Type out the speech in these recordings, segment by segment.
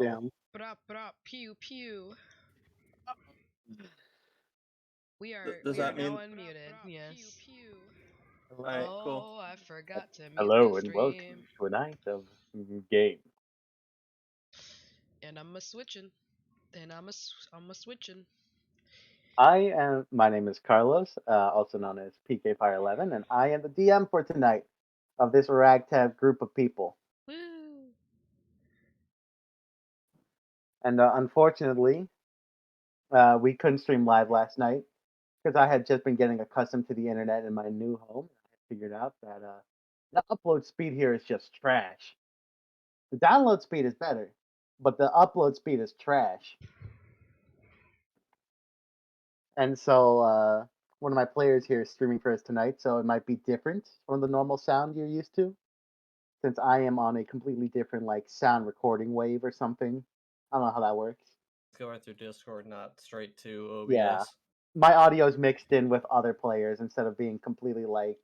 Damn. Brap, brap, pew, pew. We are Does we are that now mean? unmuted. Yes. Alright, cool. Oh, I forgot to mute Hello the and welcome stream. to a night of game. And I'm a switching. And I'm a switching. My name is Carlos, also known as PK Fire 11, and I am the DM for tonight of this ragtag group of people. Woo! And unfortunately, we couldn't stream live last night because I had just been getting accustomed to the internet in my new home. I figured out that the upload speed here is just trash. The download speed is better, but the upload speed is trash. And so one of my players here is streaming for us tonight, so it might be different from the normal sound you're used to, since I am on a completely different like sound recording wave or something. I don't know how that works. It's going through Discord, not straight to OBS. Yeah. My audio is mixed in with other players instead of being completely like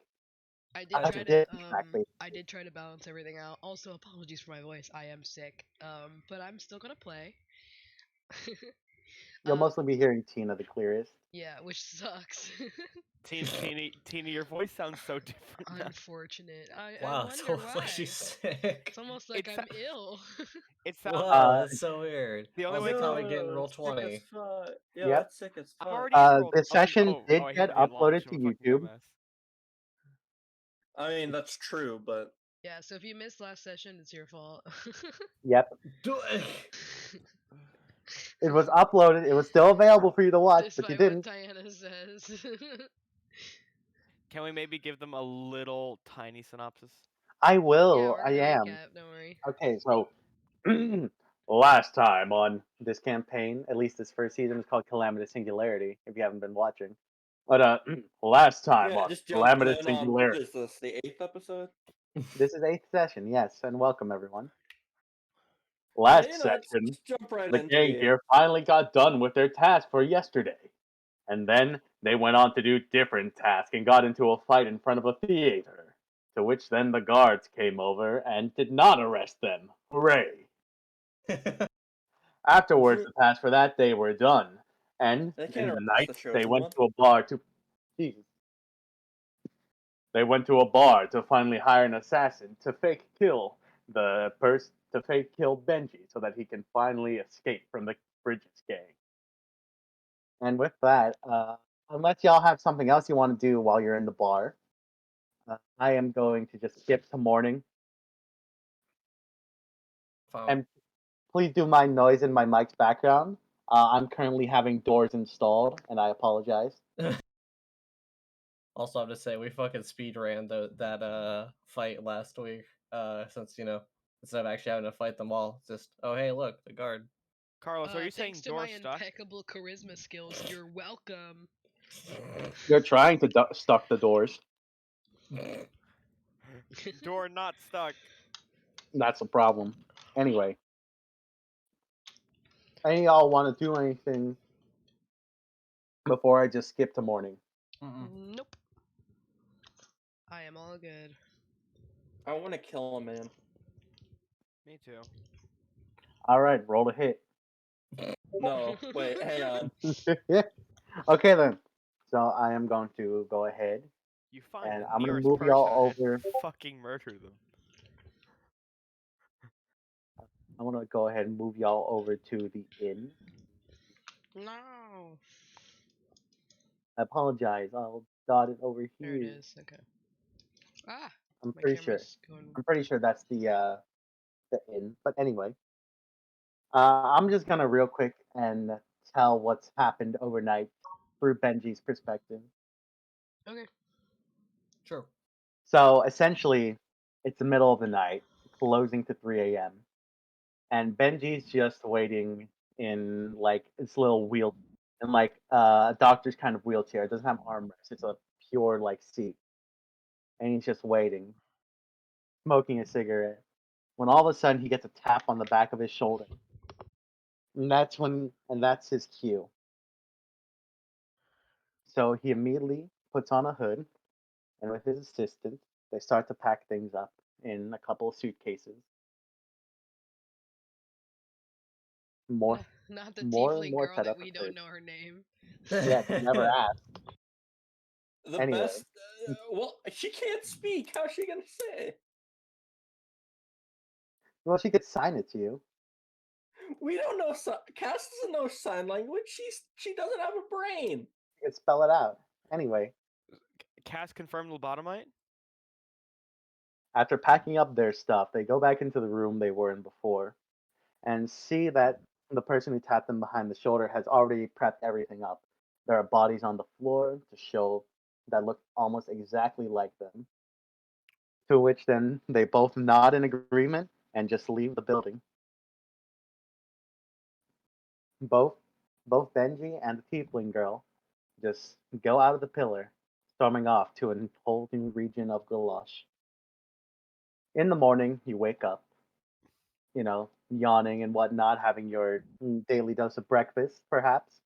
I a did diss track, I did try to balance everything out. Also, apologies for my voice. I am sick. But I'm still gonna play. You'll mostly be hearing Tina the clearest. Yeah, which sucks. Tina, your voice sounds so different now. Unfortunate. I Wow, wonder it's almost why. like she's sick. It's almost like I'm ill. It sounds. Wow, that's so weird. The only How's way it to- Tommy getting roll It's sick 20? as fuck. Yo, Yep. it's sick as I'm fuck. already in roll. This session did I get hit launch uploaded to of a fucking YouTube. dumbass. I mean, that's true, but Yeah, so if you missed last session, it's your fault. Yep. Do It was uploaded. It was still available for you to watch, but you Despite what didn't. Diana says. Can we maybe give them a little tiny synopsis? I Yeah, will. we're I gonna am. recap, don't worry. Okay, so last time on this campaign, at least this first season, is called Calamitous Singularity, if you haven't been watching. But last time yeah, on just jump Calamitous in on what Singularity. is this, the 8th episode? This is 8th session, yes, and welcome everyone. Yeah, Last you know, session, just jump right the into gang it. here finally got done with their task for yesterday. And then they went on to do different tasks and got into a fight in front of a theater. To which then the guards came over and did not arrest them. Hooray! Afterwards, the tasks for that day were done, and They in can't the arrest night the they chosen went one. to a bar to. Jesus. They went to a bar to finally hire an assassin to fake kill Benji so that he can finally escape from the Bridges gang. And with that, unless y'all have something else you want to do while you're in the bar, I am going to just skip to morning. And please do mind noise in my mic's background. I'm currently having doors installed, and I apologize. Also, I have to say, we fucking speed ran that fight last week. Since, you know, instead of actually having to fight them all, just, oh, hey, look, the guard. Carlos, are you saying Thanks to door my stuck? impeccable charisma skills, you're welcome. You're trying to stuck the doors. Door not stuck. That's a problem. Anyway, any of y'all want to do anything before I just skip to morning? Nope. I am all good. I want to kill a man. Me too. All right, roll to hit. No, wait, hang on. Okay then. So I am going to go ahead. You find And the I'm gonna nearest move person y'all and over. fucking murder them. I'm gonna go ahead and move y'all over to the inn. No. I apologize. I'll dot it over here. There it is. Okay. Ah. I'm My pretty sure. camera's going. I'm pretty sure that's the inn. But anyway, I'm just gonna real quick and tell what's happened overnight through Benji's perspective. Okay. Sure. So essentially, it's the middle of the night, closing to 3 a.m. And Benji's just waiting in like this little wheel, in like a doctor's kind of wheelchair. It doesn't have armrests. It's a pure like seat, and he's just waiting, smoking a cigarette. When all of a sudden he gets a tap on the back of his shoulder, and that's his cue. So he immediately puts on a hood, and with his assistant, they start to pack things up in a couple of suitcases. More, Not the more and tiefling more girl set that up we for don't food. know her name. Yeah, she never asked. The Anyway. best. Well, she can't speak. How's she gonna say? Well, she could sign it to you. We don't know. Cass doesn't know sign language. She doesn't have a brain. She could spell it out. Anyway, Cass confirmed lobotomite? after packing up their stuff, they go back into the room they were in before and see that the person who tapped them behind the shoulder has already prepped everything up. There are bodies on the floor to show that look almost exactly like them. To which then they both nod in agreement and just leave the building. Both both Benji and the Tiefling girl just go out of the pillar, storming off to a whole new region of Gulash. In the morning, you wake up, yawning and whatnot, having your daily dose of breakfast, perhaps.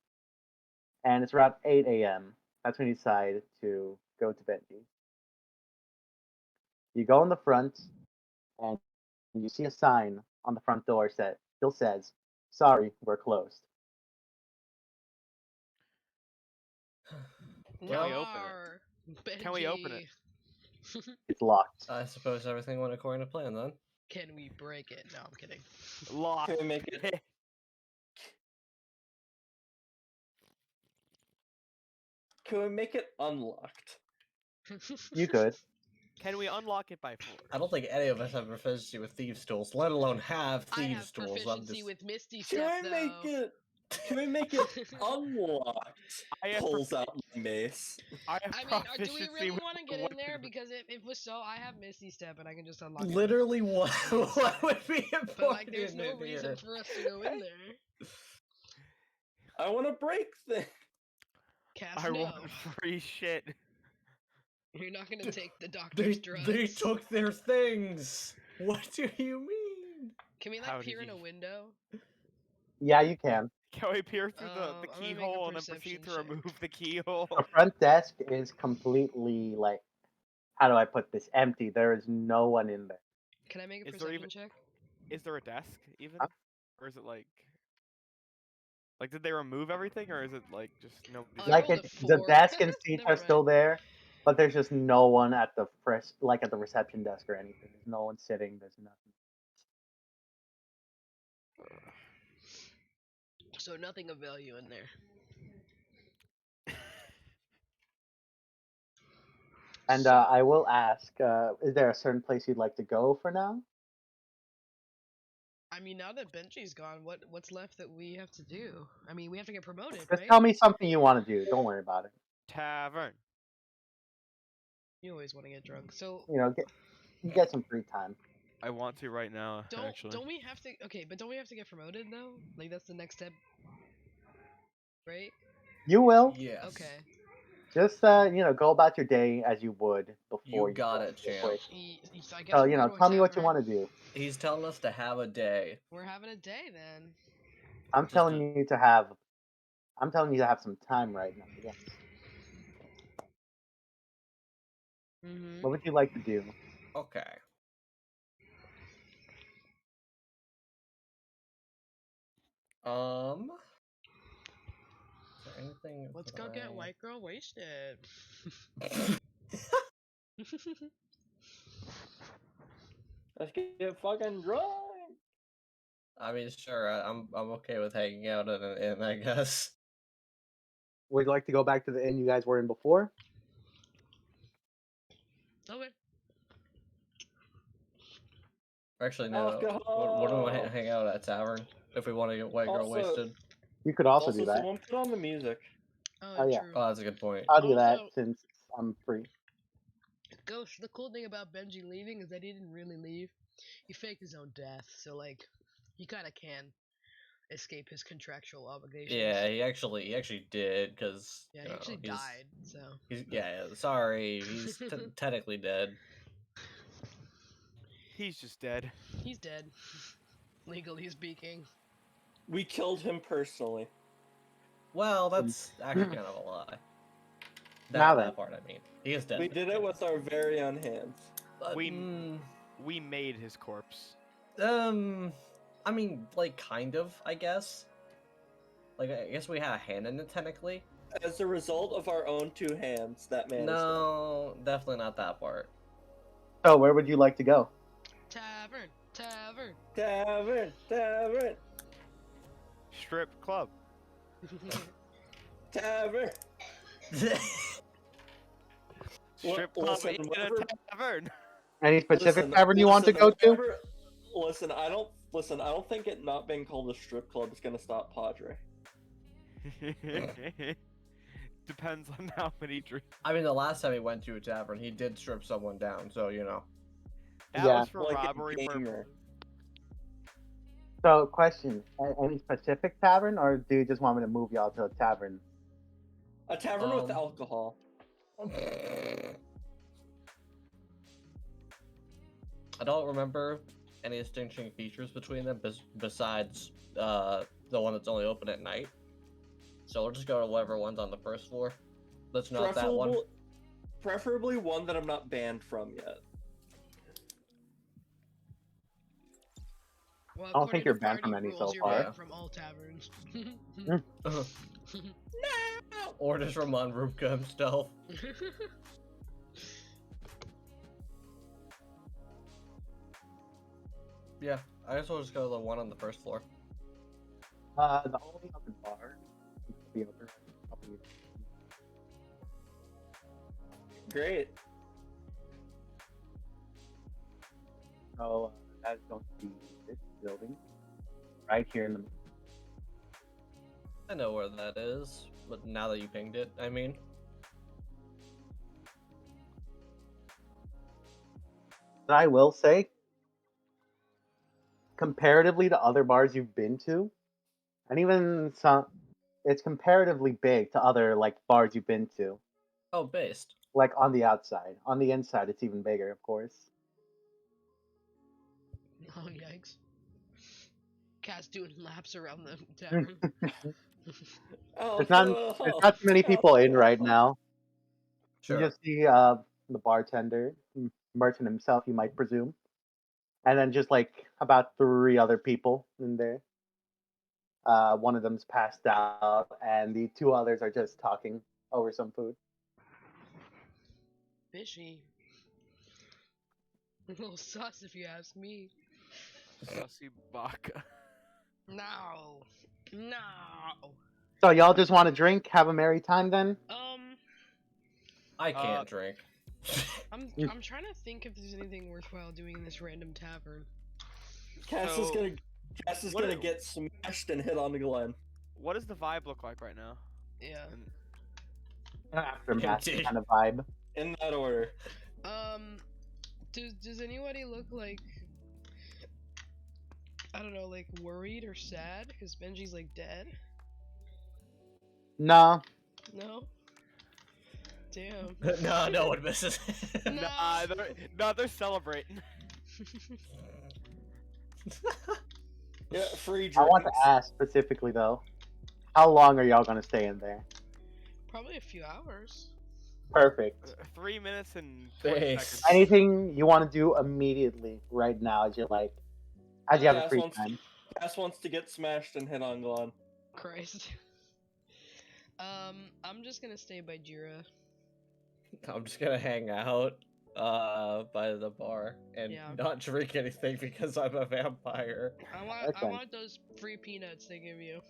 And it's around 8 a.m. That's when you decide to go to Benji. You go in the front, and you see a sign on the front door that still says, "Sorry, we're closed." Can we open it? Nar, Can we open it? Benji. It's locked. I suppose everything went according to plan then. Can we break it? No, I'm kidding. Lock. Can we make it? Can we make it unlocked? You could. Can we unlock it by force? I don't think any of us have proficiency with thieves' tools, let alone have I thieves' have tools. proficiency with Misty Can Step, we though. make it? Can we make it unlocked? I have Pulls out my mace. I have I mean, do we proficiency really with want to the get in there? weapon. Because if was so, I have Misty Step and I can just unlock it. Literally, what would be important? But like, there's no in reason here? for us to go in there. I want to break things. Cass, I no. want free shit. You're not gonna take the doctor's drugs. They took their things. What do you mean? Can we like How did peer in you- a window? Yeah, you can. Can we peer through the I'm gonna make a keyhole and then proceed perception to check. remove the keyhole? The front desk is completely like, how do I put this? Empty. There is no one in there. Can I make a Is there perception even- check? Is there a desk even? Huh? Or is it like did they remove everything or is it like just no I Like rolled a the 4. desk and seats Never are still mind. there, but there's just no one at the at the reception desk or anything. There's no one sitting. There's nothing. So nothing of value in there. And So- I will ask, is there a certain place you'd like to go for now? I mean, now that Benji's gone, what's left that we have to do? I mean, we have to get promoted, Just right? tell me something you want to do. Don't worry about it. Tavern. You always want to get drunk. So Get some free time. I want to right now, actually. don't we have to? Okay, but don't we have to get promoted though? Like that's the next step, right? You will. Yes. Okay. Just go about your day as you would before You got it, real champ. quick. So I guess So we'll go to a tell me what you tavern. want to do. He's telling us to have a day. We're having a day then. I'm Just telling a- you to have. I'm telling you to have some time right now. Yes. Mm-hmm. What would you like to do? Okay. Is there anything? Let's that go get I- white girl wasted. Let's get fucking drunk. I mean, sure. I'm okay with hanging out at an inn, I guess. Would you like to go back to the inn you guys were in before? Okay. Actually, no. What do we Alcohol. hang out at a tavern if we want to get white girl Also- wasted? You could also do that. Someone put on the music. Oh, yeah. True. Oh, that's a good point. I'll do that Also- since I'm free. Ghost, the cool thing about Benji leaving is that he didn't really leave. He faked his own death, so like, he kind of can escape his contractual obligations. Yeah, he actually did because Yeah, he actually died. So. Sorry, he's technically dead. He's just dead. He's dead. Legally speaking. We killed him personally. Well, that's actually kind of a lie. Now then. That part, I mean, he is dead. We did it with our very own hands. But, We made his corpse. I I mean, like, kind of, I guess. Like, I guess we had a hand in it, technically. As a result of our own two hands, that man is dead. No, definitely not that part. So, where would you like to go? Tavern, tavern. Tavern, tavern, Strip club. tavern. Strip club Listen, in a whatever- tavern. Any specific Listen, tavern you want to go to? whatever- Listen, I don't think it not being called a strip club is gonna stop Padre. Depends on how many drinks. I mean, the last time he went to a tavern, he did strip someone down, so, you know. That Yeah. was for Like a robbery gamer. purposes. So, question: any specific tavern, or do you just want me to move y'all to a tavern? A tavern with Um, alcohol. I don't remember any distinguishing features between them besides the one that's only open at night. So we'll just go to whatever one's on the first floor. Let's not that one. Preferably one that I'm not banned from yet. Well, I don't think according you're to banned from party any rules, so you're far. banned from all taverns. Orders from Monrubka himself. Yeah, I guess we'll just go to the one on the first floor. The only other bar to be open. Great. So that is going to be this building, right here in the. I know where that is, but now that you pinged it, I mean. But I will say, comparatively to other bars you've been to, and even some, it's comparatively big to other like bars you've been to. Oh, based. Like on the outside, on the inside, it's even bigger, of course. Oh, yikes. Cat's doing laps around the tavern. Oh, There's not too many people in right now. Sure. You just see the bartender, merchant himself, you might presume, and then just like about 3 other people in there. One of them's passed out, and the 2 others are just talking over some food. Fishy. A little sus if you ask me. Sussy baka. No. No. So y'all just want to drink, have a merry time then? I can't drink. I'm trying to think if there's anything worthwhile doing in this random tavern. Cass So, is what gonna it- get smashed and hit on the Glen. What does the vibe look like right now? Yeah. And Aftermath Indeed. kind of vibe. In that order. Does anybody look like, I don't know, like worried or sad because Benji's like dead? No, No. Damn. No, no one misses. No. they're celebrating. Yeah, free drinks. I want to ask specifically though, how long are y'all gonna stay in there? Probably a few hours. Perfect. 3 minutes and 40 Thanks. seconds. Anything you want to do immediately right now as you as you have a Cass free wants- time. Cass wants to get smashed and hit on Glen. Christ. I'm just gonna stay by Jira. I'm just gonna hang out by the bar and Yeah. not drink anything because I'm a vampire. I Okay. want those free peanuts they give you.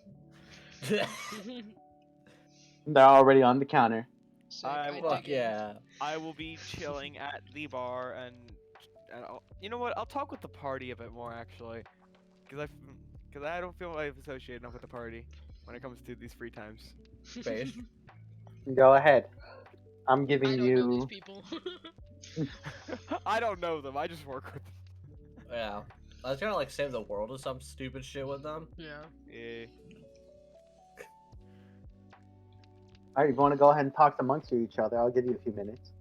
They're already on the counter. Sick, I I will- Fuck dig it. yeah. I will be chilling at the bar and you know what? I'll talk with the party a bit more actually, because I don't feel I've associated enough with the party when it comes to these free times. Base. Go ahead. I'm I giving don't know these you. people. I don't know them. I just work with them. Yeah. I was gonna like save the world or some stupid shit with them. Yeah. Yeah. Alright, you want to go ahead and talk amongst each other? I'll give you a few minutes.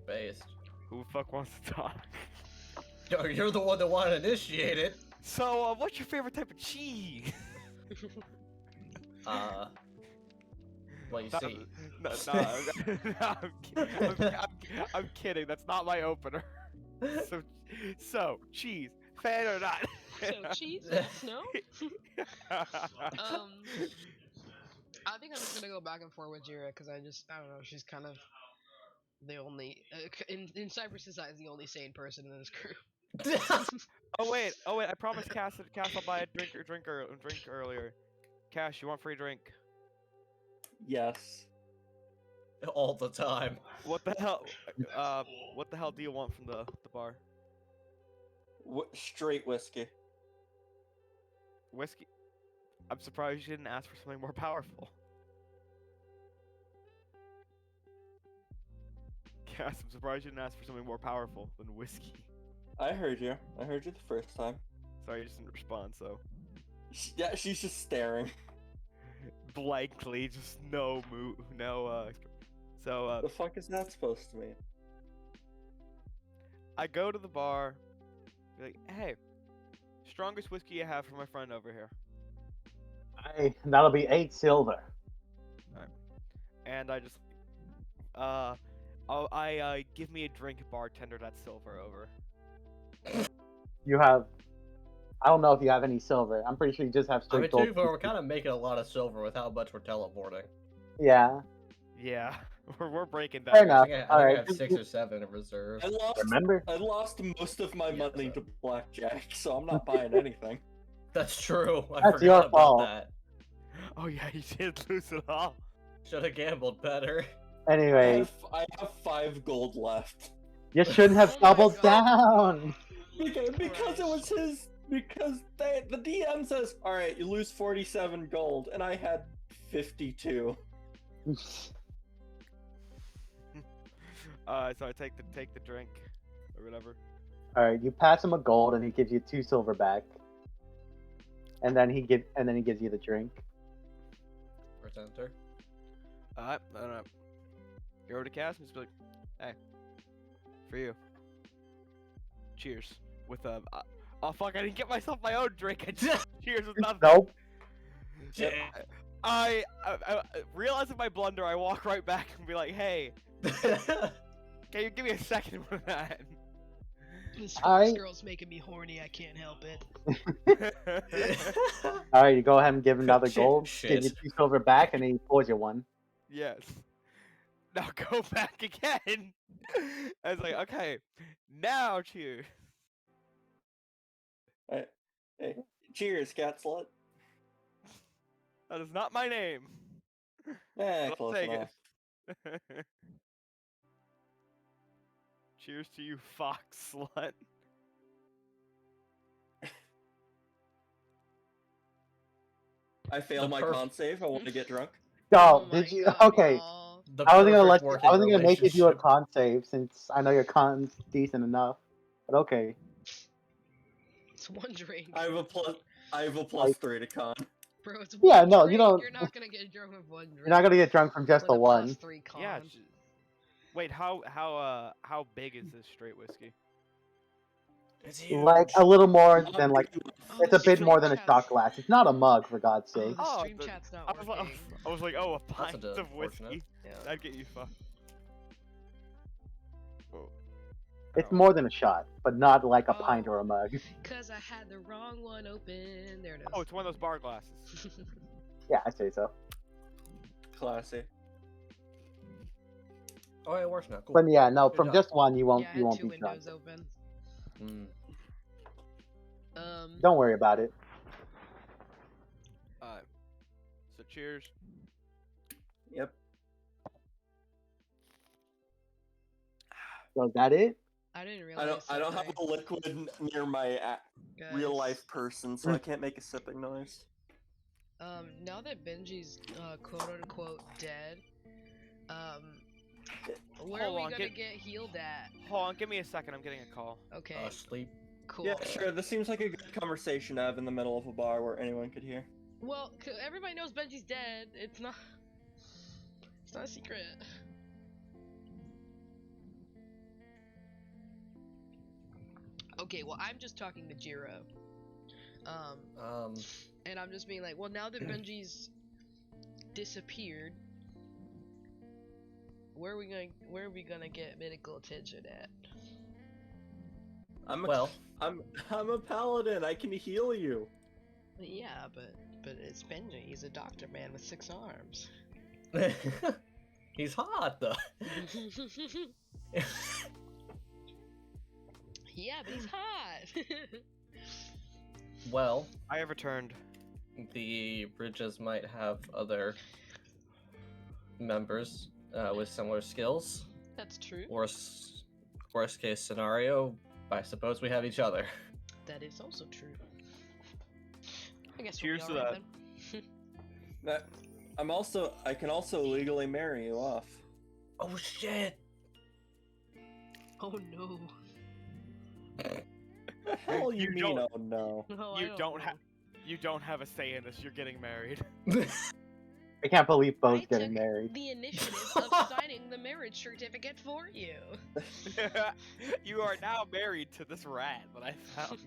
Based. Who the fuck wants to talk? Yo, you're the one that wanted to initiate it. So, what's your favorite type of cheese? Well, you No, see. I'm kidding. That's not my opener. So cheese, fan or not? So cheese and snow. I think I'm just gonna go back and forth with Jira because I don't know. She's kind of the only in Cyprus's eyes the only sane person in this group. Oh wait! I promised Cass I'll buy a drink earlier. Cash, you want free drink? Yes. All the time. What the hell? What the hell do you want from the bar? Straight whiskey. Whiskey? I'm surprised you didn't ask for something more powerful. Cass, I'm surprised you didn't ask for something more powerful than whiskey. I heard you. I heard you the first time. Sorry, you just didn't respond, so. Yeah, she's just staring. Blankly, just no move, no, So, The fuck is that supposed to mean? I go to the bar, be like, hey, strongest whiskey you have for my friend over here. That'll be 8 silver. And I just, give me a drink, bartender, that's silver over. You have. I don't know if you have any silver. I'm pretty sure you just have I straight mean, gold. too, but we're kind of making a lot of silver with how much we're teleporting. Yeah. Yeah, we're breaking Fair down. enough. I think I Alright, have just- 6 or 7 in reserve. Remember? I lost most of my Yeah, money so- to blackjack, so I'm not buying anything. That's true. I That's forgot your about fault. that. Oh yeah, you did lose it all. Should have gambled better. Anyway, I have 5 gold left. you shouldn't have Oh my doubled God. down. Because it was his. Because the DM says, all right, you lose 47 gold, and I had 52. So I take the drink, or whatever. Alright, you pass him a gold and he gives you 2 silver back. And then he gives you the drink. Press enter. I don't know. Go over to Cass and just be like, hey, for you. Cheers. With oh fuck, I didn't get myself my own drink. I just cheers with nothing. Nope. Yeah, I realizing my blunder, I walk right back and be like, hey, can you give me a second with that? This Alright. girl's making me horny. I can't help it. Alright, you go ahead and give him another gold. Shit. Give you 2 silver back and then he pours you 1. Yes. Now go back again. I was like, okay, now cheers. Hey, cheers, cat slut. That is not my name. Eh, I'll close take enough. it. Cheers to you, fox slut. I failed The my perf- con save. I want to get drunk. Oh, my did you? God, Okay. y'all. The I wasn't gonna perfect let you, I working wasn't gonna make you do a relationship. con save since I know your con's decent enough. But okay. It's 1 drink. I have a plus 3 to con. Bro, it's Yeah, 1 no, you drink. don't- You're not gonna get drunk with 1 drink. You're not gonna get drunk from just with the a one. +3 con. Yeah. Wait, how big is this straight whiskey? It's Like huge. a little more than like Oh, it's the a bit stream more than a chat- shot glass. It's not a mug, for God's Oh, sake. the Oh, stream the- chat's not I was, working. I was like, oh, a pint That's of unfortunate. whiskey. Yeah. That'd get you fucked. Oh. It's Oh. more than a shot, but not like a pint Oh. or a mug. Cause I had the wrong one open. There it is. Oh, it's one of those bar glasses. Yeah, I say so. Classy. Oh, it works now. Cool. But yeah, no, Good from job. just one you won't Yeah, I you had won't 2 be drunk. windows open. Mm. Don't worry about it. So cheers. Yep. So is that it? I didn't realize. I don't have that a liquid near my guys, real life person, so I can't make a sipping noise. Now that Benji's quote unquote dead, where Hold are we on, gonna get- get healed at? Hold on, give me a second. I'm getting a call. Okay, Sleep. cool. Yeah, sure. This seems like a good conversation to have in the middle of a bar where anyone could hear. Well, everybody knows Benji's dead. It's not a secret. Okay, well, I'm just talking to Jira. And I'm just being like, well, now that Benji's disappeared, where are we gonna get medical attention at? I'm Well, I'm a paladin. I can heal you. Yeah, but it's Benji. He's a doctor man with 6 arms. He's hot though. Yeah, but he's hot. Well, I have returned. the bridges might have other members with similar skills. That's true. Worst case scenario, I suppose we have each other. That is also true. I guess Cheers we'll be to alright then. I can also legally marry you off. Oh shit! Oh no. The hell you You mean? don't- Oh no. No, I You don't don't know. have. You don't have a say in this. You're getting married. I can't believe I both getting took married. the initiative of signing the marriage certificate for you. You are now married to this rat that I found.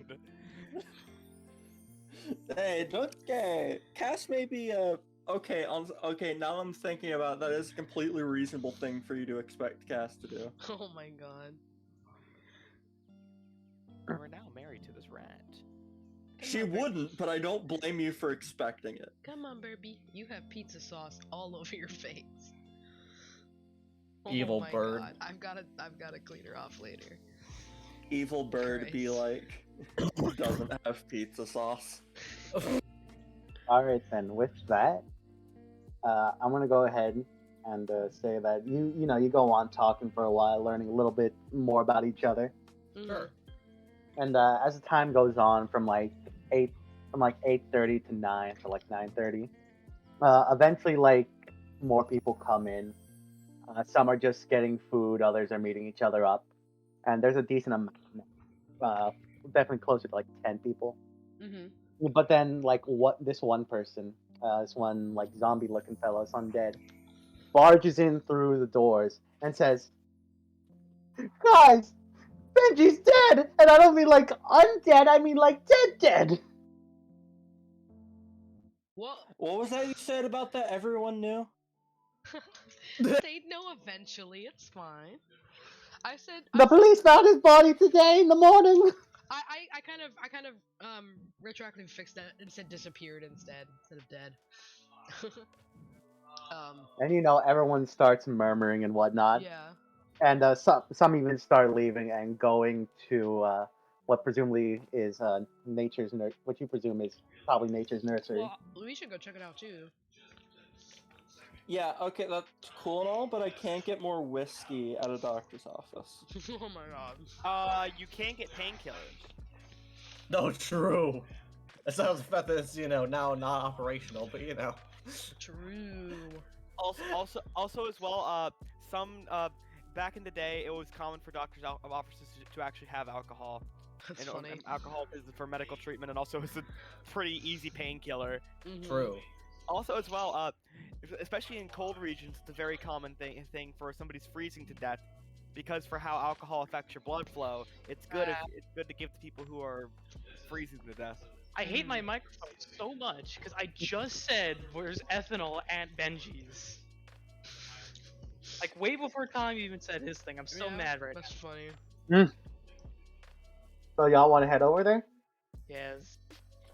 Hey, okay. Cass may be okay. Okay, now I'm thinking about that. Is a completely reasonable thing for you to expect Cass to do. Oh my god. We're now married to this rat. She on, Bert. wouldn't, but I don't blame you for expecting it. Come on, Burby. You have pizza sauce all over your face. Evil oh my bird. God. I've gotta clean her off later. Evil bird be Christ. like, doesn't have pizza sauce. All right then. With that, I'm gonna go ahead and say that you go on talking for a while, learning a little bit more about each other. Mhm. Sure. And as the time goes on, from like 8:30 to 9 to like 9:30, eventually like more people come in. Some are just getting food, others are meeting each other up, and there's a decent amount. Definitely closer to like 10 people. Mhm. But then like this one person, this one like zombie-looking fellow, is undead, barges in through the doors and says, "Guys, Benji's dead, and I don't mean like undead. I mean like dead." What? What was that you said about that? Everyone knew. They know eventually. It's fine. I said. The police found his body today in the morning. I kind of retroactively fixed that and said disappeared instead of dead. And everyone starts murmuring and whatnot. Yeah. And some even start leaving and going to what presumably is what you presume is probably nature's nursery. Well, we should go check it out too. Yeah, okay, that's cool and all, but I can't get more whiskey at a doctor's office. Oh my god. You can't get painkillers. No, true. That sounds about this, now not operational, but True. Also as well, back in the day, it was common for doctors' offices to actually have alcohol. That's And funny. alcohol is for medical treatment, and also it's a pretty easy painkiller. Mhm. True. Also as well, especially in cold regions, it's a very common thing for somebody's freezing to death, because for how alcohol affects your blood flow, it's good it's good to give to people who are freezing to death. I hate my microphone so much because I just said where's ethanol at Benji's. Like way before Tom even said his thing. I'm so Yeah, mad right now. That's funny. So y'all want to head over there? Yes.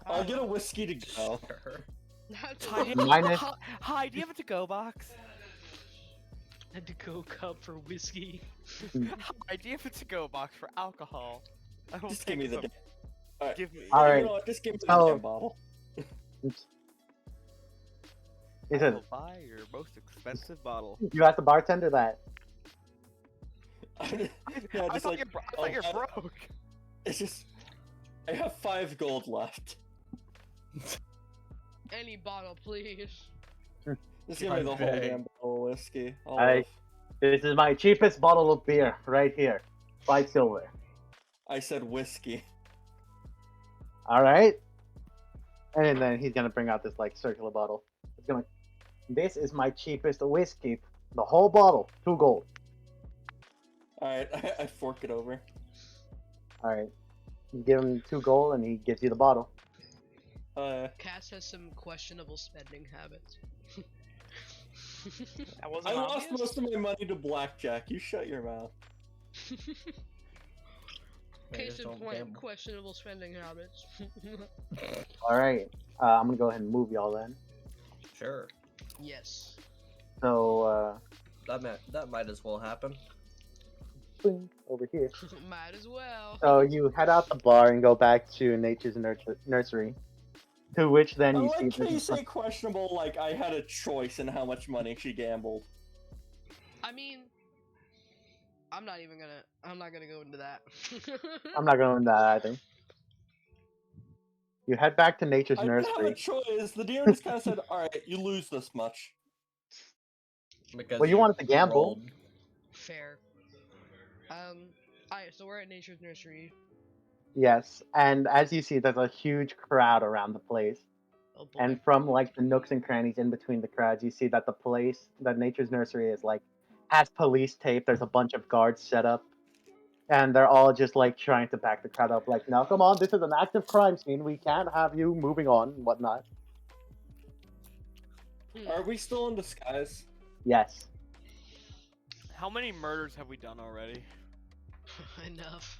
I'll get a whiskey to go. That's Hi, funny. Minus- hi, do you have a to-go box? Had to go cup for whiskey. Hi, do you have a to-go box for alcohol? I will Just give me take the some. Alright. Give me. All right. You know what, just give me the So- damn bottle. Oops. I He says, will buy your most expensive bottle. "You asked the bartender that." Yeah, I just thought like, you're oh, broke. it's just, I have 5 gold left. Any bottle, please. Just give me the whole Okay. damn bottle of whiskey. All I- of- This is my cheapest bottle of beer right here, 5 silver. I said whiskey. All right. And then he's gonna bring out this like circular bottle. It's gonna. This is my cheapest whiskey. The whole bottle, 2 gold. Alright, I fork it over. All right. You give him 2 gold, and he gives you the bottle. Cass has some questionable spending habits. That wasn't I lost obvious. most of my money to blackjack. You shut your mouth. Case in don't point, gamble. questionable spending habits. All right. I'm gonna go ahead and move y'all then. Sure. Yes. So That might as well happen. boing, over here. Might as well. So you head out the bar and go back to Nature's Nursery. To which then I you like see how you there's a- say questionable like I had a choice in how much money she gambled. I mean, I'm not gonna go into that. I'm not going to that either. You head back to Nature's I didn't have a Nursery. choice. The DM just kind of said, "Alright, you lose this much." Because Well, you wanted to gamble. rolled. Fair. Alright, so we're at Nature's Nursery. Yes, and as you see, there's a huge crowd around the place. Oh boy. And from like the nooks and crannies in between the crowds, you see that the place, that Nature's Nursery is like, has police tape. There's a bunch of guards set up, and they're all just like trying to back the crowd up. Like, no, come on, this is an active crime scene. We can't have you moving on and whatnot. Are we still in disguise? Yes. How many murders have we done already? Enough.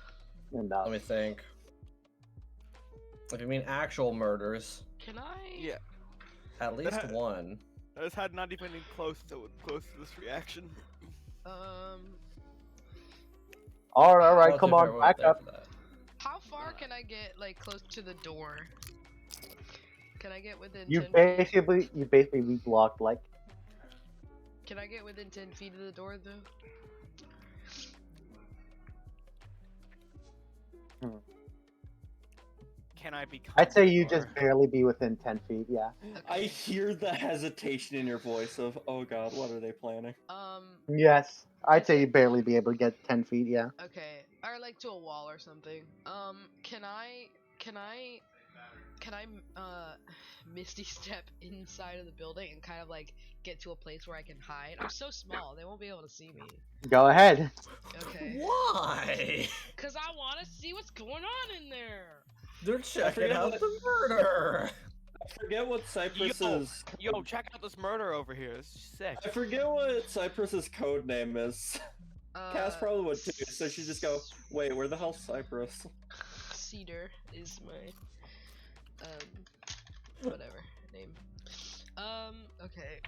And Let me think. If you mean actual murders, Can I? Yeah. at least That- one. I just had not even close to this reaction. all right, Well, come to be fair, on, we're back there up. for that. How far can I get, like, close to the door? Can I get within You 10 feet? basically blocked like. Can I get within 10 feet of the door, though? Can I be? I'd say you just barely be within 10 feet. Yeah. I Okay. hear the hesitation in your voice of, "Oh God, what are they planning?" Yes, I'd say you barely be able to get 10 feet. Yeah. Okay. Or, like, to a wall or something. Can I, Misty step inside of the building and kind of, like, get to a place where I can hide? I'm so small, they won't be able to see me. Go ahead. Okay. Why? Cause I want to see what's going on in there. They're checking forget out what- the murder. I forget what Cypress's. Yo, check out this murder over here. This is sick. I forget what Cypress's code name is. Cass probably would too, so she'd just go, "Wait, where the hell's Cypress?" Cedar is my whatever name. Okay.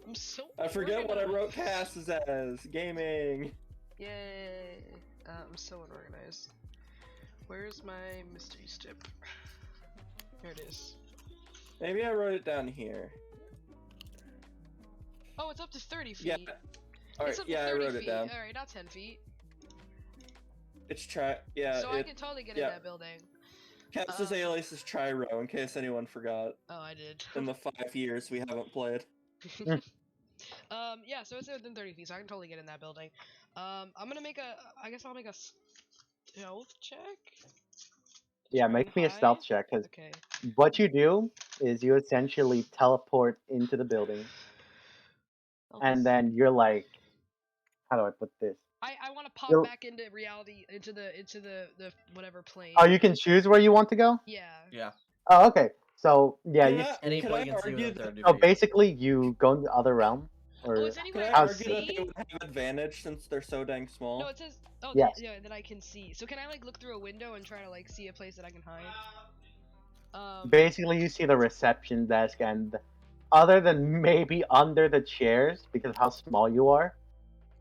I'm so. I forget what I wrote unorganized. Cass as gaming. Yay! I'm so unorganized. Where's my mystery step? Here it is. Maybe I wrote it down here. Oh, it's up to 30 feet. Yeah. Alright, It's up to yeah, I 30 wrote feet. it down. Alright, not 10 feet. It's yeah. So I can totally get in that building. Cass's alias is Chiro, in case anyone forgot. Oh, I did. In the 5 years we haven't played. Yeah, so it's within 30 feet, so I can totally get in that building. I guess I'll make a stealth check? Yeah, Try make and me a hide? stealth check, because Okay. what you do is you essentially teleport into the building, and then you're like, how do I put this? I want to pop You'll- back into reality, into the whatever plane. Oh, you can choose where you want to go? Yeah. Yeah. Oh, okay. So, yeah, Can you, I Anybody can see argue within that, 30 so feet. basically you go in the other realm, Oh, or is can anywhere I I can argue that they see? would have advantage since they're so dang small? No, it says. Oh, Yes. yeah, that I can see. So can I like look through a window and try to like see a place that I can hide? basically you see the reception desk, and other than maybe under the chairs, because of how small you are,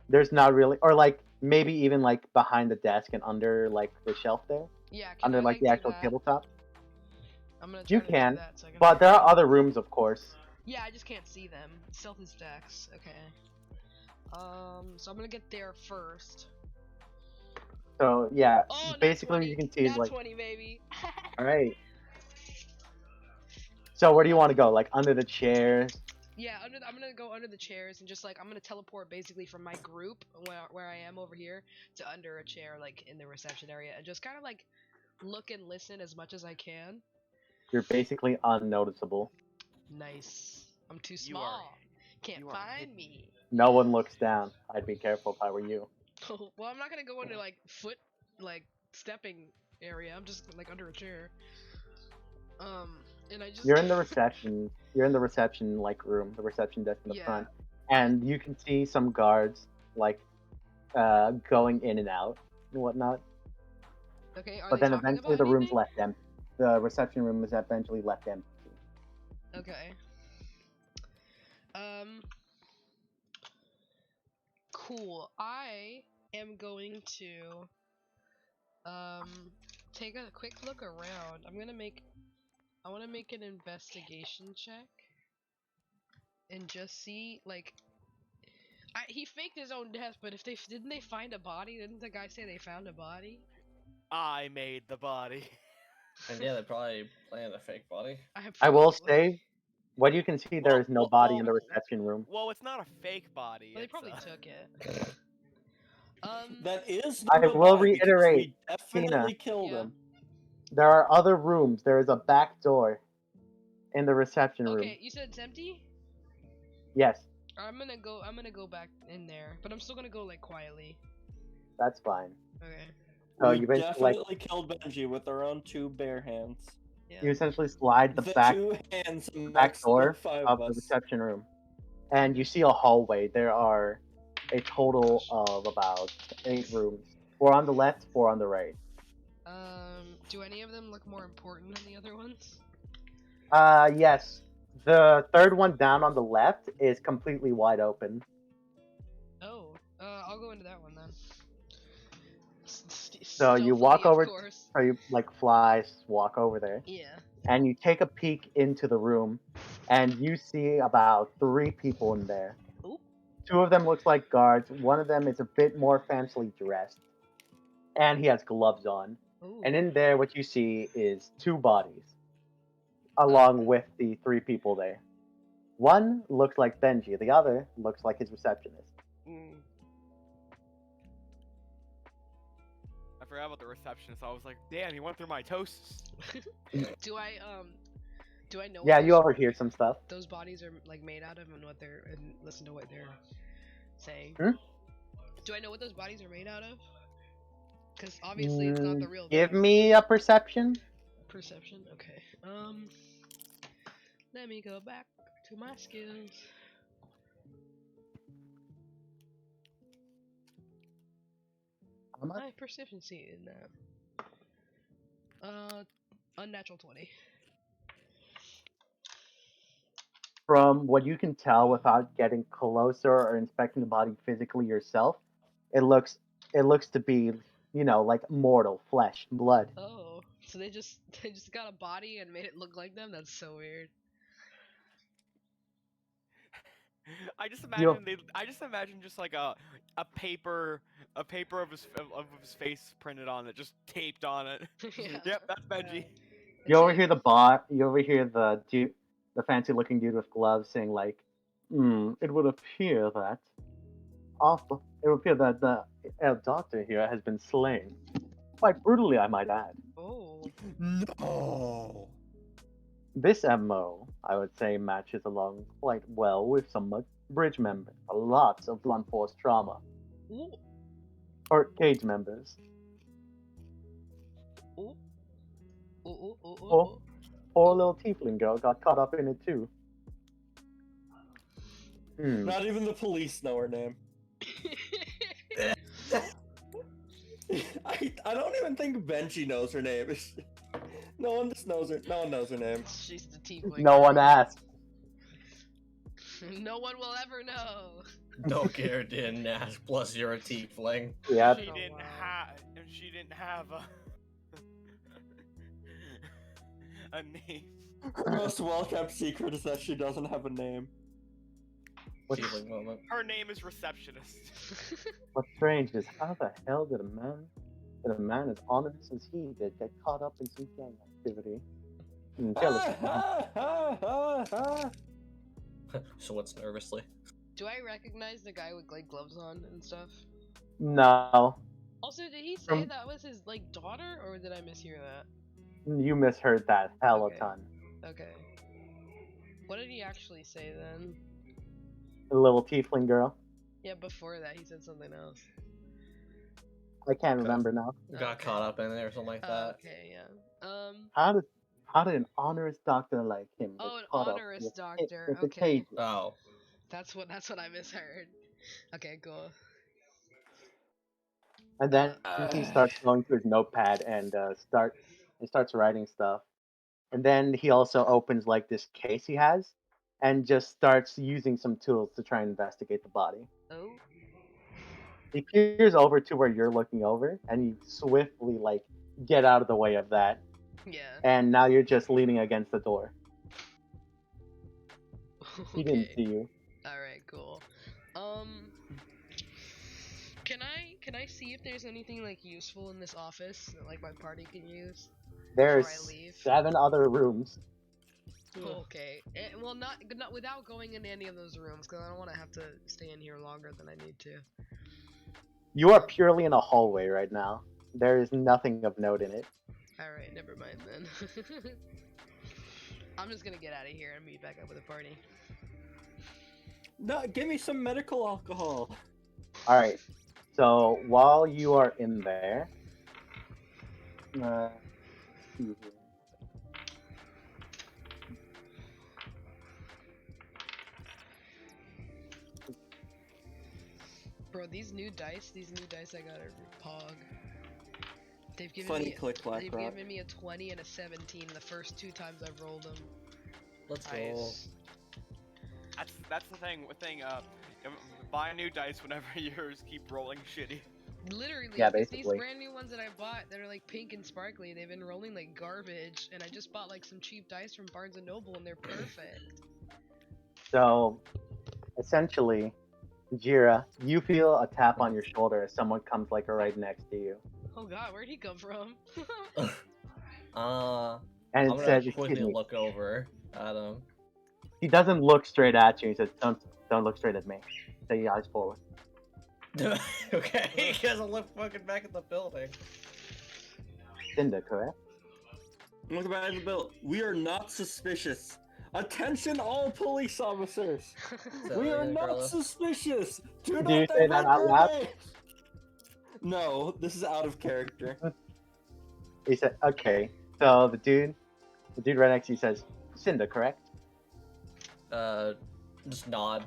there's not really, or like maybe even like behind the desk and under like the shelf there, Yeah. Can under I, like the do actual that? tabletop. I'm gonna You try to can, do that so I can but there hide. are other rooms, of course. Yeah, I just can't see them. Stealth is dex. Okay. So I'm gonna get there first. So yeah, Oh, nat basically 20. you can see is Nat like, 20, baby. all right. So where do you want to go? Like under the chairs? Yeah, I'm gonna go under the chairs and just like I'm gonna teleport basically from my group where I am over here to under a chair like in the reception area and just kind of like look and listen as much as I can. You're basically unnoticeable. Nice. I'm too You are- small. Can't you are find hidden. me. No one looks down. I'd be careful if I were you. Well, I'm not gonna go into like foot like stepping area. I'm just like under a chair. And I just You're in the reception. You're in the reception like room, the reception desk in the Yeah. front, and you can see some guards like going in and out. and whatnot. Okay, are But they then talking eventually about the room's anything? left empty. The reception room is eventually left empty. Okay. Cool. I am going to take a quick look around. I want to make an investigation check and just see like he faked his own death, but if they didn't they find a body? Didn't the guy say they found a body? I made the body. And yeah, they probably planted a fake body. I will Probably. say, what you can see, there is no body in the well, reception room. Well, it's not a fake body. Well, they It's probably took it. That is I not a will body because reiterate, we definitely killed Yeah. him. there are other rooms. There is a back door in the reception room. Okay, you said it's empty? Yes, I'm gonna go back in there, but I'm still gonna go like quietly. that's fine. Okay. So We you basically definitely killed Benji with our own 2 bare hands. Yeah. you essentially slide the The back 2 hands back amongst door the 5 of of the us. reception room, and you see a hallway. There are a total of about 8 rooms. 4 on the left, 4 on the right. Do any of them look more important than the other ones? Yes. The third one down on the left is completely wide open. Oh, I'll go into that one then. So you walk Stealthily, over, of course. so you like flies, walk over there, Yeah. and you take a peek into the room, and you see about 3 people in there. Oop. 2 of them looks like guards. One of them is a bit more fancily dressed, and he has gloves on. Ooh. And in there, what you see is 2 bodies, along with the 3 people there. One looks like Benji. The other looks like his receptionist. I forgot about the receptionist. I was like, damn, he went through my toasts. Do I know? Yeah, what you overhear some stuff. those bodies are like made out of and what they're and listen to what they're saying. Hmm? Do I know what those bodies are made out of? Because obviously it's not the real Give thing. me a perception. Perception. Okay. Let me go back to my skills. How much? My proficiency in that. Unnatural 20. From what you can tell without getting closer or inspecting the body physically yourself, it looks to be, like mortal flesh, blood. Oh, so they just got a body and made it look like them? That's so weird. I just You imagine just like a paper of his face printed on it, just taped on it. Yeah. Yep, that's Benji. you overhear the fancy looking dude with gloves saying like, it would appear that the doctor here has been slain. Quite brutally, I might add. Oh. No. This MO, I would say, matches along quite well with some bridge members. Lots of blunt force trauma. Ooh. Or cage members. Ooh. Ooh. Ooh. Ooh. Ooh. Oh. Ooh. Poor little tiefling girl got caught up in it too. Not even the police know her name. I don't even think Benji knows her name. No one just knows her. No one knows her name. She's the tiefling. No one asked. No one will ever know. No care, didn't ask. Plus, you're a tiefling. Yep. She Oh, didn't wow. have a name. Her most well-kept secret is that she doesn't have a name. Tiefling moment. Her name is receptionist. What's strange is how the hell did a man as honest as he did get caught up in some gang activity? Jealous. So what's nervously? Do I recognize the guy with like gloves on and stuff? No, Also, did he say From- that was his like daughter, or did I mishear that? you misheard that hell Okay. a ton. Okay. What did he actually say then? The little tiefling girl. Yeah, before that he said something else. I can't remember now. Got Okay. caught up in it or something like that. Okay, yeah. How did an honorous doctor like him get Oh, an caught honorous up doctor. with the Okay. cage? Oh. That's what I misheard. Okay, cool. And then he starts going to his notepad and starts writing stuff. And then he also opens like this case he has, and just starts using some tools to try and investigate the body. Oh. He peers over to where you're looking over, and you swiftly like get out of the way of that. Yeah. And now you're just leaning against the door. He didn't Okay. see you. All right. Cool. Can I see if there's anything like useful in this office that like my party can use before I There's leave? 7 other rooms. Okay. Well, not without going into any of those rooms, because I don't want to have to stay in here longer than I need to. You are purely in a hallway right now. There is nothing of note in it. All right. Never mind then. I'm just gonna get out of here and meet back up with the party. No, give me some medical alcohol. All right. So while you are in there, see here. Bro, these new dice I got are Pog. They've given Funny me click, they've Blackrock. given me a 20 and a 17 the first 2 times I've rolled them. Let's go. Nice. That's the thing. Buy new dice whenever yours keep rolling shitty. Literally, Yeah, 'cause these basically. brand new ones that I bought that are like pink and sparkly, they've been rolling like garbage, and I just bought like some cheap dice from Barnes & Noble, and they're perfect. So essentially, Jira, you feel a tap on your shoulder as someone comes like right next to you, Oh god, where'd he come from? and I'm it gonna says, quickly "Excuse me." look over at him. He doesn't look straight at you. He says, "Don't look straight at me. Take your eyes forward." Okay, he doesn't look fucking back at the building. Cinder, correct? Look back at the bill. We are not suspicious. Attention, all police officers. So We you're are gonna not grow up? suspicious. Do Do not you say that divert out our loud? gaze. No, this is out of character. He said, "Okay." So the dude right next to you says, "Cinder, correct?" Just nod.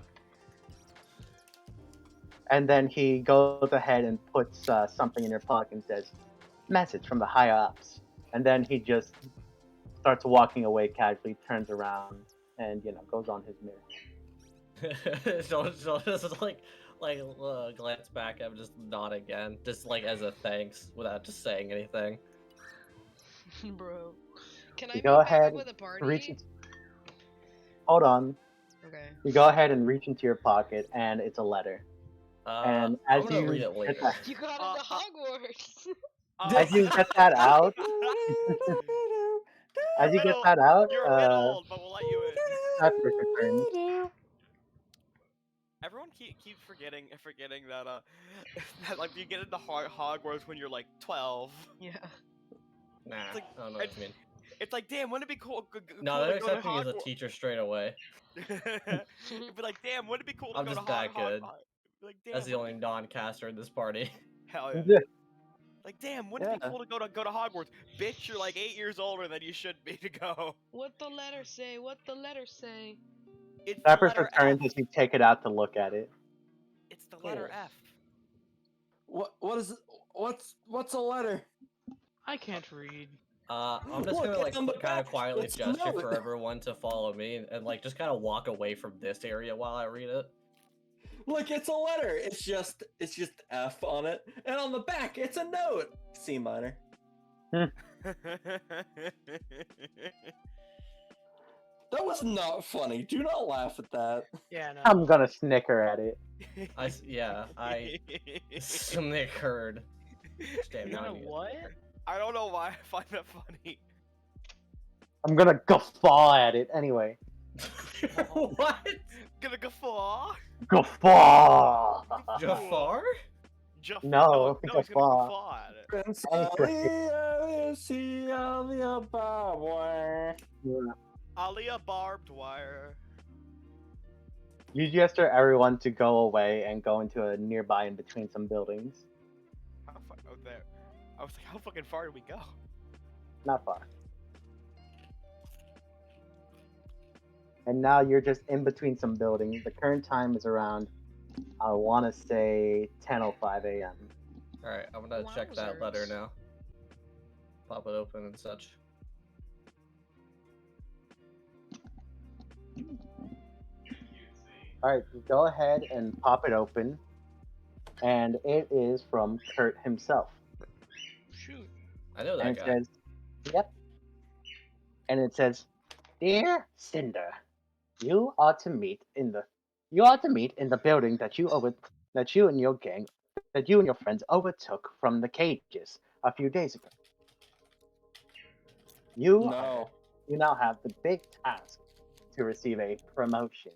And then he goes ahead and puts something in your pocket and says, "Message from the higher ups." And then he just starts walking away casually, turns around, and goes on his mirror. so just like glance back at him, just nod again, just like as a thanks, without just saying anything. Bro. Can I You meet go back ahead, up with a party? reach. Hold on. Okay. You go ahead and reach into your pocket, and it's a letter. And I'm as gonna you read it get later. that, You got into Hogwarts! as you get that out, as you get that out, You're a bit old, but we'll let you in. Cyprus returns. Everyone keeps forgetting that that like you get into Hogwarts when you're like 12. Yeah. Nah, It's like- I don't know what you mean. It's like, damn, wouldn't it be cool? No, cool they're to go to accepting me as a Hogwarts? teacher straight away. It'd be like, damn, wouldn't it be cool to I'm go just to that good. Like, damn, That's the only non-caster in this party. hell yeah. Yeah. Like, damn, wouldn't it be Yeah. cool to go to Hogwarts? Bitch, you're like 8 years older than you should be to go. What the letter say? What the letter say? It's the Cyprus letter returns F. as you take it out to look at it. It's the letter Cool. F. What's a letter? I can't read. I'm just Look, gonna like it's on the kind of back. quietly It's gesture note. for everyone to follow me and like just kind of walk away from this area while I read it. Look, it's a letter. It's just F on it, and on the back it's a note. C minor. That was not funny. Do not laugh at that. Yeah, no. I'm gonna snicker at it. I snickered. Damn, You now I know need a what? snicker. I don't know why I find that funny. I'm gonna guffaw at it anyway. What? Gonna guffaw? Guffaw! Jafar? No, he's gonna guffaw. guffaw at it. Prince Oh, Alia barbed wire. You gesture everyone to go away and go into a nearby in between some buildings. How far? Oh, there. I was like, how fucking far did we go? Not far. And now you're just in between some buildings. The current time is around, I want to say, 10:05 a.m. Alright, I'm gonna check that letter Wowzers. now. Pop it open and such. All right, go ahead and pop it open, and it is from Kurt himself. Shoot. I know that And it guy. says, "Yep." And it says, "Dear Cinder, you are to meet in the building that you and your gang that you and your friends overtook from the cages a few days ago. You now have the big task to receive a promotion.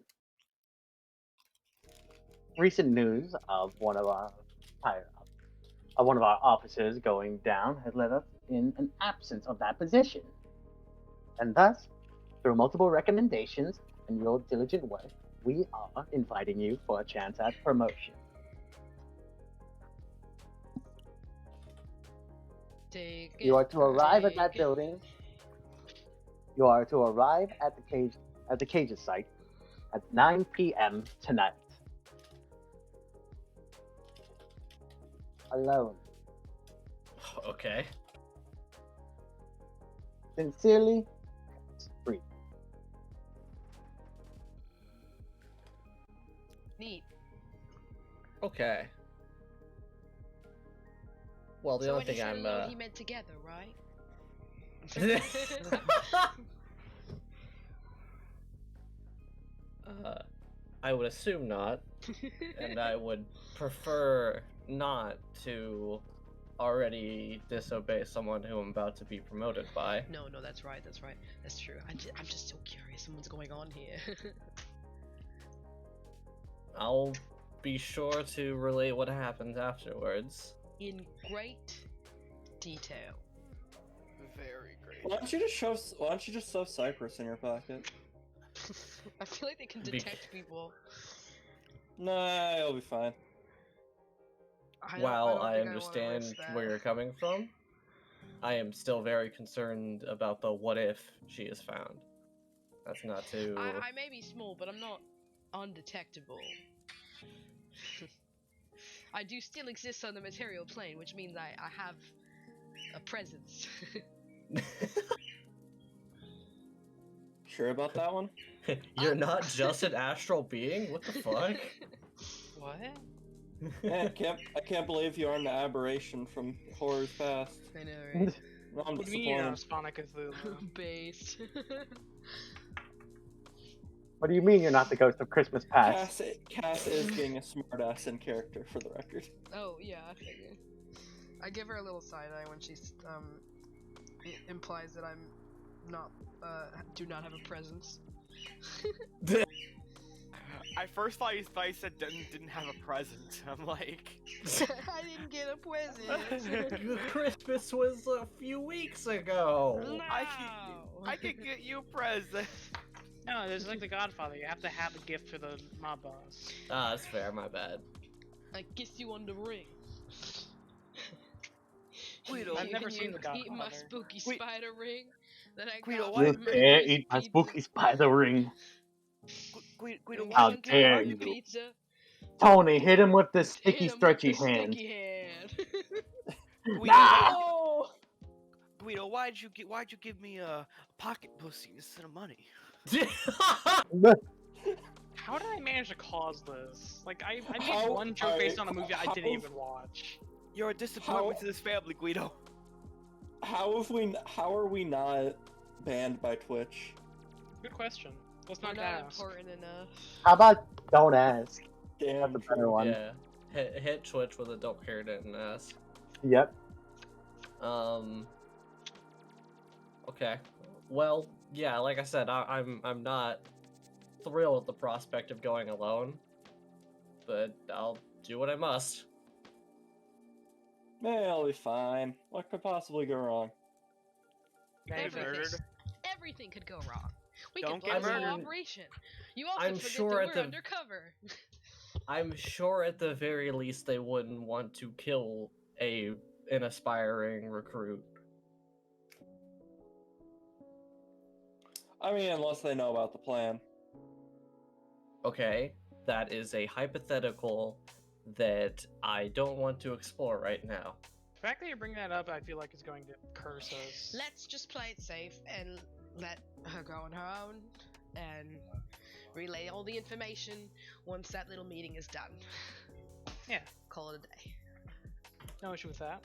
Recent news of one of our officers going down has led us in an absence of that position. And thus, through multiple recommendations and your diligent work, we are inviting you for a chance at promotion. You are to arrive at that building. You are to arrive at the cages site at 9 p.m. tonight. Alone. Okay. Sincerely, Sprite." Neat. Okay. Well, the So only when he thing said I'm alone, he meant together, right? I would assume not, and I would prefer not to already disobey someone who I'm about to be promoted by. No, that's right. That's true. I'm just so curious. What's going on here? I'll be sure to relay what happens afterwards. In great detail. Very great. Why don't you just shove Cyprus in your pocket? I feel like they can detect people. Nah, it'll be fine. While I think wanna understand risk that. where you're coming from, I am still very concerned about the what if she is found. That's not too... I may be small, but I'm not undetectable. I do still exist on the material plane, which means I have a presence. Sure about that one? You're not just an astral being? What the fuck? What? I can't believe you aren't an aberration from horror's past. I know, right? No, I'm What do you mean you're disappointed. not Sonic Cthulhu? Based. What do you mean you're not the ghost of Christmas past? Cass is being a smartass in character, for the record. Oh yeah, I figured. I give her a little side eye when she implies that I'm not do not have a presence. I first thought you said didn't have a present. I'm like, I didn't get a present. Christmas was a few weeks ago. No. I could get you a present. No, there's like the Godfather. You have to have a gift for the mob boss. Ah, that's fair, my bad. I kiss you on the ring. Guido, I've never seen the Eat my Godfather. spooky Wait. spider ring that I Guido, got why- You from my dare Christmas eat my pizza. spooky spider ring. Guido, And How one time dare on the you. pizza, Tony, hit him with the hit sticky, him with stretchy the hand. sticky hand. No! Guido, why'd you give me a pocket pussy instead of money? How did I manage to cause this? Like, I made How- one joke based on a movie I how- didn't even watch. You're a disappointment How- to this family, Guido. How are we not banned by Twitch? Good question. Let's We're not not ask. important enough. How about don't ask? Damn, That's a better one. Yeah. Hit Twitch with a don't care didn't ask. Yep. Okay. Well, yeah, like I said, I'm not thrilled at the prospect of going alone, but I'll do what I must. It'll be fine. What could possibly go wrong? Get murdered. Everything could go wrong. We Don't could get blow the whole murdered. operation. You also I'm forget sure that at we're the- undercover. I'm sure at the very least they wouldn't want to kill an aspiring recruit. I mean, unless they know about the plan. Okay, that is a hypothetical that I don't want to explore right now. The fact that you're bringing that up, I feel like is going to curse us. Let's just play it safe and let her go on her own and relay all the information once that little meeting is done. Yeah. Call it a day. No issue with that.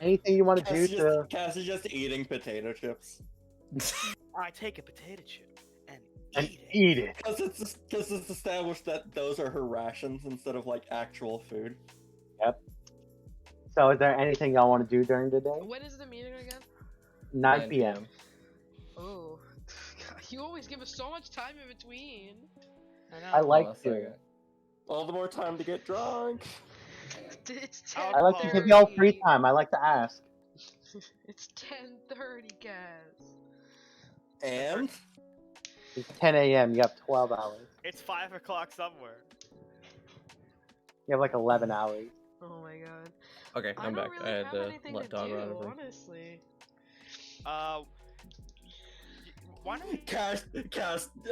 Anything you want to do to? Cass is just eating potato chips. I take a potato chip and And eat it. eat it. Because it's established that those are her rations instead of like actual food. So, is there anything y'all want to do during the day? When is the meeting again? 9 p.m. Oh, you always give us so much time in between. I know. I like Hold on a to. second. All the more time to get drunk. It's I 10:30. I like to give y'all free time. I like to ask. It's 10:30, guys. And It's 10 a.m. You have 12 hours. It's 5 o'clock somewhere. You have like 11 hours. Oh my god. Okay, I I'm don't back. really I had have to anything let to Don do, run over. honestly. Why don't we... Cass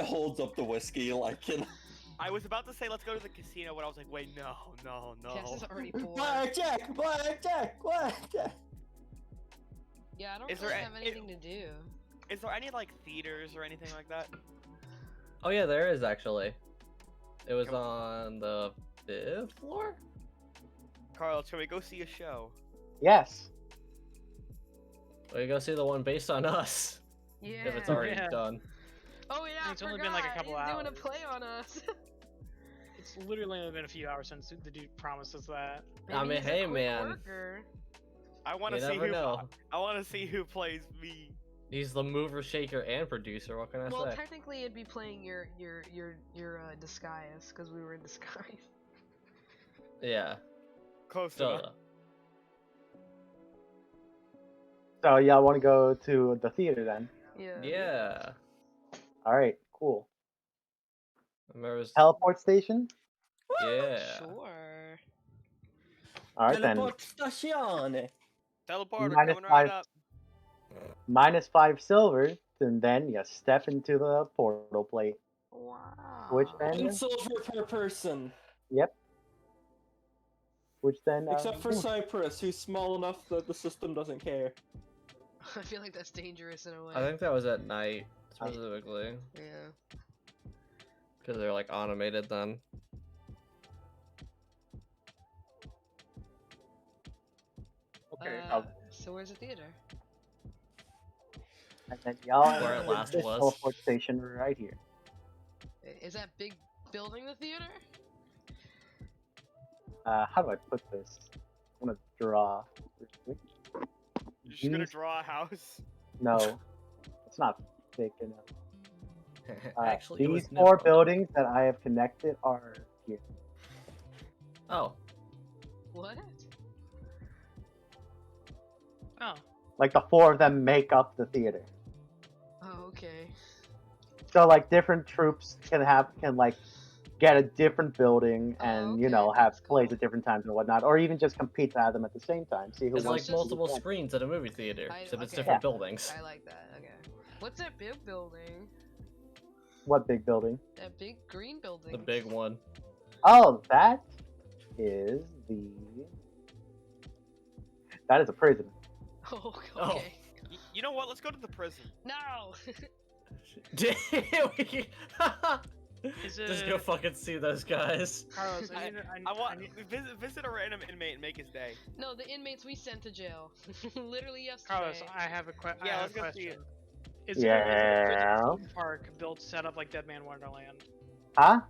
holds up the whiskey like in I was about to say let's go to the casino, but I was like, wait, no. Cass is already poor. blackjack. Yeah, I don't Is really there have anything to do. Is there any like theaters or anything like that? Oh yeah, there is actually. It was Come on the 5th floor? Carlos, can we go see a show? Yes. We go see the one based on us. Yeah. If it's already Yeah. done. Oh yeah, It's I only been like a forgot. couple He's doing a hours. play on us. It's literally only been a few hours since the dude promised us that. I Maybe mean, he's a hey, quick man. worker. I want You to see never who. know. I want to see who plays me. He's the mover, shaker, and producer. What can I Well, say? technically, it'd be playing your disguise because we were in disguise. Yeah. Close So, enough. So y'all want to go to the theater then? Yeah. yeah. All right. Cool. Remember his... Teleport station. Yeah. Sure. All right then. Teleportazione. Teleporter Minus coming right 5. up. -5 silver, and then you step into the portal plate. Wow. Which then? One silver per person. Yep. Which then? Except for Cyprus, who's small enough that the system doesn't care. I feel like that's dangerous in a way. I think that was at night, specifically. Yeah. Because they're like automated then. Okay. So where's the theater? And then y'all Where it enter last this was. teleport station right here. Is that big building the theater? How do I put this? I'm gonna draw. You're just gonna These- draw a house. No, it's not big enough. Actually, it was These 4 never- buildings that I have connected are here. Oh. What? Oh. Like the 4 of them make up the theater. Oh, okay. So like different troops can like get a different building and you know okay, have that's plays cool. at different times and whatnot, or even just compete to have them at the same time. See who It's wants like to multiple do that. screens at a movie theater, except it's okay. different Yeah. buildings. I like that. Okay. What's that big building? What big building? That big green building. The big one. Oh, that is the. That is a prison. Oh, Oh. okay. You know what? Let's go to the prison. No. Is Just go it- fucking see those guys. Carlos, I- I want need- visit a random inmate and make his day. No, the inmates we sent to jail. Literally yesterday. Carlos, I have a Yeah, let's go see question. it. Is Yeah. there a theme park built set up like Dead Man Wonderland? Huh?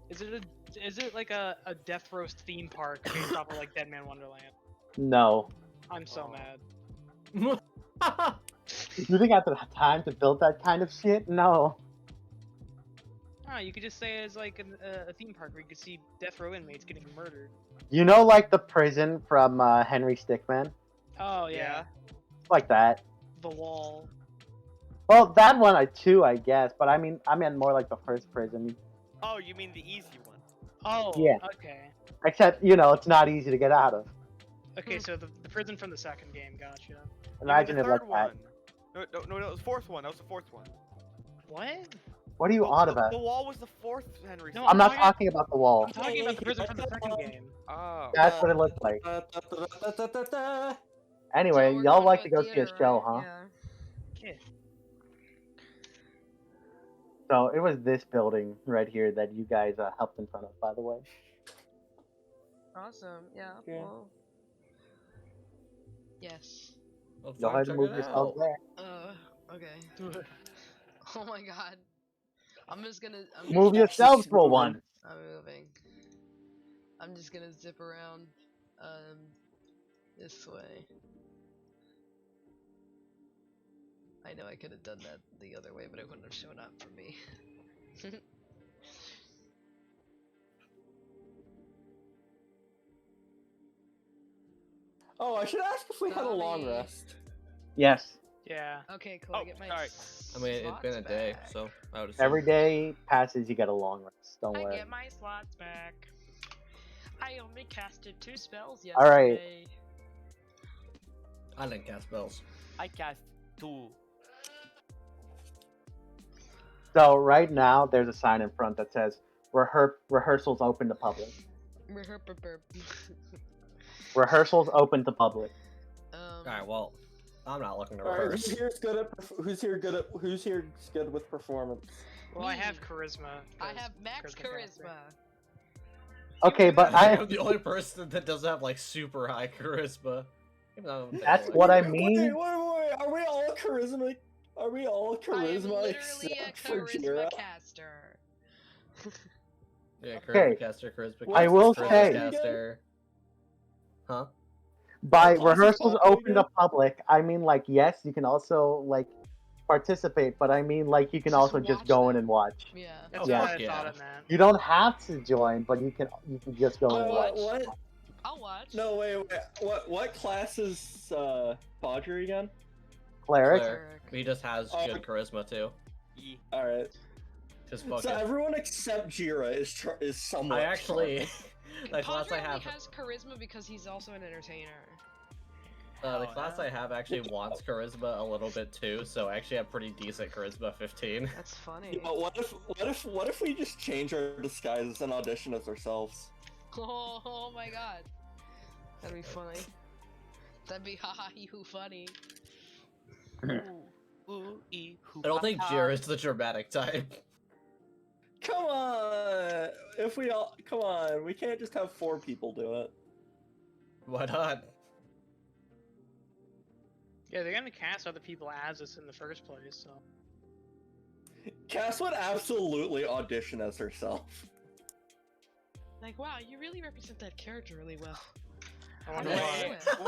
Is it like a death roast theme park based off of like Dead Man Wonderland? No. I'm so Oh. mad. You think I have the time to build that kind of shit? No. Oh, you could just say it's like a theme park where you could see death row inmates getting murdered. You know, like the prison from Henry Stickmin? Oh yeah, Like that. the wall. Well, that one too, I guess. But I meant more like the first prison. Oh, you mean the easy one? Oh Yeah. Okay. Except, you know, it's not easy to get out of. Okay, so the prison from the second game, gotcha. Imagine the it third like that. one. No, it was the fourth one. That was the fourth one. What? What are you on about? The wall was the fourth Henry. No, Cell. I'm not talking- talking about the wall. I'm talking about the prison from the second game. Oh. That's what it looks like. like. Anyway, So we're y'all going like to to go see a theater, show, right? huh? Yeah. Yeah. So it was this building right here that you guys helped in front of, by the way. Awesome. Yeah. Yeah. Well. Yes. Let's Go go ahead check and move it yourselves out. there. Okay. Oh my god. I'm just gonna. Move That's yourselves just for moving. one. I'm moving. I'm just gonna zip around. This way. I know I could have done that the other way, but it wouldn't have shown up for me. Oh, I should ask if we had a long Sorry. rest. Yes. Yeah. Okay, cool. Oh, I get my. sorry. I mean, it's been a slots day, back. so I would assume. Every day passes, you get a long rest. Don't I worry. get my slots back. I only casted 2 spells All right. yesterday. I didn't cast spells. I cast 2. So right now, there's a sign in front that says rehearsals open to public. Rehearsals open to public. Alright, well, I'm not looking to All right, rehearse. who's here good with performance? Well, I Me. have charisma. I 'cause have max caster. charisma. Okay, but I'm the only person that doesn't have like super high charisma. Even though I'm That's like- what I Wait, mean. wait. Are we all charisma? Are we all I am charisma literally a except for charisma Jira? caster. Yeah, charisma Okay. caster, charisma I caster, will charisma say- caster. Huh? By What class is rehearsals Paladin open to again? public, I mean like yes, you can also like participate, but I mean like you can Just also just watch go in them. and watch. Yeah. That's Yeah. what I Fuck thought yeah. it meant. You don't have to join, but you can just go and watch. What? I'll watch. No, wait. What class is Podger again? Cleric. Cleric. He just has Oh. good charisma too. All right. Just fuck So it. everyone except Jira is somewhat. I actually, charming. the class Padre I have, only has charisma because he's also an entertainer. the Oh, class yeah. I have actually wants charisma a little bit too, so I actually have pretty decent charisma, 15. That's funny. But what if we just change our disguises and audition as ourselves? Oh my god. That'd be funny. That'd be haha you funny. I don't think Jira's the dramatic type. Come on! Come on, we can't just have 4 people do it. Why not? Yeah, they're gonna cast other people as us in the first place, so. Cass would absolutely audition as herself. Like, wow, you really represent that character really well. I wonder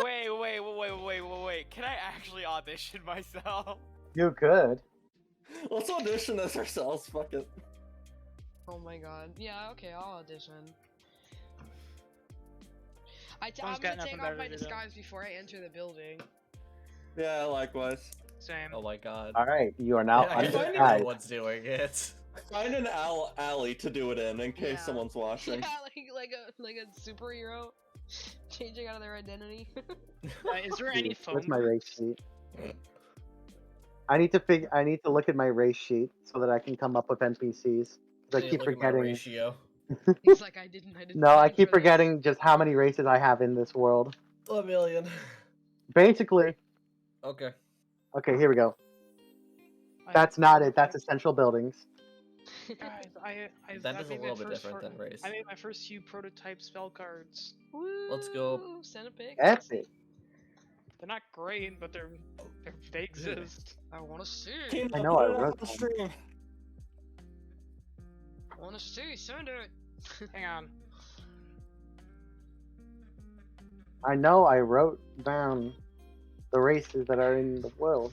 Wait. why. Wait. Can I actually audition myself? You could. Let's audition as ourselves. Fuck it. Oh my god. Yeah, okay, I'll audition. I'm Someone's got gonna take nothing off better my to do. disguise before I enter the building. Yeah, likewise. Same. Oh my god. All right, you are now Yeah, I don't know undisguised. what's doing it. Find an alley to do it in case Yeah. someone's watching. Yeah, like a superhero changing out of their identity. Is there any phone? Where's my race groups? sheet? I need to look at my race sheet so that I can come up with NPCs. 'Cause I Yeah, keep look at my forgetting. ratio. He's like, I didn't. No, I sign keep for this." forgetting just how many races I have in this world. A million. Basically, Okay. okay, here we go. I- That's not it. That's essential buildings. Guys, That I is a made my little bit first different than race. I made my first few prototype spell cards. Let's go. Woo, Send a pic. Epic. They're not great, but they exist. I wanna see. Team, I know, put I it up wrote on the them. stream. I wanna see. Send it. Hang on. I know I wrote down the races that are in the world,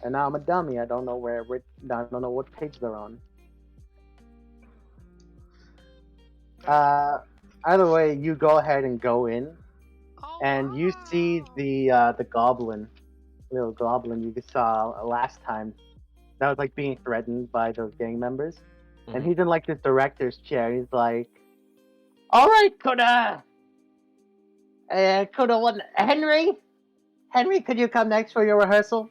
and now I'm a dummy. I don't know I don't know what page they're on. Either way, you go ahead and go in, Oh, and you see wow. the goblin, little goblin you saw last time. That was like being threatened by those gang members, and he's in like this director's chair. He's like, "All right, could one Henry, could you come next for your rehearsal?"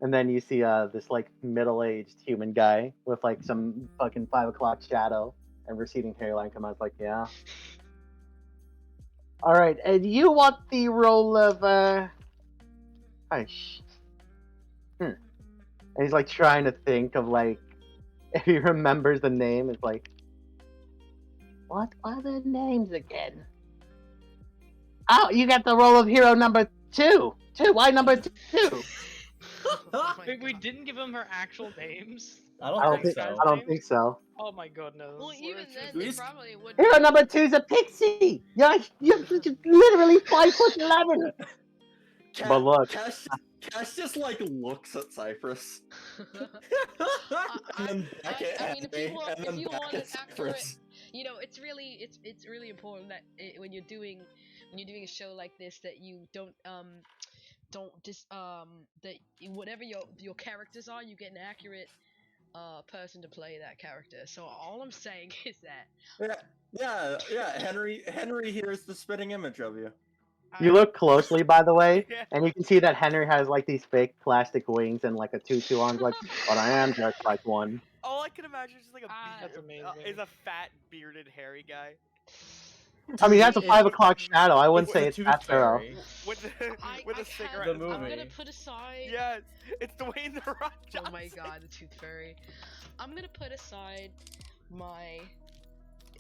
And then you see this like middle-aged human guy with like some fucking 5 o'clock shadow and receding hairline come out. It's like, yeah. All right, and you want the role of and he's like trying to think of like if he remembers the name. It's like, what are the names again? Oh, you got the role of hero number 2. Why number 2? Oh my Wait, we God. didn't give them her actual names. I I don't think so. think so. Oh my goodness. Well, even then, We they used- probably would. Hero number 2 is a pixie. You're literally 5'11". But look, Cash just like looks at Cyprus. I And then back at I mean, if you Anime, want, and if then you back want at an accurate, Cyprus. you know, it's really important that when you're doing a show like this that you don't just that whatever your characters are, you get an accurate person to play that character. So all I'm saying is that Yeah. Henry here is the spitting image of you. you look closely, by the way, Yeah. and you can see that Henry has like these fake plastic wings and like a tutu on. Like, but I am just like one. All I can imagine is just like That's amazing. is a fat, bearded, hairy guy I mean, that's a It- 5 o'clock shadow. I wouldn't It's say the it's Tooth that thorough. Fairy. with a cigarette. The in his movie. I'm mouth. gonna put aside. Yes, it's Dwayne the Rock Johnson. Oh my God, the Tooth Fairy. I'm gonna put aside my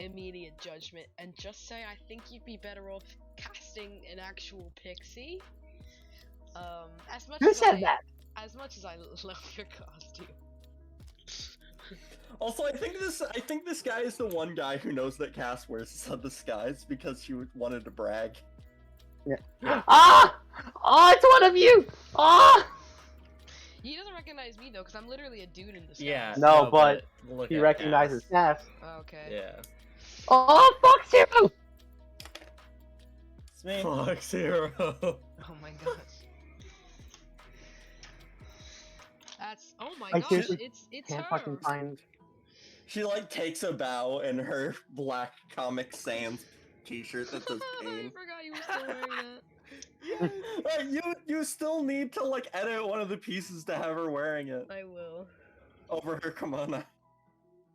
immediate judgment and just say I think you'd be better off casting an actual pixie. As much Who as said that? As much as I love your costume. Also, I think this guy is the one guy who knows that Cass wears a disguise because she wanted to brag. Ah! Oh, it's one of you! Ah! He doesn't recognize me though, because I'm literally a dude in this. Yeah. No, but look He at recognizes Cass. Cass. Okay. Yeah. Oh, fuck Zero! It's me. Fuck Zero. Oh my gosh. That's my I gosh. seriously It's Can't her. fucking find. She like takes a bow in her black Comic Sans t-shirt that says I pain. forgot you were still wearing that. You still need to like edit one of the pieces to have her wearing it I will. over her kimono.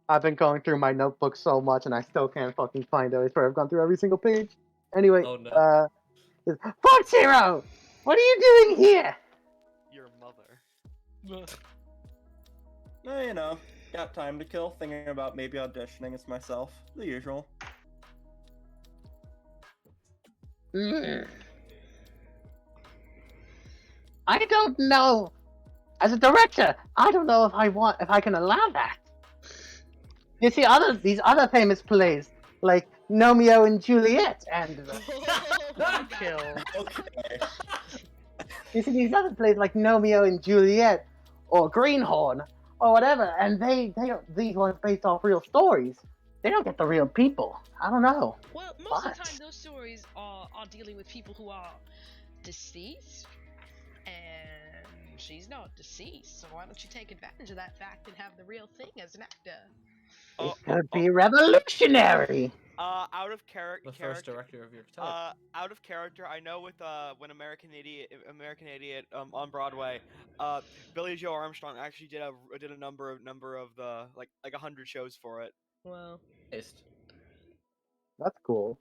I've been going through my notebook so much, and I still can't fucking find it. I swear I've gone through every single page. Anyway, Oh, no. fuck Zero! What are you doing here? Your mother. You know, got time to kill, thinking about maybe auditioning as myself. The usual. I don't know. As a director, I don't know if I can allow that. You see, these other famous plays like Romeo and Juliet, and Kill. Okay. you see these other plays like Romeo and Juliet, or Greenhorn, or whatever, and these ones based off real stories. They don't get the real people. I don't know. Well, most of the What? time those stories are dealing with people who are deceased, and she's not deceased, so why don't you take advantage of that fact and have the real thing as an actor? It could be revolutionary. Out of character. The first director of your type. Out of character. I know with when American Idiot on Broadway, Billy Joe Armstrong actually did a number of the like 100 shows for it. Well, Taste. That's cool.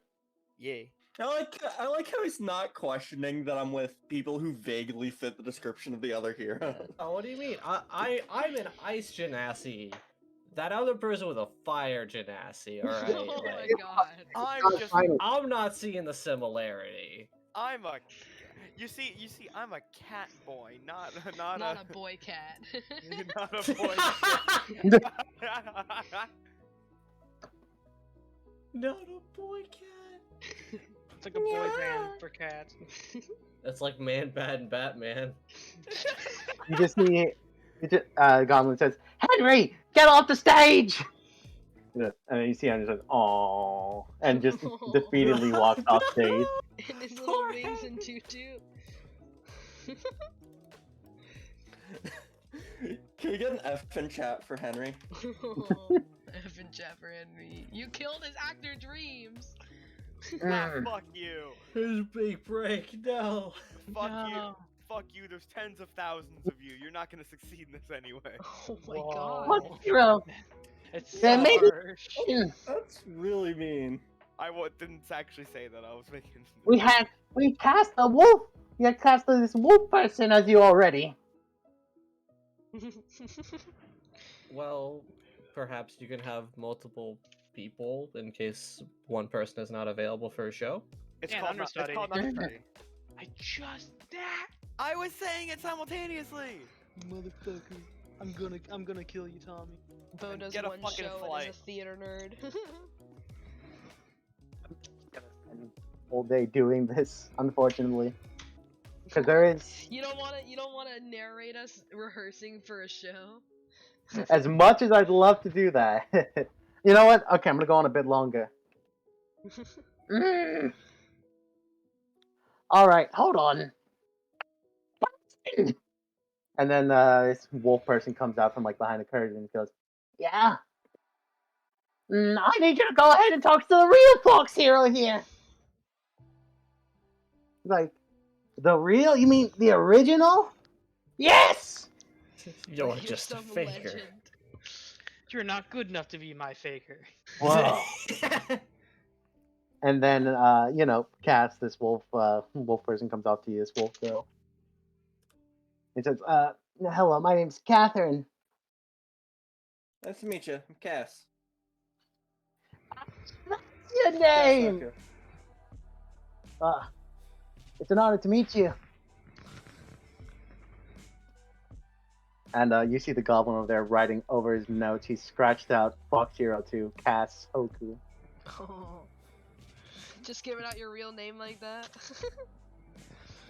Yeah. I like how he's not questioning that I'm with people who vaguely fit the description of the other hero. Oh, what do you mean? I'm an ice genasi. That other person with a fire genasi, alright? oh my Like, God. I'm not seeing the similarity. You see, I'm a cat boy, not Not a boy cat. not a boy. Not a boy cat. It's like a boy band for cats. That's like Man, Bat, and Batman. You just see, Goblin says, "Henry, get off the stage!" Yeah, and then you see him just says, "Aww," and just defeatedly walks off stage. In his little wings and tutu. Can we get an F in chat for Henry? F and Jeffrey Henry. You killed his actor dreams. Ah, fuck you. His big break, no. Fuck No. you. fuck you, there's tens of thousands of you. You're not gonna succeed in this anyway. Oh my Whoa. god. What hero? It's There so may be- harsh. That's really mean. Didn't actually say that. I was making. We cast a wolf. You had cast this wolf person as you already. Well, perhaps you can have multiple people in case one person is not available for a show. It's Yeah, called understudy. It's called understudy. I just that I was saying it simultaneously. motherfucker. I'm gonna kill you, Tommy. Bo And does get a one fucking show and flight. is a theater nerd. Gonna spend all day doing this, unfortunately, because there is You don't wanna narrate us rehearsing for a show? as much as I'd love to do that. You know what? Okay, I'm gonna go on a bit longer. All right, hold on. And then this wolf person comes out from like behind the curtain and goes, Yeah. I need you to go ahead and talk to the real fox hero here. like, the real? You mean the original? Yes. You're Like, just a some faker. legend. You're not good enough to be my faker. Whoa. And then, Cass, this wolf person comes up to you, this wolf girl. He says, hello, my name's Catherine. Nice to meet you. I'm Cass. What's your name? Kasshoku. It's an honor to meet you. And you see the goblin over there writing over his notes. He scratched out Fox Hero to Kasshoku. Oh. Just giving out your real name like that?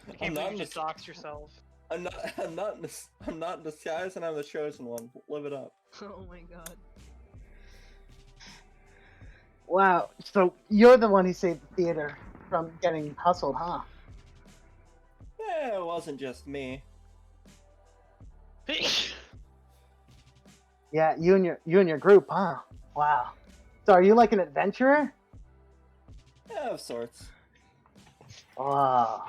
I I'm can't not believe in you just doxed yourself. I'm not in disguise, and I'm the chosen one. Live it up. Oh my god. Wow, so you're the one who saved the theater from getting hustled, huh? Yeah, it wasn't just me. Yeah, you and your group, huh? Wow. So are you like an adventurer? Yeah, of sorts. Wow.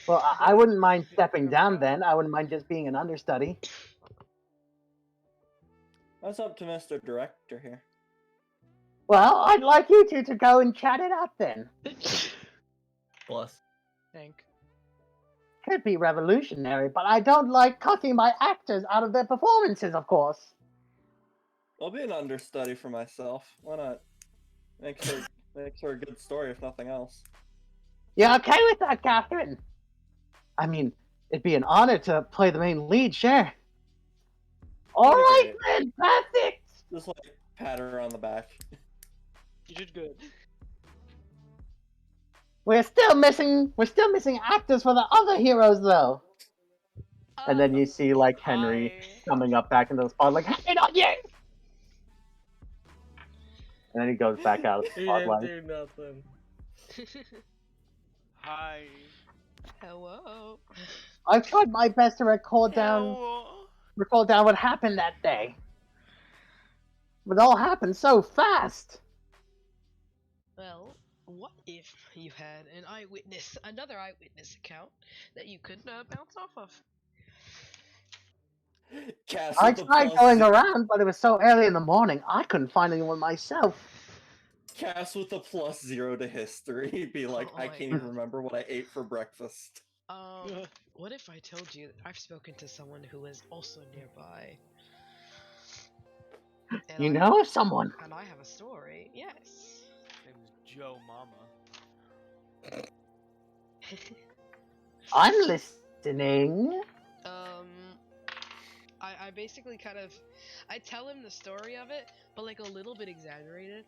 Well, I wouldn't mind stepping down then. I wouldn't mind just being an understudy. That's up to Mr. Director here. Well, I'd like you two to go and chat it out then. Plus. Think. Could be revolutionary, but I don't like cutting my actors out of their performances, of course. I'll be an understudy for myself. Why not? Makes for a good story, if nothing else. You okay with that, Catherine? I mean, it'd be an honor to play the main lead, sure. All Pretty right great. then, perfect. Just like pat her on the back. You did good. We're still missing actors for the other heroes, though. And then you see like Henry coming up back into the spot, like, hey, not you! And then he goes back out of the He didn't spotlight. do nothing. Hi. Hello. I've tried my best to record down what happened that day. But it all happened so fast. Well, what if you had another eyewitness account that you could bounce off of? Cass I with the tried plus going ze- around, but it was so early in the morning, I couldn't find anyone myself. Cass with the +0 to history. Be like, Oh I my can't even God. remember what I ate for breakfast. What if I told you that I've spoken to someone who is also nearby? And You I know of someone? And I have a story. Yes. Name is Joe Mama. I'm listening. I basically I tell him the story of it, but like a little bit exaggerated.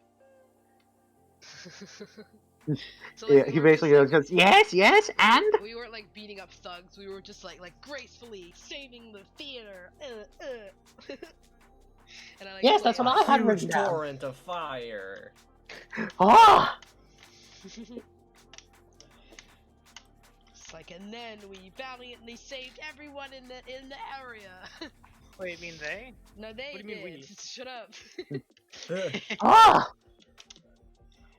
So, Yeah, we he weren't just, basically goes, Yes, and? we weren't like beating up thugs. We were just like gracefully saving the theater. And I, like, Yes, play that's what it. I had Huge written down. torrent of fire. Ah! It's like, and then we valiantly saved everyone in the area. Wait, you mean they? No, they What do you mean did. we? Shut up. Ah!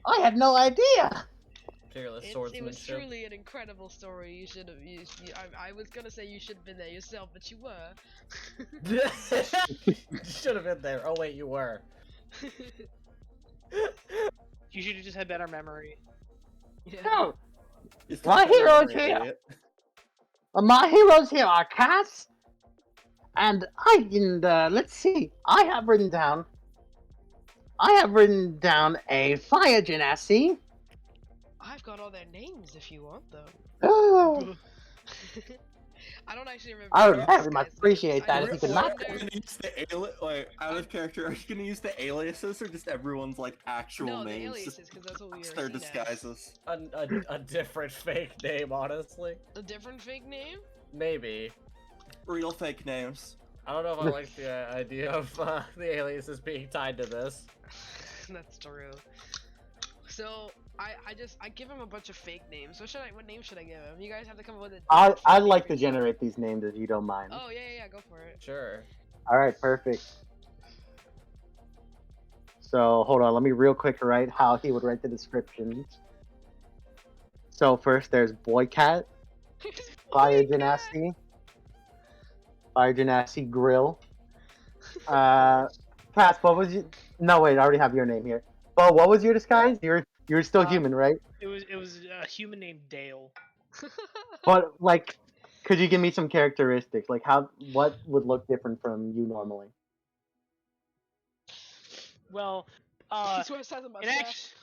I had no idea. meticulous It was swordsmanship. truly an incredible story. You should have. I was gonna say you should have been there yourself, but you were. You should have been there. Oh wait, you were. You should have just had better memory. Yeah. No, It's My not better heroes than an here. idiot. my heroes here are Cass, and let's see. I have written down a fire genasi. I've got all their names if you want them. Oh, I don't actually remember. I would these very guys' much names. appreciate I that know if you some could of not. their- Are you gonna use the out of character? Are you gonna use the aliases or just everyone's like actual No, the names? aliases, because that's what we were Their seen as. disguises. A different fake name, honestly. A different fake name? Maybe. Real fake names. I don't know if I like the idea of the aliases being tied to this. That's true. So I give him a bunch of fake names. What name should I give him? You guys have to come up with a. I'd fake like to name. generate these names if you don't mind. Oh yeah, go for it. Sure. All right, perfect. So hold on, let me real quick write how he would write the descriptions. So first, there's Boy Cat, Fire Genasi, Grill. Cass, what was you? No, wait, I already have your name here. Bo, what was your disguise? You're still human, right? It was a human named Dale. But like, could you give me some characteristics? Like, what would look different from you normally? Well, This one has a it mustache.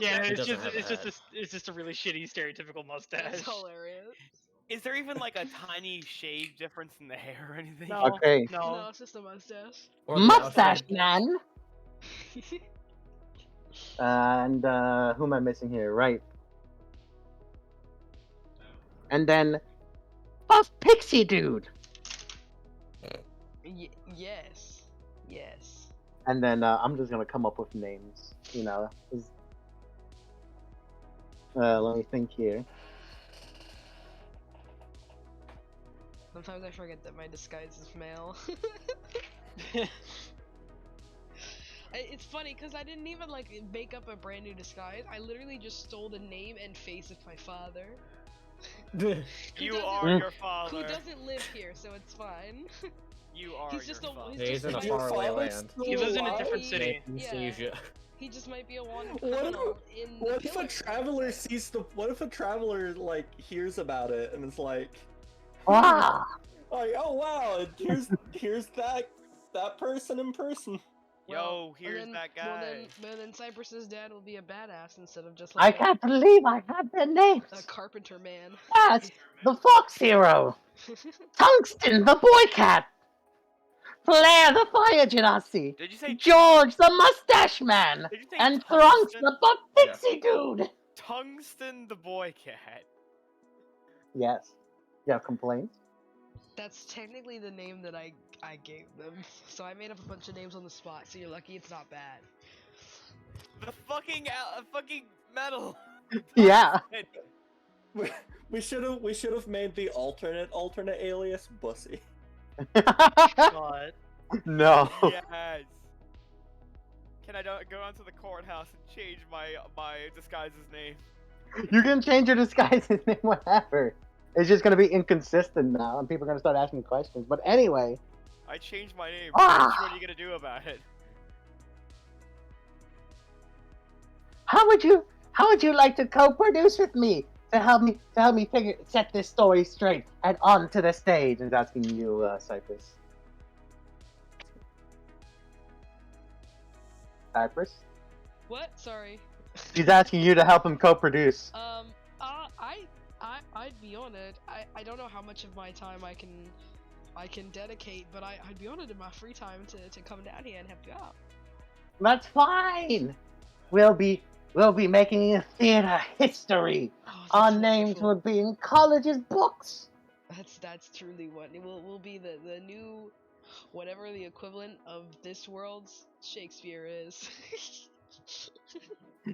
yeah, He it's doesn't just have it's just that. it's just a really shitty stereotypical mustache. That's hilarious. Is there even like a tiny shade difference in the hair or anything? No, Okay. No, no. it's just a mustache. Or the Mustache outfit. man. And who am I missing here? Right. And then Buff pixie dude. Yes. and then I'm just gonna come up with names. You know. Let me think here. Sometimes I forget that my disguise is male. It's funny because I didn't even like make up a brand new disguise. I literally just stole the name and face of my father. You doesn't- are your father. Who doesn't live here, so it's fine. You are He's just your a- father. he's He's in a Your faraway father's land. still He lives in a alive? different city. Anesthesia. He just might be a wanted What if- criminal in the What if a pillar. traveler sees the? What if a traveler like hears about it and is like, Ah, oh wow, and here's that person in person. Yo, here's then, that guy. Well, then Cyprus's dad will be a badass instead of just I like can't believe I have their names. a carpenter man. Yes, the Fox Hero, Tungsten, the Boy Cat, Flair, the Fire Genasi, Did you say George, the Mustache Man, Did you say and Trunks, Tungsten? the Buff Pixie Dude. Tungsten the boy cat? Yes. You have complaints? That's technically the name that I gave them. So I made up a bunch of names on the spot. So you're lucky it's not bad. The fucking metal. Yeah. We should have made the alternate alias Bussy. But No. Yes. Can I go onto the courthouse and change my disguise's name? You can change your disguise's name whatever. It's just gonna be inconsistent now, and people are gonna start asking questions. But anyway, I changed my name. Ah! What are you gonna do about it? How would you like to co-produce with me to help me set this story straight and onto the stage? he's asking you, Cyprus. Cyprus? What? Sorry. He's asking you to help him co-produce. I'd be on it. I don't know how much of my time I can dedicate, but I'd be on it in my free time to come down here and help you out. That's fine. We'll be making a theater history. Oh, Our that's names wonderful. will be in colleges' books. That's truly what we'll be the new whatever the equivalent of this world's Shakespeare is.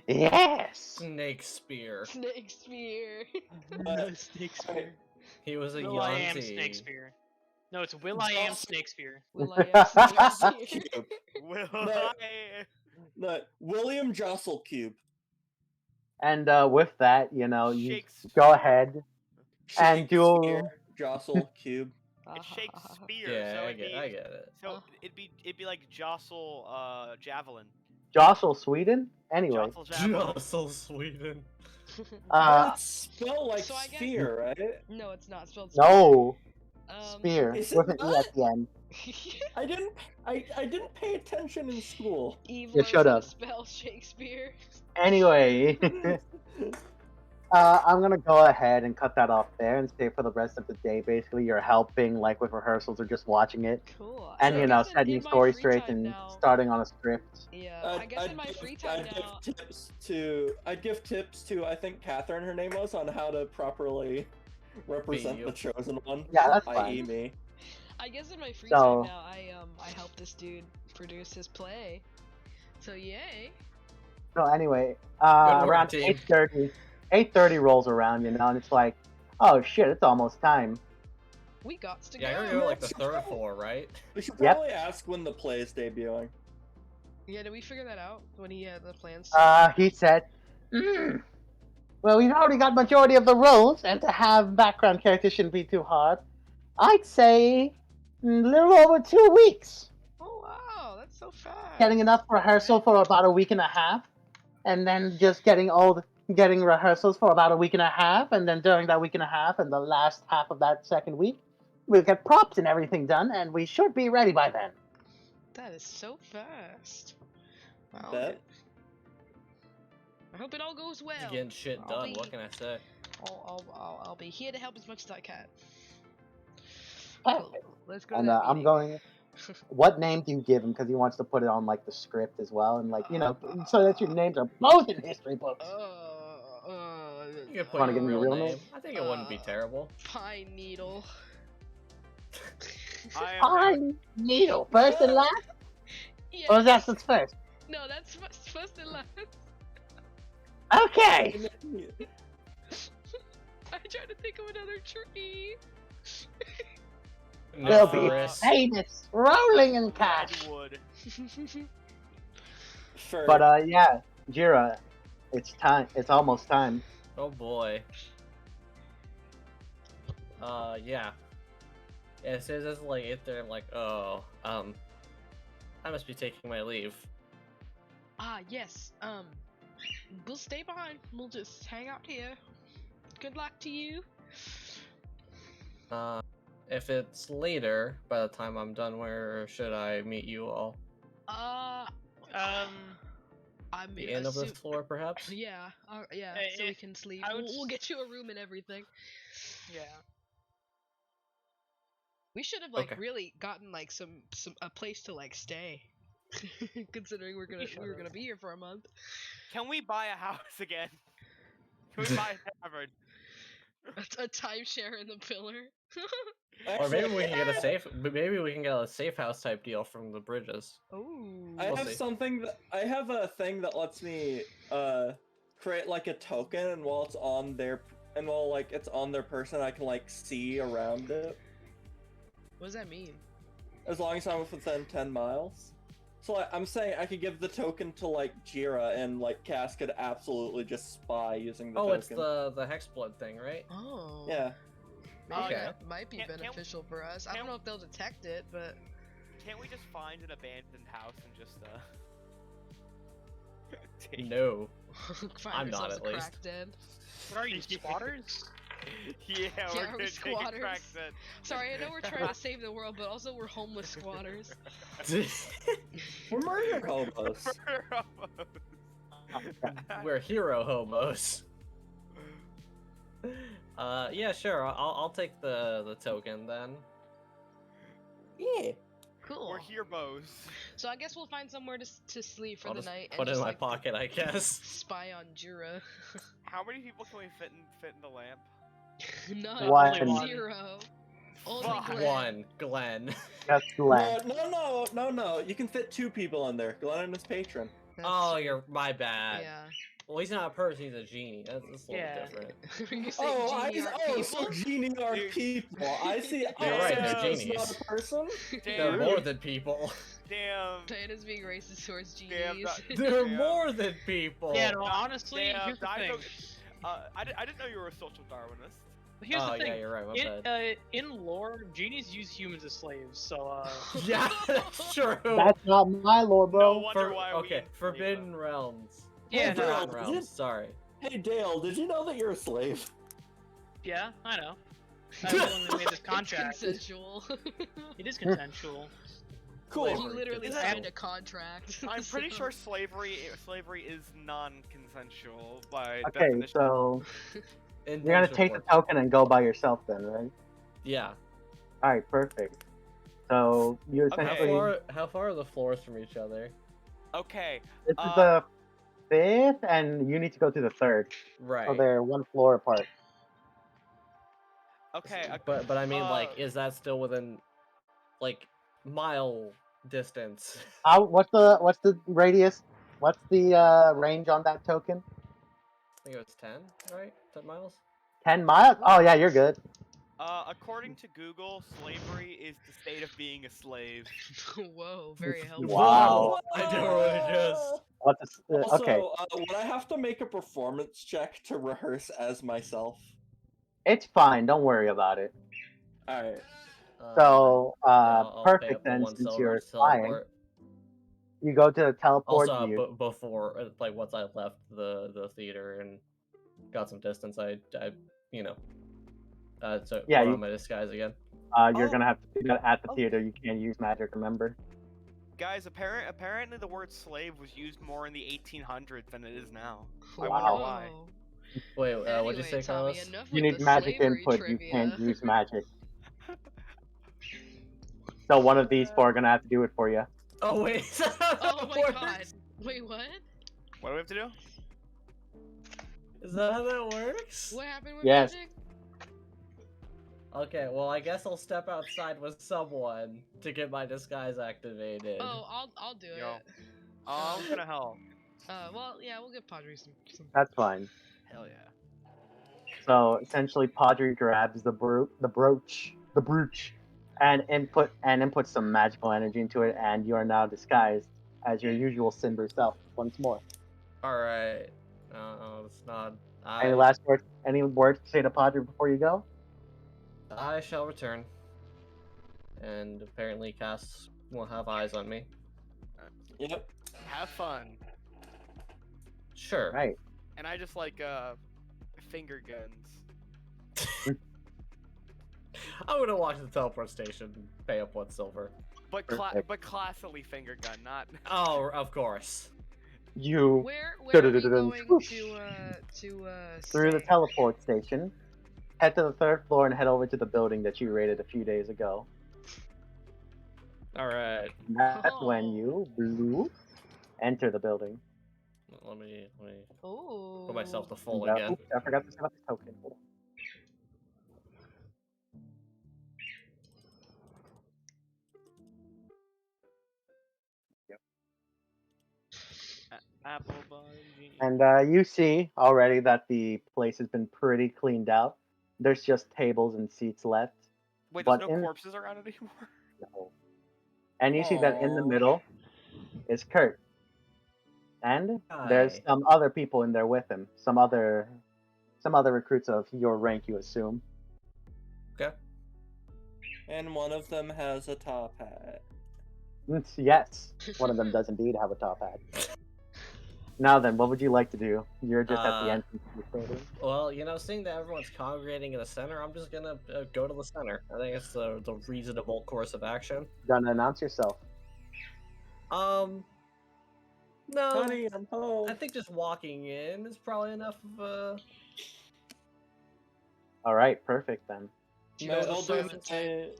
Yes. Snake spear. Shakespeare. Shakespeare. He was a Will I am Yanti. Snakespeare. No, it's Will I am Snakespeare. Will I am Shakespeare? Will No. I? No, William Jostle Cube. And with that, you know, you Shakespeare. go ahead and do. Shakespeare, jostle, cube. It's Shakespeare, Yeah, so I it'd get, be I get it. so it'd be like jostle javelin. Jostle Sweden? Anyway. Jostle javelin. Jostle Sweden. But it's spelled like so I guess- sphere, right? No, it's not spelled. No. Um, Spear. Is it With an E not? at the end. I didn't pay attention in school. Eve You learns how should've. to spell Shakespeare. Anyway. I'm gonna go ahead and cut that off there and say for the rest of the day, basically, you're helping, like, with rehearsals or just watching it. Cool. And, I you know, guess setting in the my story free straight time and now- starting on a script. Yeah, I guess in my free time now. I'd give tips to I think Catherine, her name was, on how to properly represent you. the chosen one. Yeah, that's i.e. fine. me. I guess in my free So- time now, I help this dude produce his play. So yay. So anyway, work, around team. 8:30 rolls around, you know, and it's like, oh shit, it's almost time. We got to Yeah, go. you're like the third floor, right? We should Yep. probably ask when the play is debuting. Yeah, did we figure that out when he had the plans? He said, well, we've already got majority of the roles, and to have background characters shouldn't be too hard. I'd say a little over 2 weeks. Oh wow, that's so fast. Getting enough rehearsal for about a week and a half, and then just getting rehearsals for about a week and a half, and then during that week and a half and the last half of that second week, we'll get props and everything done, and we should be ready by then. That is so fast. Wow. Bet. I hope it all goes well. You're getting shit I'll done. be- What can I say? I'll be here to help as much as I can. Perfect. Let's go. And to that I'm meeting. going. What name do you give him? Because he wants to put it on like the script as well, and like, you know, so that your names are both in history books. You could put Wanna your give me a real real name. name? I think it wouldn't be terrible. Pine Needle. I am Pine Needle, first and last, Yeah. or is that what's first? No, that's first and last. Okay. I tried to think of another tree. We'll be Nephris. famous, rolling in cash. Wood. Sure. But yeah, Jira, it's time. It's almost time. Oh boy. Yeah. Yeah, it says it's like 8:30. I'm like, oh, I must be taking my leave. Ah, yes. We'll stay behind. We'll just hang out here. Good luck to you. If it's later, by the time I'm done, where should I meet you all? I'm The end of this floor, perhaps? Yeah, yeah. Hey, So we can sleep. I would We'll get you a room and everything. Yeah. We should have like Okay. really gotten like some a place to like stay. Considering we were gonna be here for a month. Can we buy a house again? Can we buy a tavern? A timeshare in the pillar. Or maybe we Actually, can get a safe. Maybe we can get a safe house type deal from the bridges. Ooh. I We'll have see. something that I have a thing that lets me create like a token, and while it's on their like it's on their person, I can like see around it What does that mean? as long as I'm within 10 miles. So like, I'm saying I could give the token to like Jira, and like Cass could absolutely just spy using the Oh, token. it's the Hexblood thing, right? Oh. Yeah. Maybe Okay. that might be Can- beneficial for us. I don't can- know if they'll detect it, but Can't we just find an abandoned house and just take No. find I'm not, ourselves at a least. crack den. What are you, squatters? Yeah, Yeah, we're are we gonna take a squatters? crack then. Sorry, I know we're trying to save the world, but also we're homeless squatters. We're murder hobos. We're hero hobos. Yeah, sure. I'll take the token then. Yeah. Cool. We're heroes. So I guess we'll find somewhere to sleep for I'll the just night put and it just in my like pocket, I guess. spy on Jira. How many people can we fit in the lamp? None. One. Only one. 0. Only Fuck. Glen. One, Glen. That's Glen. No. You can fit 2 people in there. Glenn and his patron. That's Oh, true. you're my bad. Yeah. Well, he's not a person, he's a genie. That's a little Yeah. different. You say Oh, genie are so people? genie are Dude. people. I see. You're right, they're Santa's genies. not a person. They're Damn. more than people. Damn. Diana's being racist towards Damn, genies. They're Yeah. more than people. Yeah, no, honestly, Damn, here's the I thing. don't- I didn't know you were a social Darwinist. Here's Oh the thing. yeah, you're right. My bad. In lore, genies use humans as slaves, so Yeah, that's true. That's not my lore, No bro. wonder why we Okay, enslave Forbidden them. Realms. yeah, Dale, Forgotten did Realms. you- Sorry. Hey Dale, did you know that you're a slave? yeah, I know. I willingly made this contract. Consensual. It is consensual. Cool. You literally Is signed that- a contract. I'm pretty so- sure slavery is non-consensual by Okay, definition. so In you're gonna Dungeon take the World. token and go by yourself then, right? Yeah. Alright, perfect. So you Okay. essentially How far are the floors from each other? Okay, this is the fifth and you need to go to the third. Right. So they're one floor apart. okay. But I mean, like, uh, is that still within, like, mile distance? What's the radius? What's the range on that token? I think it was 10, right? 10 miles? 10 miles? Oh yeah, you're good. according to Google, slavery is the state of being a slave. Whoa, very helpful. Wow. I totally just. What's Also, okay? would I have to make a performance check to rehearse as myself? It's fine. Don't worry about it. All right. So I'll pay perfect up the then, 1 since silver you're to flying. teleport. You go to the teleport Also, view. before, like, once I left the theater and got some distance, I you know, so Yeah, put you- on my disguise again. You're Oh. gonna have to do that at the Oh. theater. You can't use magic, remember? Guys, apparently the word slave was used more in the 1800s than it is now. I Wow. wonder why. Whoa. Wait, what'd you Anyway, say, Tommy, Carlos? enough You with need the magic slavery input. trivia. You can't use magic. So one of these four are gonna have to do it for you. Oh wait. Oh my god. Wait, what? What do we have to do? Is that how that works? What happened with Yes. magic? Okay, well I guess I'll step outside with someone to get my disguise activated. Oh, I'll do it. Yo. I'm gonna help. Well, yeah, we'll give Padre some. That's fine. Hell yeah. So essentially, Padre grabs the brooch, and inputs some magical energy into it, and you are now disguised as your usual Simber self once more. Alright. No, it's not. Any last words? Any words to say to Padre before you go? I shall return. And apparently Cass will have eyes on me. Yep. Have fun. Sure. Right. And I just like finger guns. I'm gonna walk to the teleport station and pay up 1 silver. But Perfect. classily finger gun, not Oh, of course. You Where are we Dun-dun-dun-dun. going Whoosh. to through the stay? teleport station, head to the third floor, and head over to the building that you raided a few days ago. Alright. And that's when Oh. you bloop, enter the building. Let me Oh. put myself to full And, again. oops, I forgot to set up the token. apple bungee. And you see already that the place has been pretty cleaned out. There's just tables and seats left. Wait, but there's no in- corpses around it anymore? No. And you see that in the Aw. middle is Kurt. And there's Hi. some other people in there with him. Some other recruits of your rank, you assume. Okay. And one of them has a top hat. Yes, one of them does indeed have a top hat. Now then, what would you like to do? You're just at the entrance of the building. Well, you know, seeing that everyone's congregating in the center, I'm just gonna go to the center. I think it's the reasonable course of action. Gonna announce yourself. No. Honey, I'm home. I think just walking in is probably enough of a. All right, perfect then. Do you know what I'll the do silence say?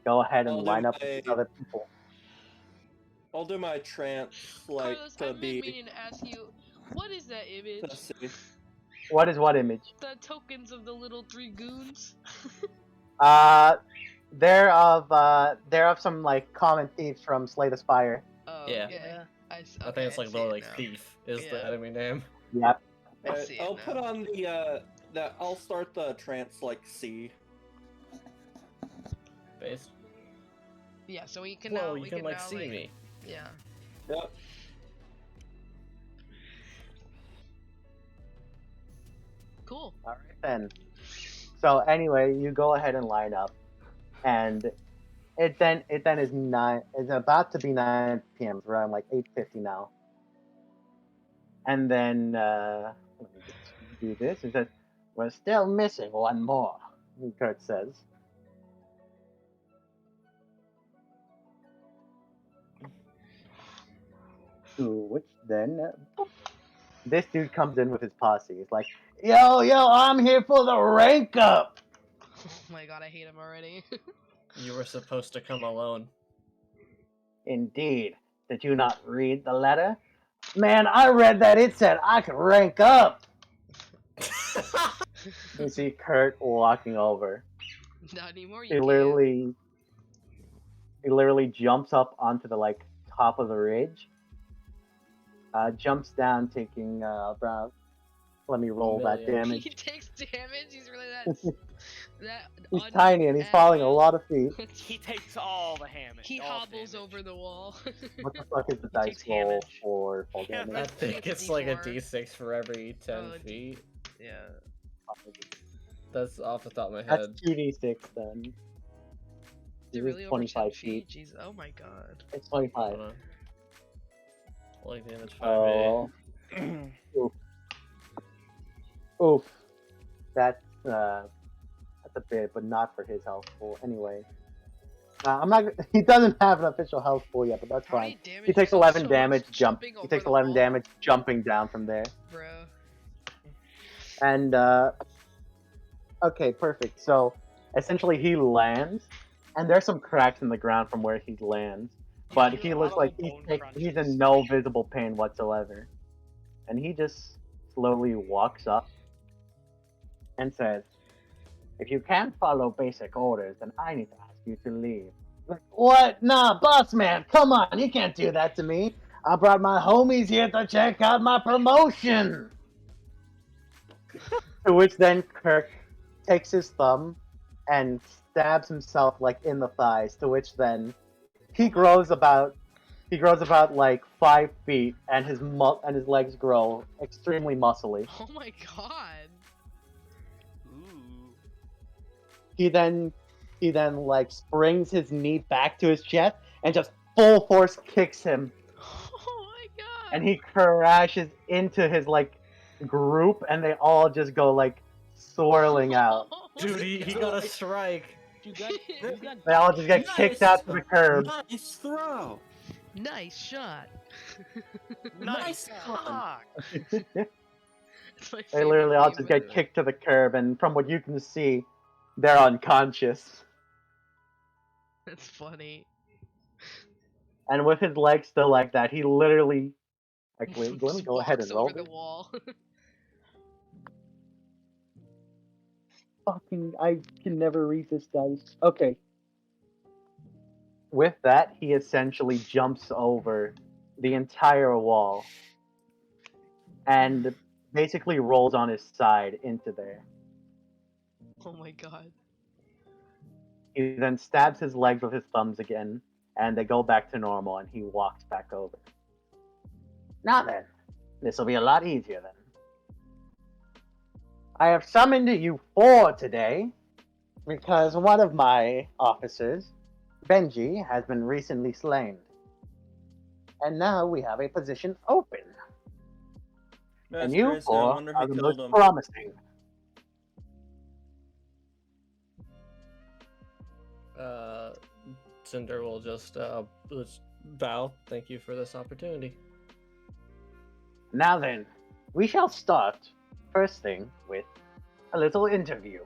Go ahead and I'll do line up my- with the other people. I'll do my trance like Carlos, to I've been be. meaning to ask you, what is that image? to see. What is what image? The tokens of the little 3 goons? They're of some like common thieves from Slay the Spire. Oh, Yeah. okay. Yeah. I I think it's like see literally it like now. thief is the Yeah. enemy name. Yep. I see it I'll now. put on I'll start the trance like C. Base. Yeah, so we can Whoa, now. you We can like now, see me. Yeah. Yep. Cool. All right then. So anyway, you go ahead and line up, and it then is 9. It's about to be 9 p.m. It's around like 8:50 now. And then let me just do this. It says, "We're still missing one more," Kurt says. To which then this dude comes in with his posse. He's like, "Yo, I'm here for the rank up." Oh my god, I hate him already. You were supposed to come alone. Indeed. Did you not read the letter? Man, I read that it said I could rank up. You see Kurt walking over. Not anymore. He You can't. literally jumps up onto the like top of the ridge. Jumps down, taking about. Let me roll that Million. damage. He takes damage. He's really that. He's tiny and he's falling a lot of feet. He takes all the damage. He all the hobbles damage. over the wall. What the fuck is the He dice takes roll damage. for fall Yeah, damage? I I think think it's it's like a D4. D6 for every 10 Oh, feet. yeah. That's off the top of my That's head. 2d6 then. Is it This is really over 10 25 feet? Jeez. Oh my god. It's 25. Hold on. Like damage 5A. Oh. Oof. Oof. That's a bit, but not for his health pool. Anyway, I'm not. He doesn't have an official health pool yet, but that's How fine. many damage He takes is 11 so damage. jumping He over takes the 11 wall? damage jumping down from there. Bro. And okay, perfect. So essentially, he lands, and there's some cracks in the ground from where he lands, but You he have looks like bone he's crunches. in no visible pain whatsoever, and he just slowly walks up and says, "If you can't follow basic orders, then I need to ask you to leave." Like, what? Nah, boss man, come on, you can't do that to me. I brought my homies here to check out my promotion. To which then Kirk takes his thumb and stabs himself like in the thighs. To which then he grows about like 5 feet, and his legs grow extremely muscly. Oh my god. Ooh. He then like springs his knee back to his chest and just full force kicks him, Oh my god. and he crashes into his like group, and they all just go like swirling out. Oh my Dude, he got a strike. You got They all just get kicked out to the curb. Nice throw. Nice shot. Nice cock. It's my They literally all favorite just meme, get kicked to the curb, and from what you can see, they're unconscious. That's funny. And with his legs still like that, he literally. Actually, let me Just go ahead walks and roll over the this. wall. Fucking, I can never read this dice. Okay. With that, he essentially jumps over the entire wall and basically rolls on his side into there. Oh my god. He then stabs his legs with his thumbs again, and they go back to normal, and he walks back over. Now then, this will be a lot easier then. I have summoned you 4 today because one of my officers, Benji, has been recently slain. And now we have a position open. That's And you crazy. I 4 wonder are who the killed most him. promising. Cinder will just bow. Thank you for this opportunity. Now then, we shall start first thing with a little interview.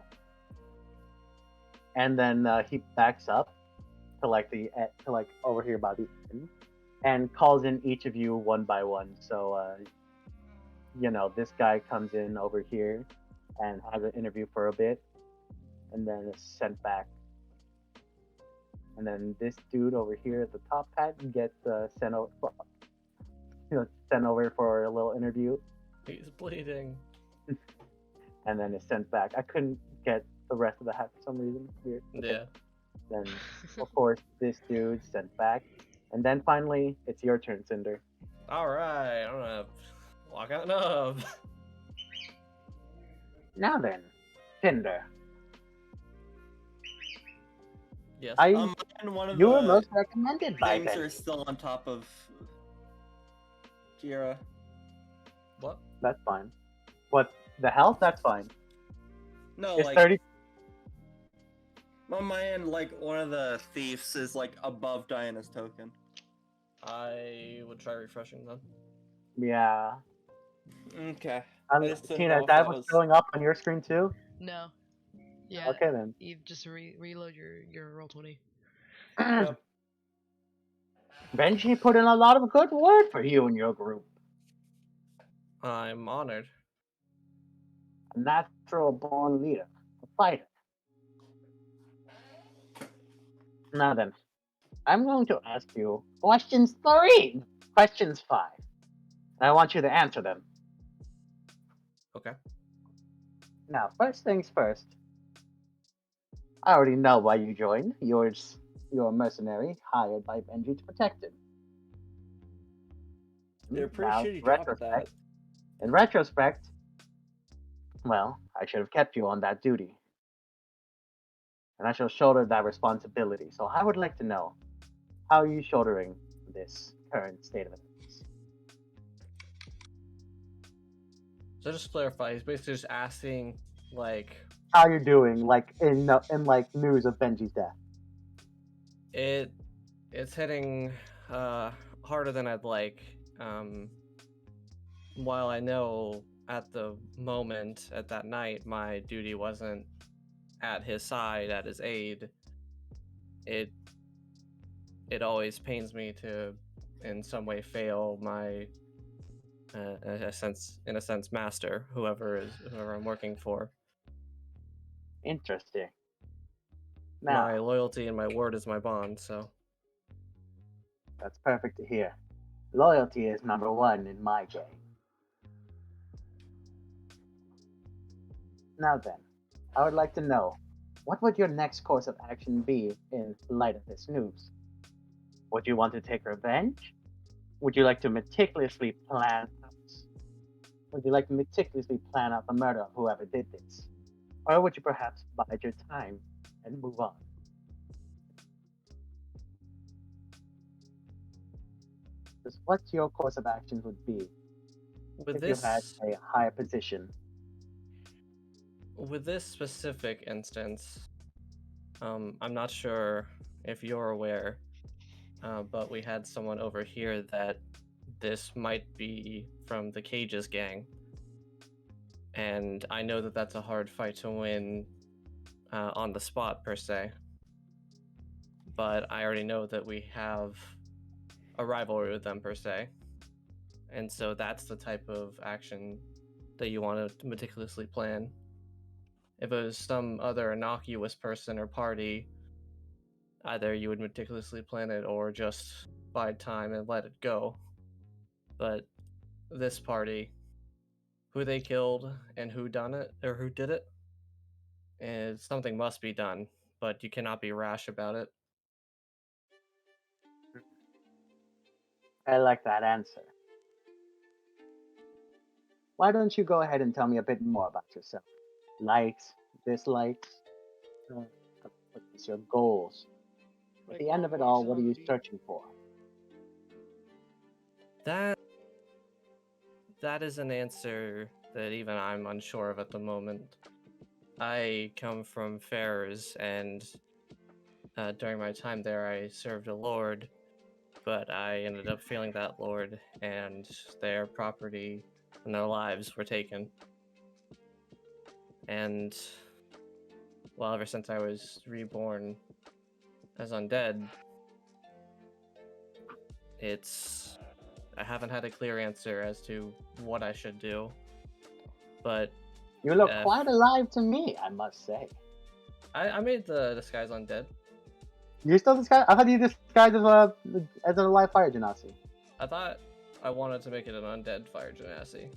And then he backs up to like over here by the end, and calls in each of you one by one. So this guy comes in over here and has an interview for a bit, and then is sent back. And then this dude over here at the top hat gets sent over for a little interview. He's bleeding. And then it's sent back. I couldn't get the rest of the hat for some reason. Weird. Okay. Yeah. Then, of course, this dude sent back. And then finally, it's your turn, Cinder. Alright, I'm gonna walk out up. Now then, Cinder. Yes. And one of You were the most recommended by things Ben. are still on top of Jira. What? That's fine. What the hell? That's fine. No, It's like 30. on my end, like one of the thieves is like above Diana's token. I would try refreshing them. Yeah. Okay. just didn't Tina, know if that that was was- showing up on your screen too? No. Yeah. Okay then. You just reload your roll 20. Yep. Benji put in a lot of good work for you and your group. I'm honored. A natural born leader, a fighter. Now then, I'm going to ask you questions 5. And I want you to answer them. Okay. Now, first things first. I already know why you joined. You're a mercenary hired by Benji to protect him. They're pretty Now, shitty job at that. In retrospect, well, I should have kept you on that duty. And I shall shoulder that responsibility. So I would like to know, how are you shouldering this current state of affairs? So just to clarify, he's basically just asking, like, How you doing, like in like news of Benji's death? it's hitting harder than I'd like. While I know at the moment, at that night, my duty wasn't at his side, at his aid, it always pains me to in some way fail my in a sense master, whoever I'm working for. Interesting. Now, My loyalty and my word is my bond, so that's perfect to hear. Loyalty is number 1 in my game. Now then, I would like to know, what would your next course of action be in light of this news? Would you want to take revenge? Would you like to meticulously plan out the murder of whoever did this? Or would you perhaps bide your time and move on? Because what your course of actions would be with if you had this a higher position. with this specific instance, I'm not sure if you're aware, but we had someone over here that this might be from the Cages gang. And I know that that's a hard fight to win on the spot, per se. But I already know that we have a rivalry with them, per se. And so that's the type of action that you want to meticulously plan. If it was some other innocuous person or party, either you would meticulously plan it or just bide time and let it go. But this party, who they killed and who done it or who did it, is something must be done, but you cannot be rash about it. I like that answer. Why don't you go ahead and tell me a bit more about yourself? Likes, dislikes, what is your goals? At the end of it all, what are you searching for? That is an answer that even I'm unsure of at the moment. I come from Fairs, and during my time there, I served a lord, but I ended up failing that lord, and their property and their lives were taken. And well, ever since I was reborn as undead, I haven't had a clear answer as to what I should do. But You look quite alive to me, I must say. I made the disguise undead. You still disguise? I thought you disguised as a live fire genasi. I thought I wanted to make it an undead fire genasi.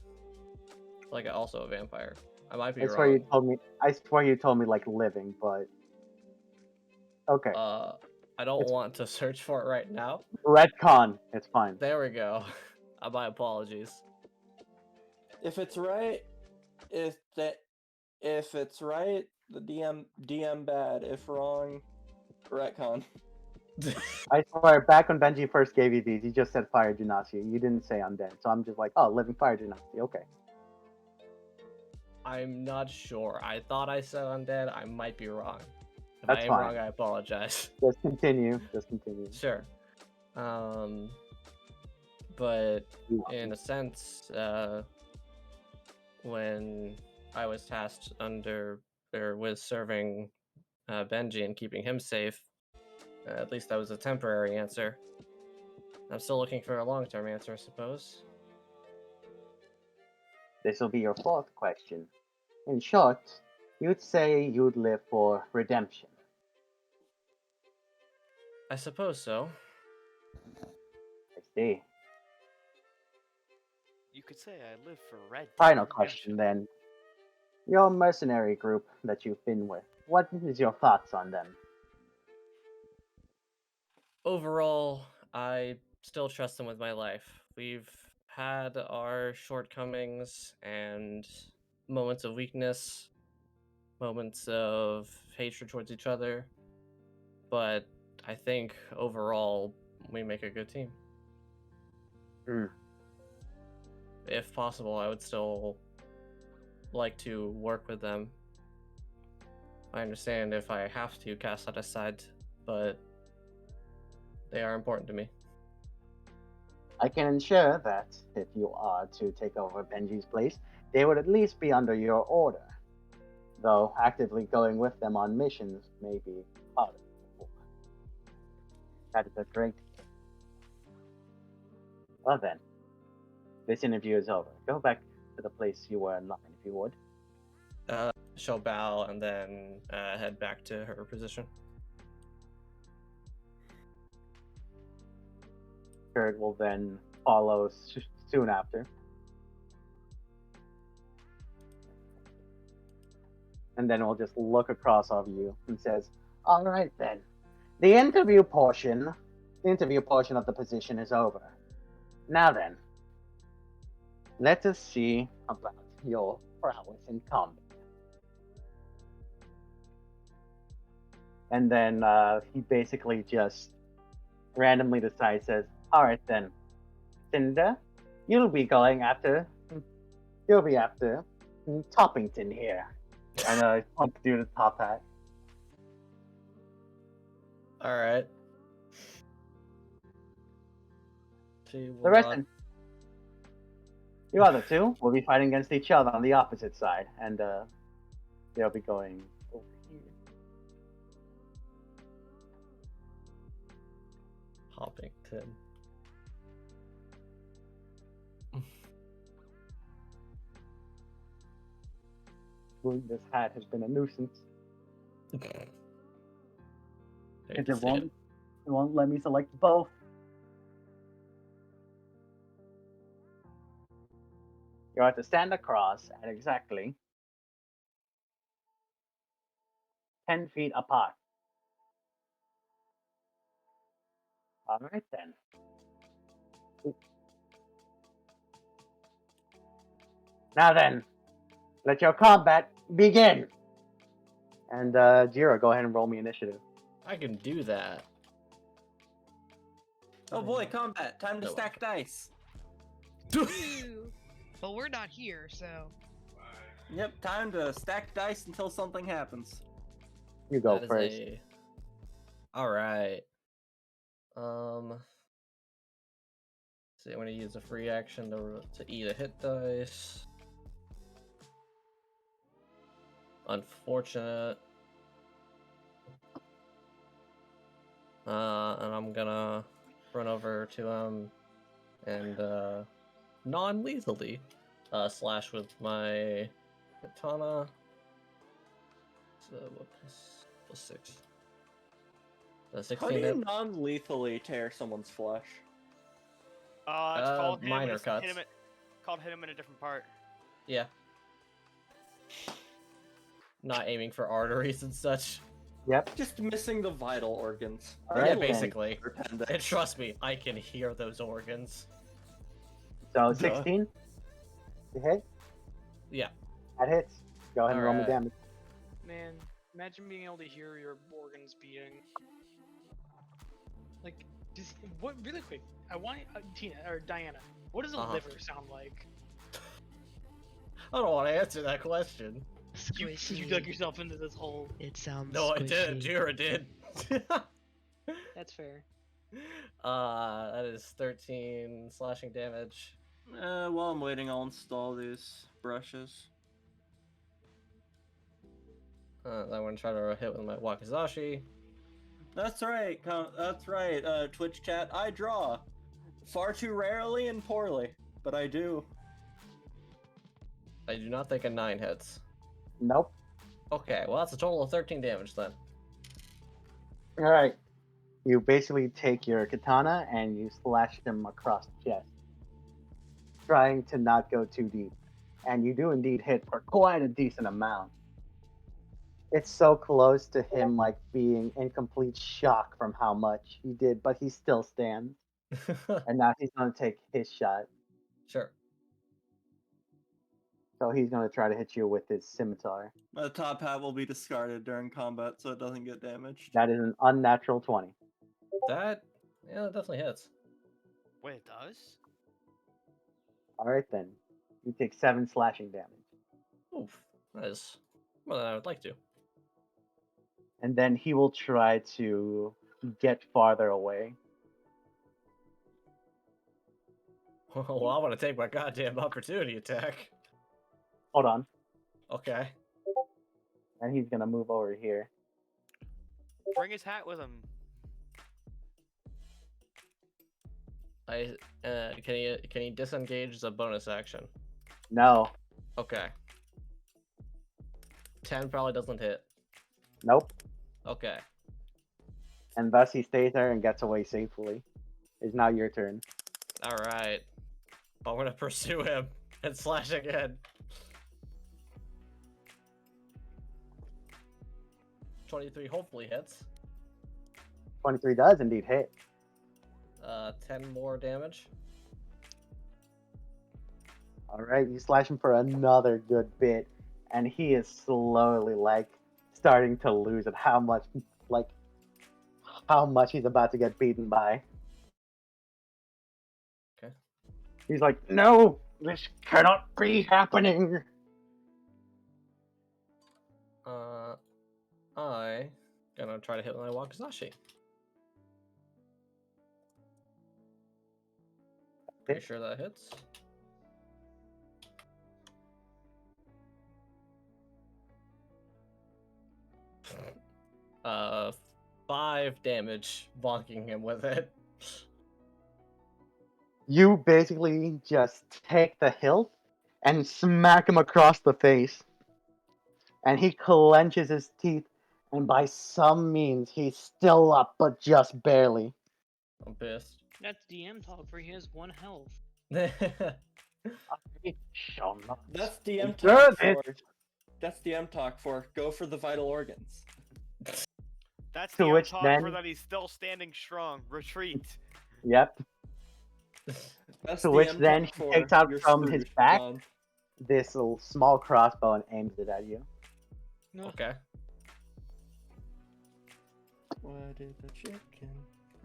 like also a vampire. I might be I swear wrong. you told me. I swear you told me like living, but okay. I don't It's- want to search for it right now. Redcon. It's fine. There we go. My apologies. If it's right, if it's right, the DM bad. If wrong, retcon. I swear, back when Benji first gave you these, you just said fire genasi. You didn't say undead, so I'm just like, oh, living fire genasi. Okay. I'm not sure. I thought I said undead. I might be wrong. If That's I am fine. wrong, I apologize. Just continue. Just continue. Sure. But in a sense, when I was tasked with serving Benji and keeping him safe, at least that was a temporary answer. I'm still looking for a long-term answer, I suppose. This will be your fourth question. In short, you'd say you'd live for redemption. I suppose so. I see. You could say I live for red. Final question then. Your mercenary group that you've been with, what is your thoughts on them? Overall, I still trust them with my life. We've had our shortcomings and moments of weakness, moments of hatred towards each other, but I think overall we make a good team. Hmm. If possible, I would still like to work with them. I understand if I have to cast that aside, but they are important to me. I can ensure that if you are to take over Benji's place, they would at least be under your order. Though actively going with them on missions may be harder. That is a great. Well then, this interview is over. Go back to the place you were in line, if you would. She'll bow and then head back to her position. Kurt will then follow soon after. And then we'll just look across of you and says, all right then. The interview portion of the position is over. Now then, let us see about your prowess in combat. And then he basically just randomly decides, says, all right then, Cinder, you'll be after Toppington here. And I'll do the top hat. All right. The rest of you other two will be fighting against each other on the opposite side, and they'll be going over here. Hoppington. This hat has been a nuisance. Hate Because to it see it. won't let me select both. You have to stand across at exactly 10 feet apart. All right then. Now then, let your combat begin. And Jira, go ahead and roll me initiative. I can do that. Oh boy, combat! Time to No. stack dice. But we're not here, so. Yep, time to stack dice until something happens. You go That is first. All right. See, I'm gonna use a free action to eat a hit dice. Unfortunate. And I'm gonna run over to him and non-lethally slash with my katana. So what plus 6? How 16 do you hit? non-lethally tear someone's flesh? It's called minor cuts. Called hit him in a different part. Yeah. Not aiming for arteries and such. Yep. Just missing the vital organs. All Yeah, right, then. basically. Appendix. And trust me, I can hear those organs. So Duh. 16. You hit. Yeah. That hits. Go ahead and roll me Alright. damage. Man, imagine being able to hear your organs beating. Like, just what? Really quick, I want Tina or Diana. What does a liver sound like? I don't want to answer that question. You dug yourself into this hole. It sounds No, I squishy. didn't. Jira did. That's fair. That is 13 slashing damage. While I'm waiting, I'll install these brushes. I'm gonna try to hit with my wakizashi. That's right. That's right. Twitch chat. I draw far too rarely and poorly, but I do. I do not think a 9 hits. Nope. Okay, well that's a total of 13 damage then. All right. You basically take your katana and you slash him across the chest, trying to not go too deep. And you do indeed hit for quite a decent amount. It's so close to him like being in complete shock from how much he did, but he still stands. And now he's going to take his shot. Sure. So he's going to try to hit you with his scimitar. The top hat will be discarded during combat, so it doesn't get damaged. That is an unnatural 20. That definitely hits. Wait, it does? All right then. You take 7 slashing damage. Oof. That is more than I would like to. And then he will try to get farther away. Well, I want to take my goddamn opportunity attack. Hold on. Okay. And he's going to move over here. Bring his hat with him. Can he disengage as a bonus action? No. Okay. 10 probably doesn't hit. Nope. Okay. And thus he stays there and gets away safely. It's now your turn. Alright. I'm gonna pursue him and slash again. 23 hopefully hits. 23 does indeed hit. 10 more damage. Alright, you slash him for another good bit. And he is slowly, like, starting to lose at how much he's about to get beaten by. Okay. He's like, no, this cannot be happening. I gonna try to hit with my wakizashi. Pretty sure that hits. Uh, 5 damage, bonking him with it. You basically just take the hilt and smack him across the face. And he clenches his teeth, and by some means, he's still up, but just barely. I'm pissed. That's DM talk for he has 1 health. It shall not. That's DM Deserve talk it. for. That's DM talk for. Go for the vital organs. That's To the which talk then- for that he's still standing strong. Retreat. Yep. That's To which DM then talk he for, takes out you're from his screwed, back John. this little small crossbow and aims it at you. No. Okay. Why did the chicken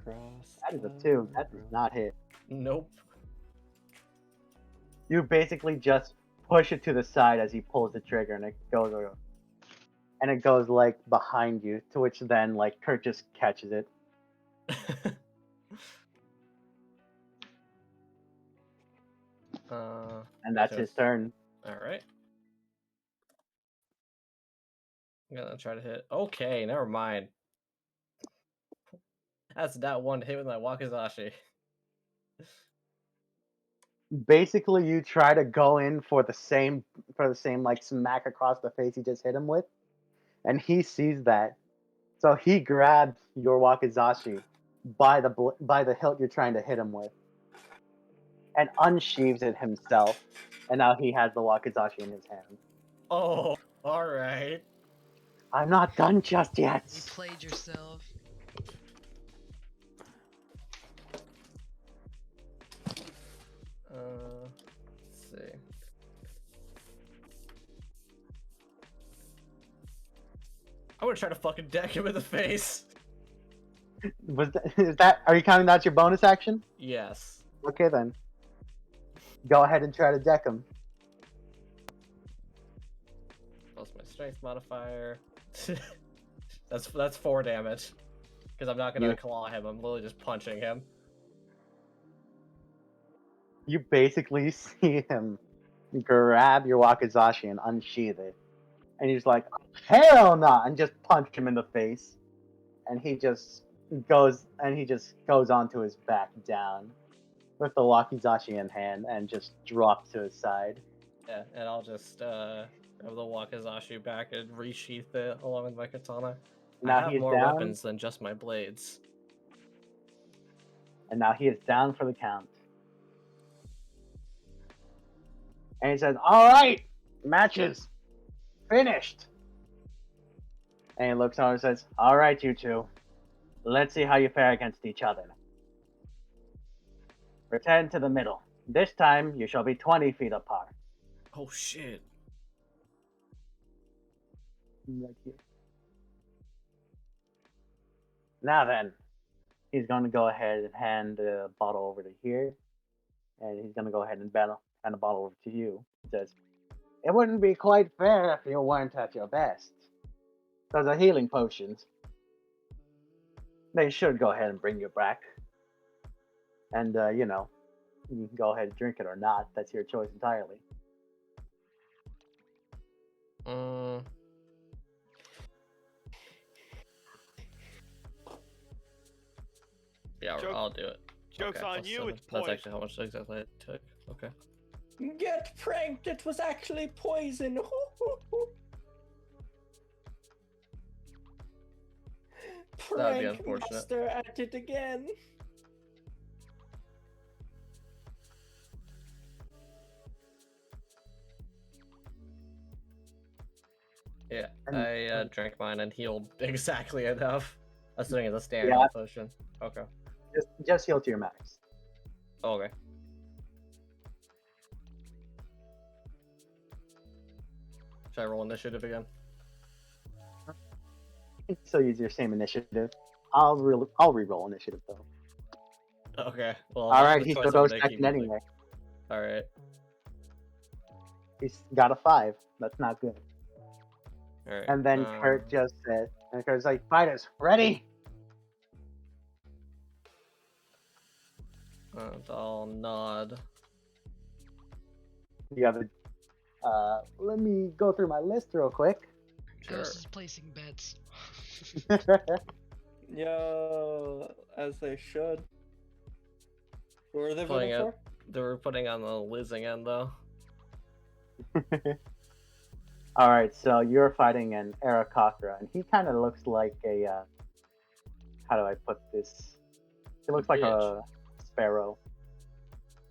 cross? That is a the 2. That does road? not hit. Nope. You basically just push it to the side as he pulls the trigger, and it goes like behind you. To which then like Kurt just catches it. And that's his Just- turn. Alright. I'm gonna try to hit. Okay, never mind. That's that one hit with my wakizashi. Basically, you try to go in for the same like smack across the face he just hit him with, and he sees that, so he grabs your wakizashi by the hilt you're trying to hit him with, and unsheaves it himself, and now he has the wakizashi in his hand. Oh, alright. I'm not done just yet. You played yourself. Let's see. I would try to fucking deck him in the face. Are you counting that's your bonus action? Yes. Okay then. Go ahead and try to deck him. Plus my strength modifier. That's 4 damage. Because I'm not gonna claw him, I'm literally just punching him. You basically see him grab your wakizashi and unsheath it. And he's like, hell no! And just punch him in the face. And he just goes onto his back down with the wakizashi in hand and just drops to his side. Yeah, and I'll just have the wakizashi back and resheath it along with my katana. Now I have he's more down, weapons than just my blades. and now he is down for the count. And he says, alright, matches finished. And he looks over and says, alright, you two. Let's see how you fare against each other. Return to the middle. This time, you shall be 20 feet apart. Oh shit. Right here. Now then, he's going to go ahead and hand the bottle over to here. And he's going to go ahead and hand the bottle over to you. He says, it wouldn't be quite fair if you weren't at your best. Those are healing potions. They should go ahead and bring you back. And, you can go ahead and drink it or not. That's your choice entirely. Yeah, Joke- I'll do it. Joke's Okay, on plus you, 7. it's That's poison. actually how much exactly it took. Okay. Get pranked! It was actually poison. That'd be Prank unfortunate. master at it again. Yeah, And- I drank mine and healed exactly enough. Assuming it's a standard Yeah. potion. Okay. Just heal to your max. Okay. Should I roll initiative again? You can still use your same initiative. I'll re-roll initiative though. Okay. Well, All that's right, the he choice still I'm goes gonna second keep with, like- anyway. All right. He's got a 5. That's not good. All right. And then Kurt just said, and Kurt's like, fighters, ready? I'll nod. The other, let me go through my list real quick. Sure. Ghost is placing bets. Yo, as they should. Who are they Playing voting it. for? They were putting on the losing end though. All right, so you're fighting an Arakocra, and he kind of looks like a, how do I put this? He looks like a sparrow.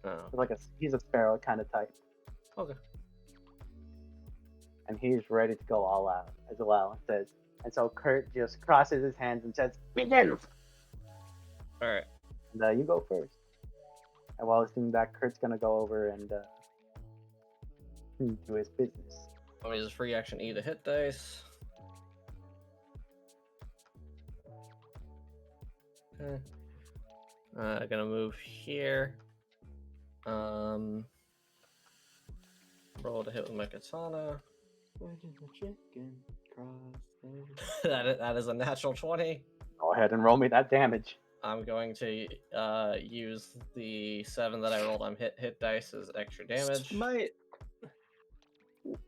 Oh. He's a sparrow kind of type. Okay. And he's ready to go all out as well. It says, and so Kurt just crosses his hands and says, "Begin!" All right. And you go first. And while he's doing that, Kurt's gonna go over and do his business. Let me just free action E to hit dice. Okay. Gonna move here. Roll to hit with my katana. Where did the chicken cross that is a natural 20. Go ahead and roll me that damage. I'm going to use the 7 that I rolled on hit dice as extra damage. Smite. So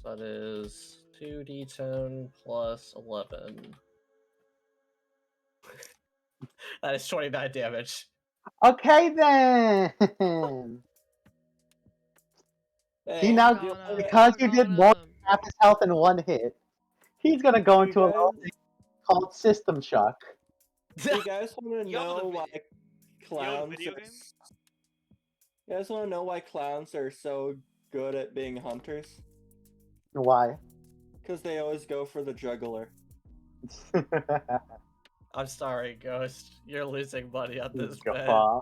that is 2d10 plus 11. That is 29 damage. Okay then. See, now, Doggone 'em, because you did doggone more 'em. half his health in one hit, he's gonna go You into a guys- little thing called System Shock. Do you guys want to Yo, know the why clowns video are... game? You guys want to know why clowns are so good at being hunters? Why? Because they always go for the juggler. I'm sorry, Ghost. You're losing money on this bet. Guffaw.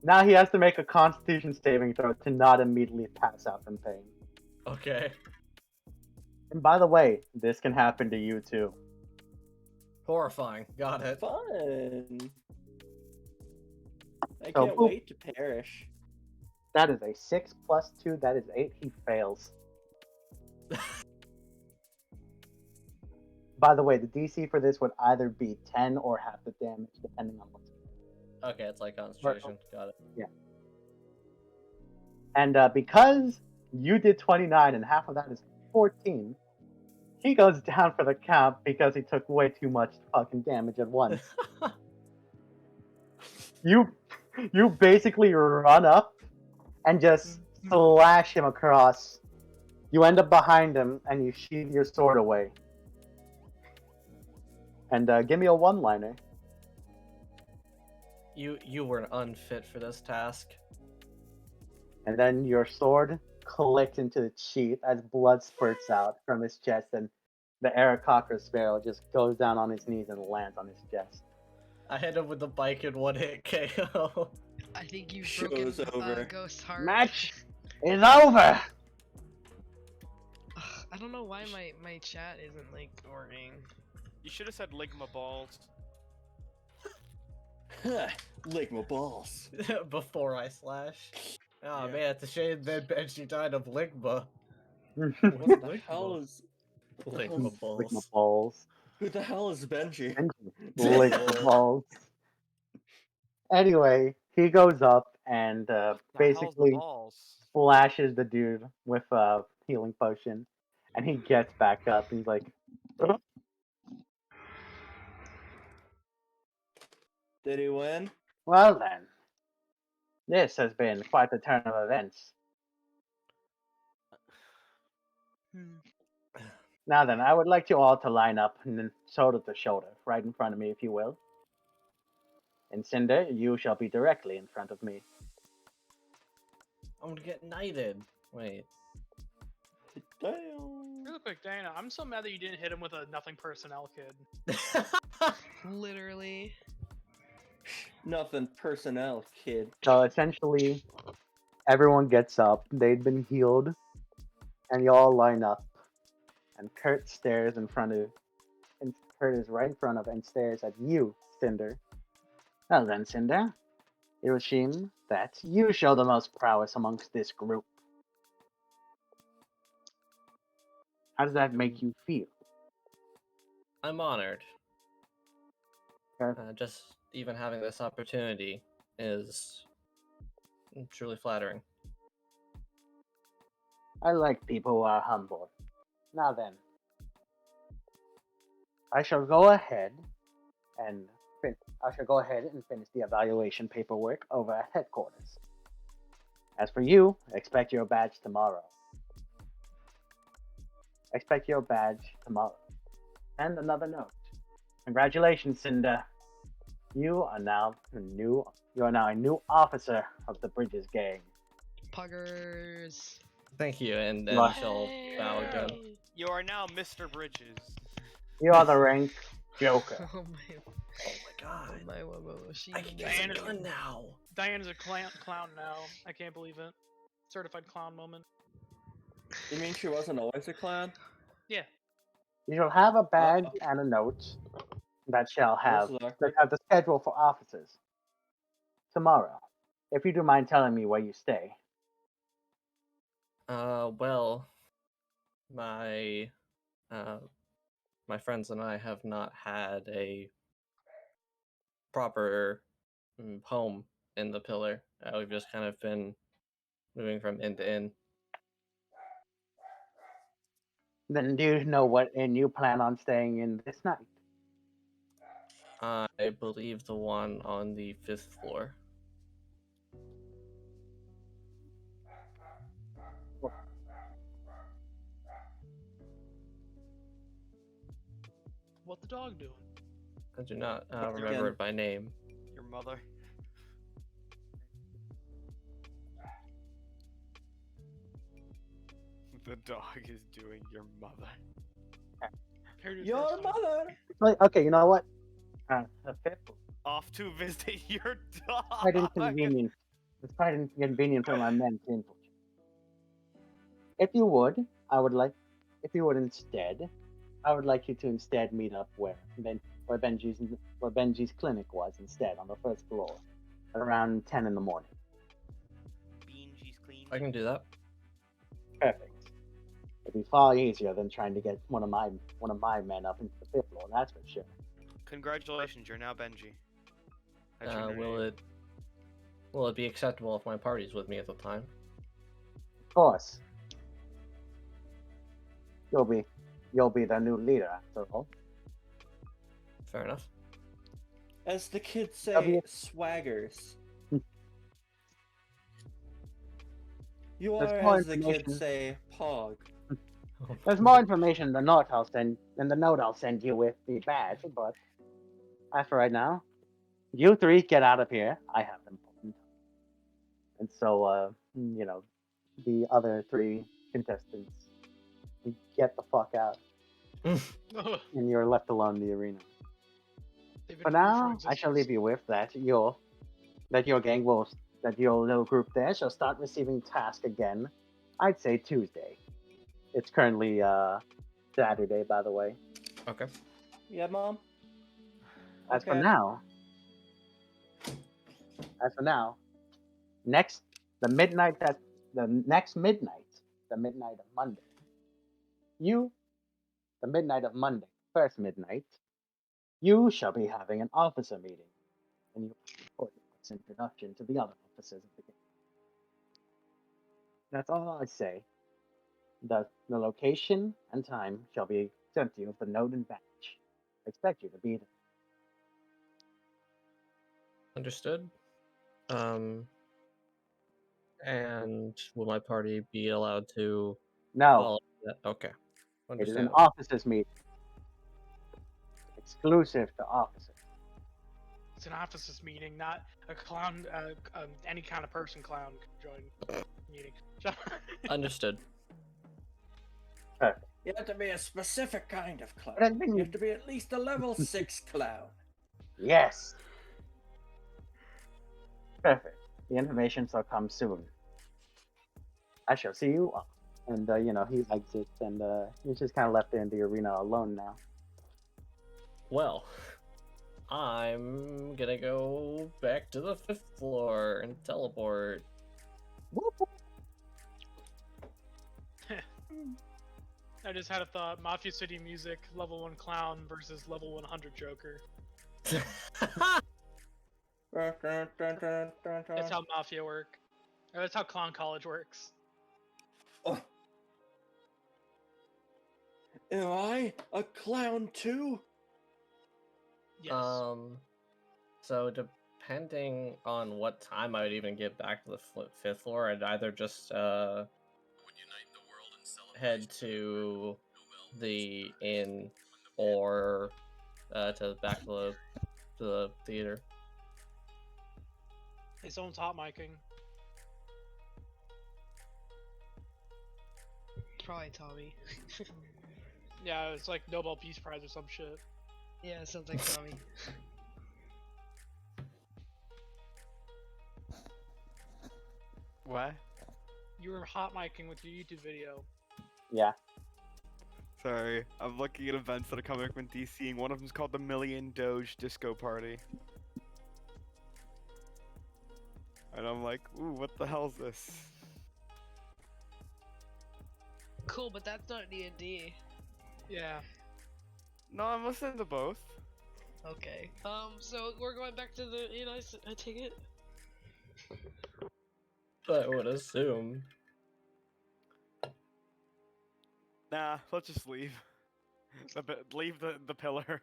Now he has to make a Constitution saving throw to not immediately pass out from pain. Okay. And by the way, this can happen to you too. Horrifying. Got it. Fun. I So, can't boop. wait to perish. That is a 6 plus 2, that is 8. He fails. By the way, the DC for this would either be 10 or half the damage, depending on what's. Okay, it's like Constitution. Got it. And because you did 29 and half of that is 14, he goes down for the count because he took way too much fucking damage at once. You basically run up and just slash him across. You end up behind him and you sheath your sword away. And give me a one-liner. You were unfit for this task. And then your sword clicks into the sheath as blood spurts out from his chest, and the Aarakocra sparrow just goes down on his knees and lands on his chest. I hit him with the bike in one hit KO. I think you've Show's broken over. Ghost's heart. Match is over! Ugh, I don't know why my chat isn't like working. You should have said Ligma balls. Lick my balls. Before I slash. Oh Yeah. man, it's a shame that Benji died of Ligma. What the hell is... Ligma Lick my balls. balls. Who the hell is Benji? Lick my balls. Anyway, he goes up and The hell's the basically balls? flashes the dude with a healing potion, and he gets back up. He's like, Did he win? well then, this has been quite the turn of events. Now then, I would like you all to line up and then shoulder to shoulder, right in front of me, if you will. And Cinder, you shall be directly in front of me. I'm gonna get knighted. Wait. Damn. Real quick, Diana, I'm so mad that you didn't hit him with a nothing personnel kid. Literally. Nothing personnel, kid. So essentially, everyone gets up. They've been healed, and you all line up. And Kurt stares in front of, and Kurt is right in front of and stares at you, Cinder. Well then, Cinder, it would seem that you show the most prowess amongst this group. How does that make you feel? I'm honored. Okay. Just even having this opportunity is truly flattering. I like people who are humble. Now then, I shall go ahead and finish the evaluation paperwork over at headquarters. As for you, expect your badge tomorrow. Expect your badge tomorrow. And another note. Congratulations, Cinder. You are now a new officer of the Bridges gang. Puggers. Thank you, and then Right. she'll bow again. Yay. You are now Mr. Bridges. You are the rank Joker. Oh my. Oh my god. My whoa, she I can did use a Diana- gun now. Diana's a clown now. I can't believe it. Certified clown moment. You mean she wasn't always a clown? Yeah. You shall have a badge and a note that shall have the schedule for officers. Tomorrow. If you do mind telling me where you stay. Well, my friends and I have not had a proper home in the pillar. We've just kind of been moving from inn to inn. Then do you know what inn you plan on staying in this night? I believe the one on the 5th floor. What the dog doing? I do not Again. remember it by name. Your mother. The dog is doing your mother. Heard it Your first time. mother. Like, okay, you know what? A fifth floor. Off to visit your dog. Quite inconvenient. It's quite inconvenient for my men to infiltrate. If you would, if you would instead, I would like you to instead meet up where Benji's clinic was instead, on the first floor, at around 10 in the morning. Beanji's clean. I can do that. Perfect. It'd be far easier than trying to get one of my men up into the fifth floor. That's for sure. Congratulations, you're now Benji. That's your new name. Will it be acceptable if my party's with me at the time? Of course. You'll be the new leader after all. Fair enough. As the kids say, W- swaggers. You There's are, more as the kids information. say, pog. There's more information in the note I'll send you with the badge, but as for right now, you three get out of here. I have important. And so, the other three contestants get the fuck out, and you're left alone in the arena. They've been For ruined now, I shall existence. leave you with that your little group there shall start receiving tasks again. I'd say Tuesday. It's currently Saturday, by the way. Okay. Yeah, Mom? As for Okay. now, the midnight of Monday. The midnight of Monday, first midnight, you shall be having an officer meeting, and you report its introduction to the other officers of the game. That's all I say. The location and time shall be sent to you with the note and badge. I expect you to be there. Understood. And will my party be allowed to No, follow that? Okay. it is an Understandable. officers meeting. Exclusive to officers. It's an officers meeting, not a clown. Any kind of person clown can join meeting. Understood. Perfect. You have to be a specific kind of clown. But I think- You have to be at least a level 6 clown. Yes. Perfect. The information shall come soon. I shall see you. And he exits, and he's just kind of left in the arena alone now. Well, I'm gonna go back to the 5th floor and teleport. Whoop, whoop. I just had a thought. Mafia City music, level 1 clown versus level 100 Joker. That's how Mafia work. Or that's how Clown College works. Oh. Am I a clown too? Yes. So depending on what time I would even get back to the 5th floor, I'd either just head to the inn or back to the theater. Hey, someone's hot micing. Probably Tommy. Yeah, it's like Nobel Peace Prize or some shit. Yeah, it sounds like Tommy. What? You were hot micing with your YouTube video. Yeah. Sorry, I'm looking at events that are coming up in DC, and one of them's called the Million Doge Disco Party. And I'm like, ooh, what the hell is this? Cool, but that's not D&D. Yeah. No, I'm listening to both. Okay. So we're going back to the I take it. I would assume. Nah, let's just leave. Leave the pillar.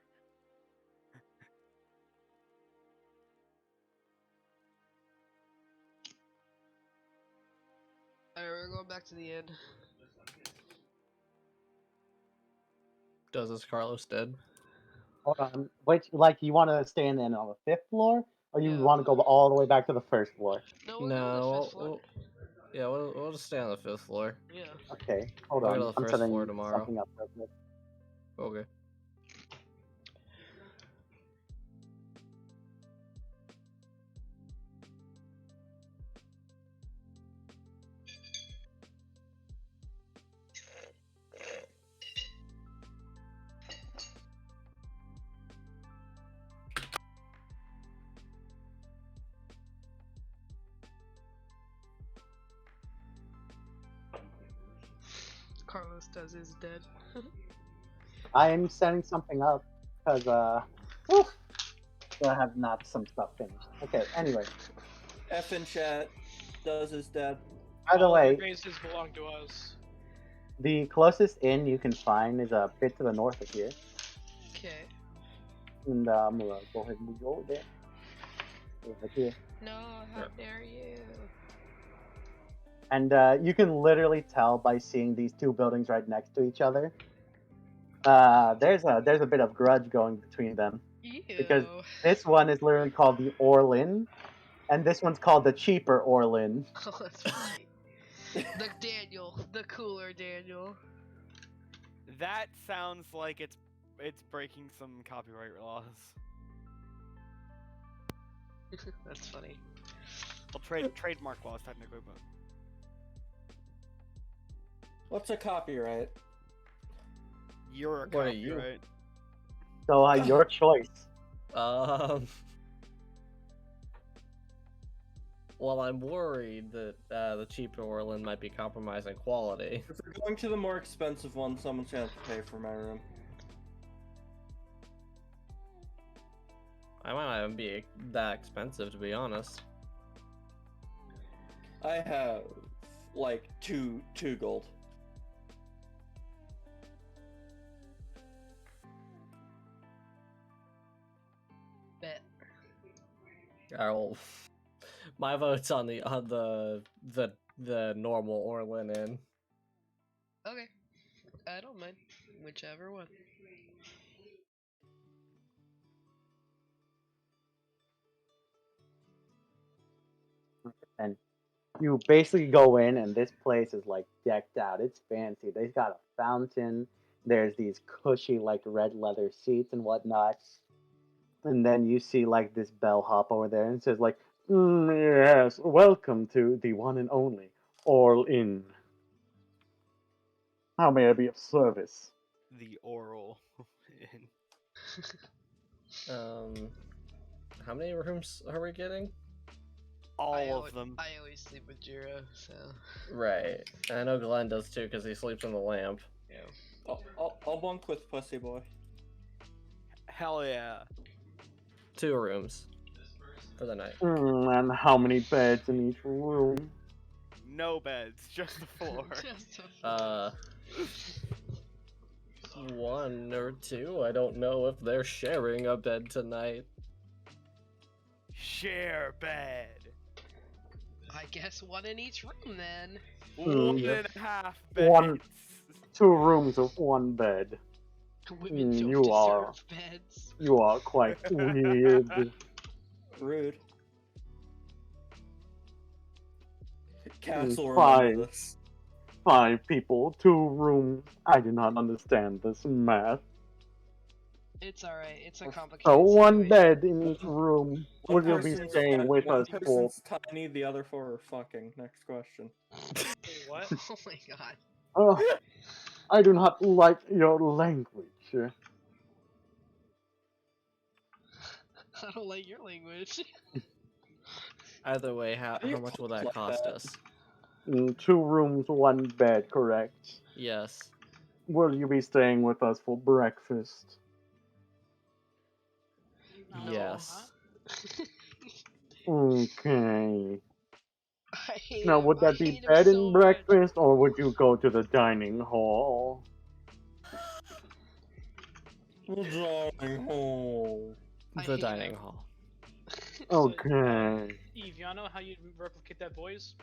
Alright, we're going back to the inn. Does is Carlos dead? Hold on. Wait, like you want to stay in the inn on the 5th floor, or you Yeah. want to go all the way back to the 1st floor? No, we're going to the 5th floor. Yeah, we'll just stay on the 5th floor. Yeah. Okay, hold We'll on. go to the I'm first setting floor tomorrow. something up real quick. Okay. Carlos does his dead. I am setting something up because I have not some stuff finished. Okay, anyway. F in chat. Does is dead. By the All of your way, bases belong to us. the closest inn you can find is a bit to the north of here. Okay. And I'm gonna go ahead and move over there. Over here. No, how dare you? And you can literally tell by seeing these two buildings right next to each other. There's a bit of grudge going between them. Ew. Because this one is literally called the Orlin, and this one's called the cheaper Orlin. Oh, that's funny. The Daniel, the cooler Daniel. That sounds like it's breaking some copyright laws. That's funny. Well, trademark laws technically, but What's a copyright? you're a What are you? copyright. So your choice. Well, I'm worried that the cheaper Orlin might be compromising quality. If we're going to the more expensive one, someone's gonna have to pay for my room. I might not even be that expensive, to be honest. I have like two gold. Bet. Oh, my vote's on the normal Orlin Inn. Okay. I don't mind. Whichever one. And you basically go in, and this place is like decked out. It's fancy. They've got a fountain. There's these cushy like red leather seats and whatnot. And then you see like this bellhop over there, and it says like, "Yes, welcome to the one and only All Inn. How may I be of service?" The oral. How many rooms are we getting? All of them. I always sleep with Jira, so. Right. And I know Glen does too, because he sleeps in the lamp. Yeah. I'll bunk with Pussy Boy. Hell yeah. 2 rooms for the night. And how many beds in each room? No beds, just the floor. Just a 1 or 2. I don't know if they're sharing a bed tonight. Share bed. I guess 1 in each room then. 1.5 beds. 1, 2 rooms of 1 bed. Women don't you deserve are. beds. You are quite weird. Rude. Castle, Fine. remember this. 5 people, 2 rooms. I do not understand this math. It's alright, it's a complicated So 1 situation. bed in each room. One Will you be person's staying with one us for? person's tiny, the other 4 are fucking. Next question. Wait, what? Oh my god. Oh, I do not like your language. I don't like your language. Either way, how You much will talk that like cost that. us? 2 rooms, 1 bed, correct? Yes. Will you be staying with us for breakfast? No. Yes. Okay. I hate Now, him. would I that be hate him bed so and much. breakfast, or would you go to the dining hall? Dining hall. I The hate dining him. hall. Okay. Eve, y'all know how you replicate that voice?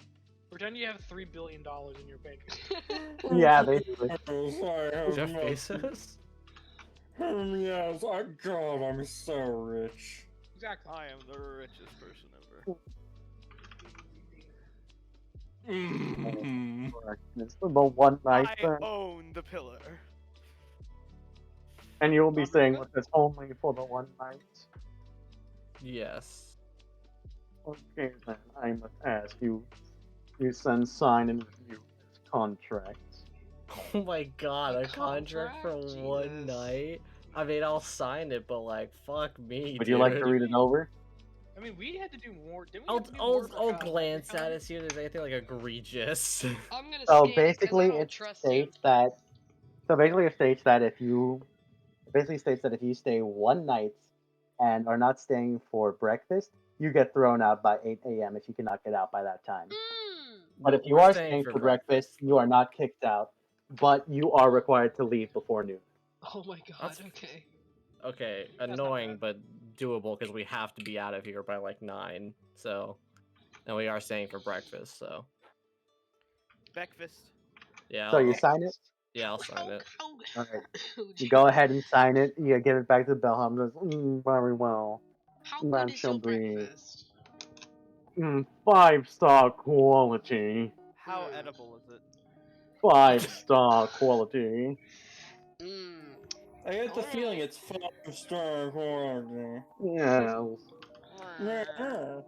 Pretend you have $3 billion in your bank. Yeah, basically. Jeff Bezos? Yes, God, I'm so rich. Exactly. I am the richest person ever. Mhm. It's the one night I thing, own the pillar. and you will be Not staying really. with us only for the one night. Yes. Okay, then I must ask you. You send sign and review this contract. Oh my god, A a contract for contract? one Jesus. night? I mean, I'll sign it, but like, fuck me, Would dude. you like to read it over? I mean, we had to do more. Didn't we I'll, have to do more I'll, for I'll glance every at time? it, see if there's anything like egregious. I'm gonna So scan it 'cause I basically, don't it trust states that. So basically, it states that if you, it basically states that if you stay one night and are not staying for breakfast, you get thrown out by 8 a.m. if you cannot get out by that time. you. But if you We're are staying staying for for breakfast, you are not kicked out, but you are required to leave before noon. Oh my god, That's- okay. Okay, not annoying, but doable because we have to be out of here by like 9. So, and we are staying for breakfast. So, Breakfast. yeah. So I'll, you I'll- sign it. yeah, I'll sign it. Oh, Alright. oh, You go Jesus. ahead and sign it. You give it back to Belham. Goes, very well. How That good is shall your be breakfast? 5-star quality. How edible is it? 5-star quality. Mmm. I get the feeling Alright. it's 5-star quality. Yes. Yeah.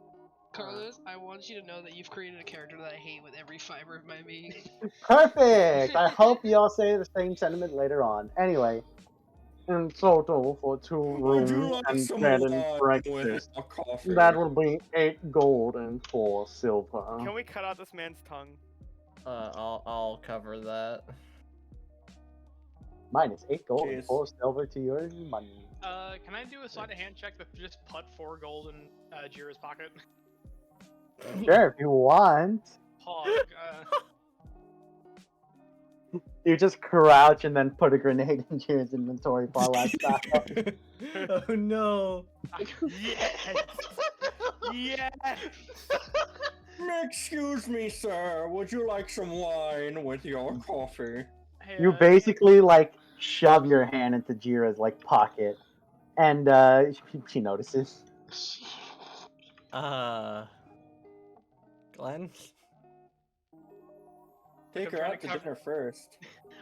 Carlos, I want you to know that you've created a character that I hate with every fiber of my being. Perfect. I hope you all say the same sentiment later on. Anyway, in total for 2 Would you rooms like and some bed and wine with breakfast, your coffee? that will be 8 gold and 4 silver. Can we cut out this man's tongue? I'll cover that. Minus 8 gold and Jeez. 4 silver to your money. Can I do a sleight of hand check to just put 4 gold in Jira's pocket? Sure, if you want. Hog. You just crouch and then put a grenade into his inventory for last stop. Oh no. Yes! Yes! Excuse me, sir. Would you like some wine with your coffee? Hey, You basically like shove your hand into Jira's like pocket, and she notices. Glenn? Take her trying out to to cover- dinner first.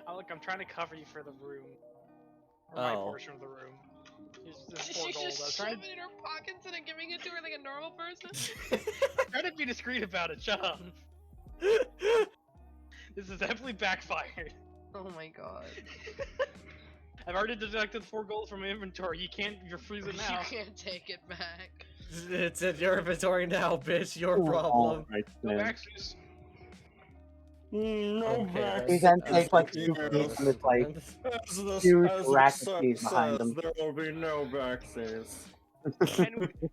I'm trying to cover you for the room. Or my Oh. portion of the room. There's 4 She's gold. I was just trying shoving it in her pocket instead of giving it to her like a normal person? trying to be discreet about it, shut up. This is definitely backfired. Oh my god. I've already deducted 4 gold from my inventory. You can't refuse it now. You can't take it back. It's in your inventory now, bitch. Your problem. Alright, No then. backstreets. No Okay, back. He then Uh, takes like yes. 2 feet from his like As the, huge as the racket sun piece behind says, him. there will be no backsays.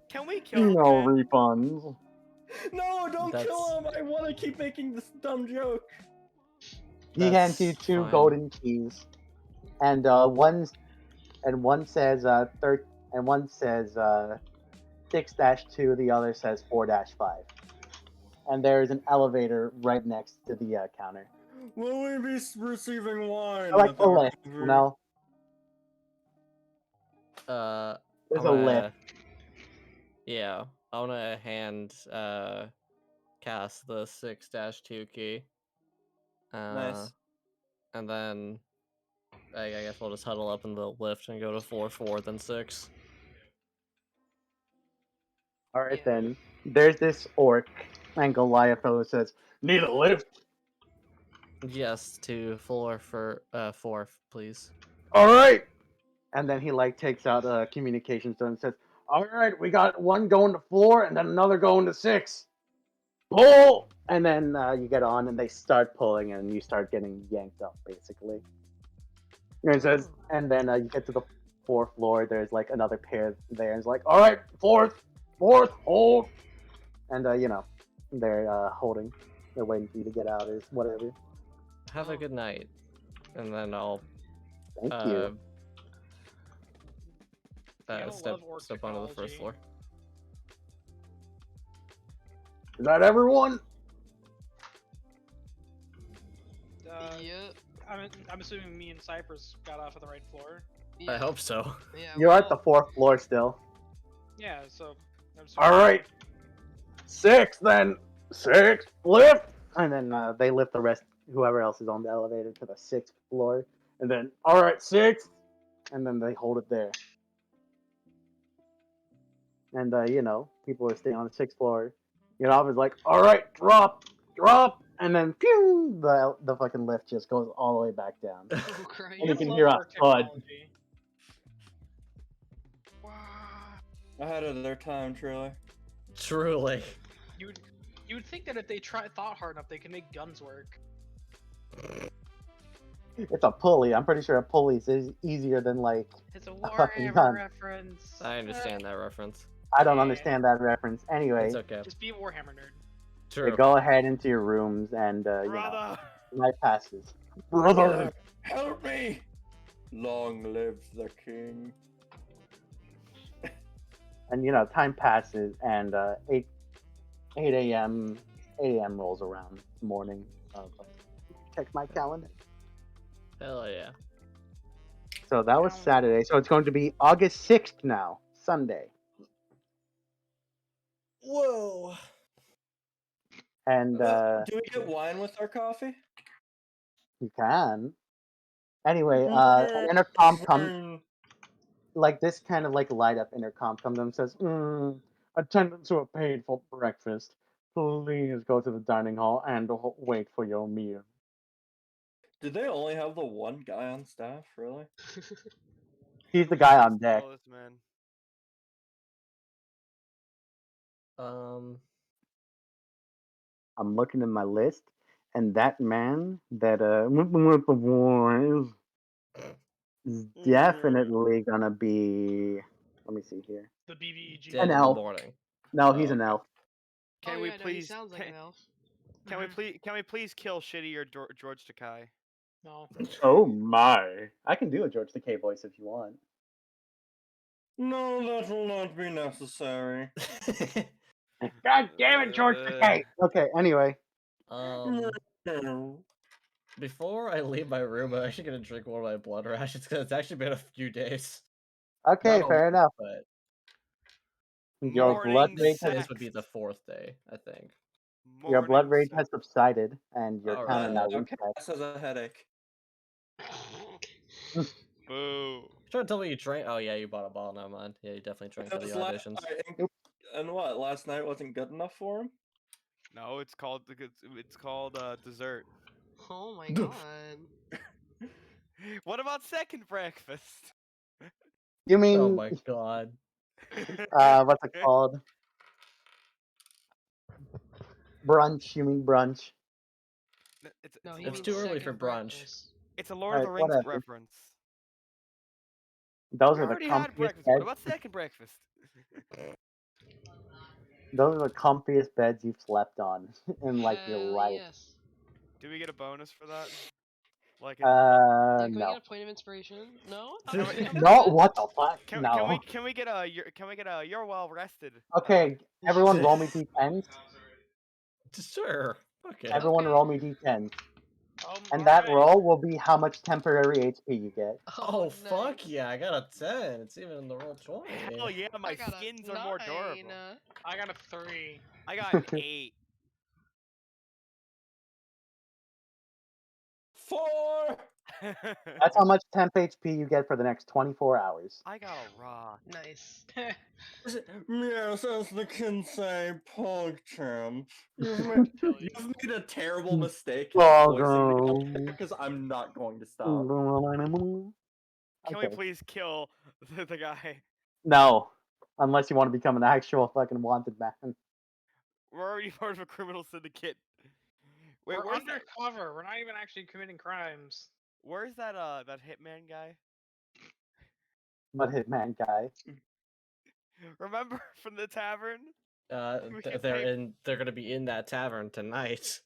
Can we kill this No man? refunds. No, don't That's- kill him! I want to keep making this dumb joke. He hands you That's 2 fine. golden keys, and one says and one says 6-2, the other says 4-5. And there is an elevator right next to the counter. Will we be receiving wine? Like with a our lift, coffee? you know? There's I'm a gonna- lift. Yeah, I wanna hand Cass the 6-2 key. Nice. And then I guess we'll just huddle up in the lift and go to 4, then 6. Alright Yeah. then. There's this orc, and Goliath fellow says, "Need a lift?" Yes, to floor for 4, please. Alright! And then he like takes out a communication stone and says, "Alright, we got one going to 4 and then another going to 6. Pull!" And then you get on and they start pulling and you start getting yanked up basically. And it says, and then you get to the 4th floor, there's like another pair there, and it's like, "Alright, fourth, hold!" And you know, they're holding. They're waiting for you to get out or whatever. Have a good night. And then I'll Thank you. Gotta step love orc onto the first technology. floor. Is that everyone? Yep. I'm assuming me and Cyprus got off at the right floor. I hope so. Yeah, You're at the well, 4th floor still. Yeah, so. I'm assuming- Alright. 6 then. 6, lift! And then they lift the rest, whoever else is on the elevator, to the 6th floor. And then, all right, 6th! And then they hold it there. And, people are staying on the 6th floor. Is like, all right, drop! And then, pew! The fucking lift just goes all the way back down. Oh, Christ. And you gotta can love hear a our thud. technology. Wow. Ahead of their time, truly. Truly. You'd think that if they thought hard enough, they could make guns work. It's a pulley. I'm pretty sure a pulley is easier than, like, It's a fucking gun. Warhammer reference. I understand that reference. I don't Yeah. understand that reference. Anyway, It's okay. Just be a Warhammer nerd. you True. go ahead into your rooms and, Brother! night passes. Brother! Help me! Long live the king. And, time passes and 8 a.m. rolls around. Morning. Check my calendar. Hell yeah. So that was Saturday. So it's going to be August 6th now. Sunday. Whoa. And Do we get wine with our coffee? you can. Anyway, an intercom comes, like this kind of like light up intercom comes and says, attendants who are paid for breakfast, please go to the dining hall and wait for your meal. Did they only have the one guy on staff, really? He's the guy on deck. Follow this man. I'm looking in my list, and that man that is definitely gonna be. Let me see here. The BBEG. Dead in the elf. morning. No, he's Oh, an okay. elf. Can Oh, we yeah, no, he please? sounds like an elf. Can we please kill Shitty or George Takai? No. Oh my! I can do a George Takei voice if you want. No, that will not be necessary. God damn it, George Takei! Okay, anyway. Before I leave my room, I'm actually gonna drink one of my blood rations because it's actually been a few days. Okay, Not a fair week, enough. But Your blood Morning rage this has would be the 4th day, I think. your blood Morning rage sex. has subsided, and your counter Alright. now Okay, resets. this has a headache. Boo. Trying to tell me you drank. Oh yeah, you bought a bottle. Never mind. Yeah, you definitely drank for the auditions. And what? Last night wasn't good enough for him? No, it's called dessert. Oh my god. What about second breakfast? You mean Oh my god. what's it called? Brunch. You mean brunch? No, he It's means too early for second brunch. breakfast. It's a Lord of the Alright, Rings whatever. reference. Those We are the already had comfiest breakfast. What beds. about second breakfast? Those are the comfiest beds you've slept on in like your Hell life. yes. Do we get a bonus for that? Like Yeah, can we No. get a point of inspiration? No? Can we- Okay, No, good. what the fuck? can, No. can we get a you're well rested? Okay, everyone roll me d10s. Sure. Okay. Everyone Okay. roll me d10s. And that roll will be how much temporary HP you get. Oh, nice. fuck yeah, I got a 10. It's even in the roll 20. Hell yeah, my I got a skins are more 9. durable. I got a 3. I got an 8. 4! That's how much temp HP you get for the next 24 hours. I got a rock. Nice. Yes, as the kids say, PogChamp. You've made a terrible mistake because I'm not going to stop. Can we please kill the guy? No. Unless you want to become an actual fucking wanted man. We're already part of a criminal syndicate. Wait, We're where's that? undercover. We're not even actually committing crimes. Where's that that hitman guy? But hitman guy. Remember from the tavern? They're gonna be in that tavern tonight.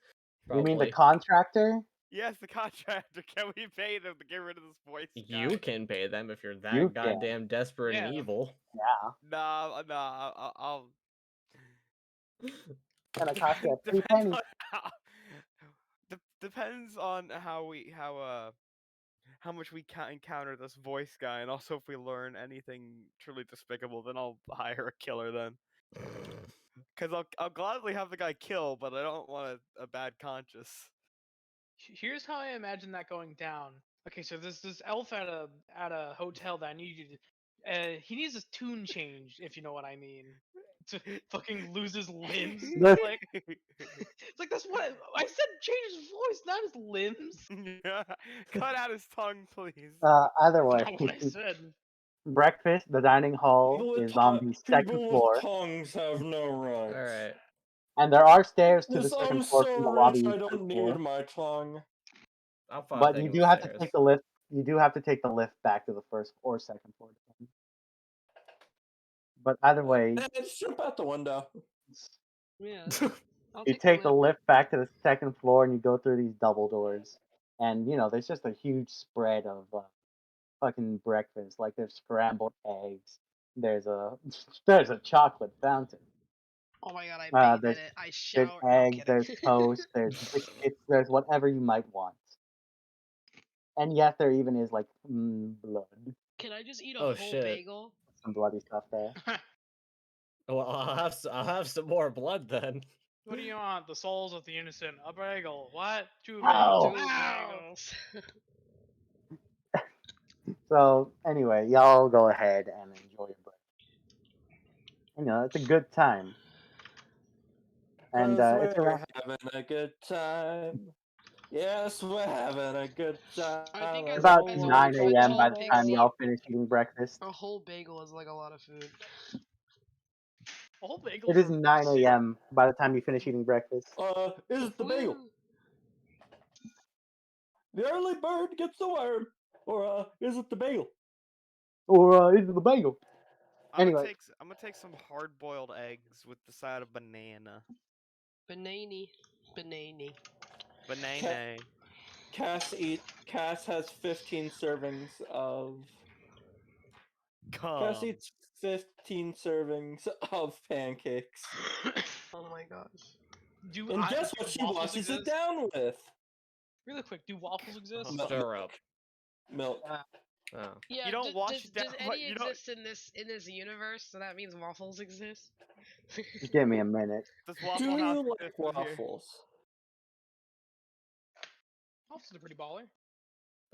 You mean the Probably. contractor? Yes, the contractor. Can we pay them to get rid of this voice guy? You can pay them if you're that You can. goddamn desperate and Yeah. evil. Yeah. Nah, I'll. Gonna cost you a pretty Depends penny. on depends on how much we can encounter this voice guy, and also if we learn anything truly despicable, then I'll hire a killer then. Because I'll gladly have the guy kill, but I don't want a bad conscience. Here's how I imagine that going down. Okay, so there's this elf at a hotel that I need you to. He needs his tune changed, if you know what I mean. To fucking lose his limbs. Look. It's like that's what I said. Change his voice, not his limbs. Yeah. Cut out his tongue, please. Either way, That's not what I said. breakfast, the dining hall is on the second People floor, with tongues have no rights. Alright. and there are stairs to the Yes, second I'm floor so from the rich, lobby. I to the don't floor. need my tongue. I'm fine But you taking do the have to stairs. take the lift. You do have to take the lift back to the first or second floor. But either way, Just jump out the window. Yeah. I'll you take take the lift. lift back to the second floor and you go through these double doors. And, there's just a huge spread of fucking breakfast. Like, there's scrambled eggs. There's a chocolate fountain. Oh my god, I bathe in There's it. I There's shower. No, I'm eggs, kidding. there's toast, there's biscuits, there's whatever you might want. And yes, there even is, like, blood. Can I just eat a Oh, whole shit. bagel? Some bloody stuff there. Well, I'll have some more blood then. What do you want? The souls of the innocent. A bagel. What? Two Ow! bagels. Two Ow! bagels. So, anyway, y'all go ahead and enjoy your break. It's a good time. And Cause it's we're around. having a good time. Yes, we're having a good time. I think It's as about a 9 for the a.m. whole by the time pixie, y'all finish eating breakfast. a whole bagel is like a lot of food. A whole bagel. It is 9 a.m. by the time you finish eating breakfast. Is it the bagel? Woo. The early bird gets the worm. Or, is it the bagel? Or is it the bagel? I'm Anyway. gonna take some hard-boiled eggs with the side of banana. Banana. Banana. Cass has 15 servings of... Cass Come. eats 15 servings of pancakes. Oh my gosh. And guess what she waffles washes it exist? down with? Really quick, do waffles exist? Stir up. Milk. Oh. Yeah, You don't wash it down, does but Eddie you don't. exist in this universe? So that means waffles exist. Give me a minute. Does Do Waffle you House like exist in here? waffles? Waffles are pretty baller.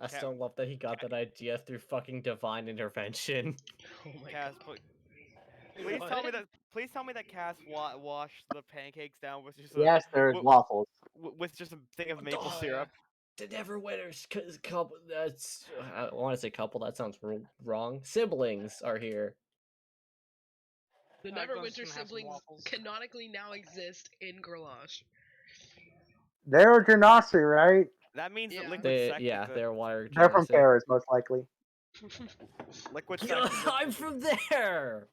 I still love that he got that idea through fucking divine intervention. Oh my Cass, god. please What? tell me that. Please tell me that Cass washed the pancakes down with just Yes, there's waffles. with just a thing of maple Oh, syrup. The Neverwinter's couple. That's I want to say couple. That sounds wrong. Siblings are here. The Glen's Neverwinter gonna have some siblings waffles. canonically now exist in Gerlache. They're Genasi, right? That means that Yeah. Liquid Sect Yeah, exists. they're wired. They're from Paris, most likely. Liquid Sect Yeah, exists. I'm from there.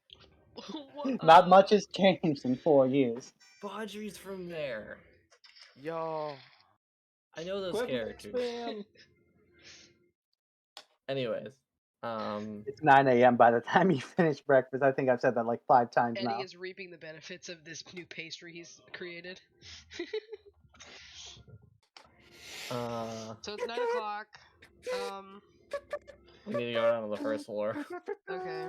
Not much has changed in 4 years. Baudry's from there. Yo. I know those characters. Anyways, It's 9 a.m. by the time you finish breakfast. I think I've said that like 5 times Eddie now. is reaping the benefits of this new pastry he's created. So it's 9 o'clock. we need to go down to the first floor. Okay.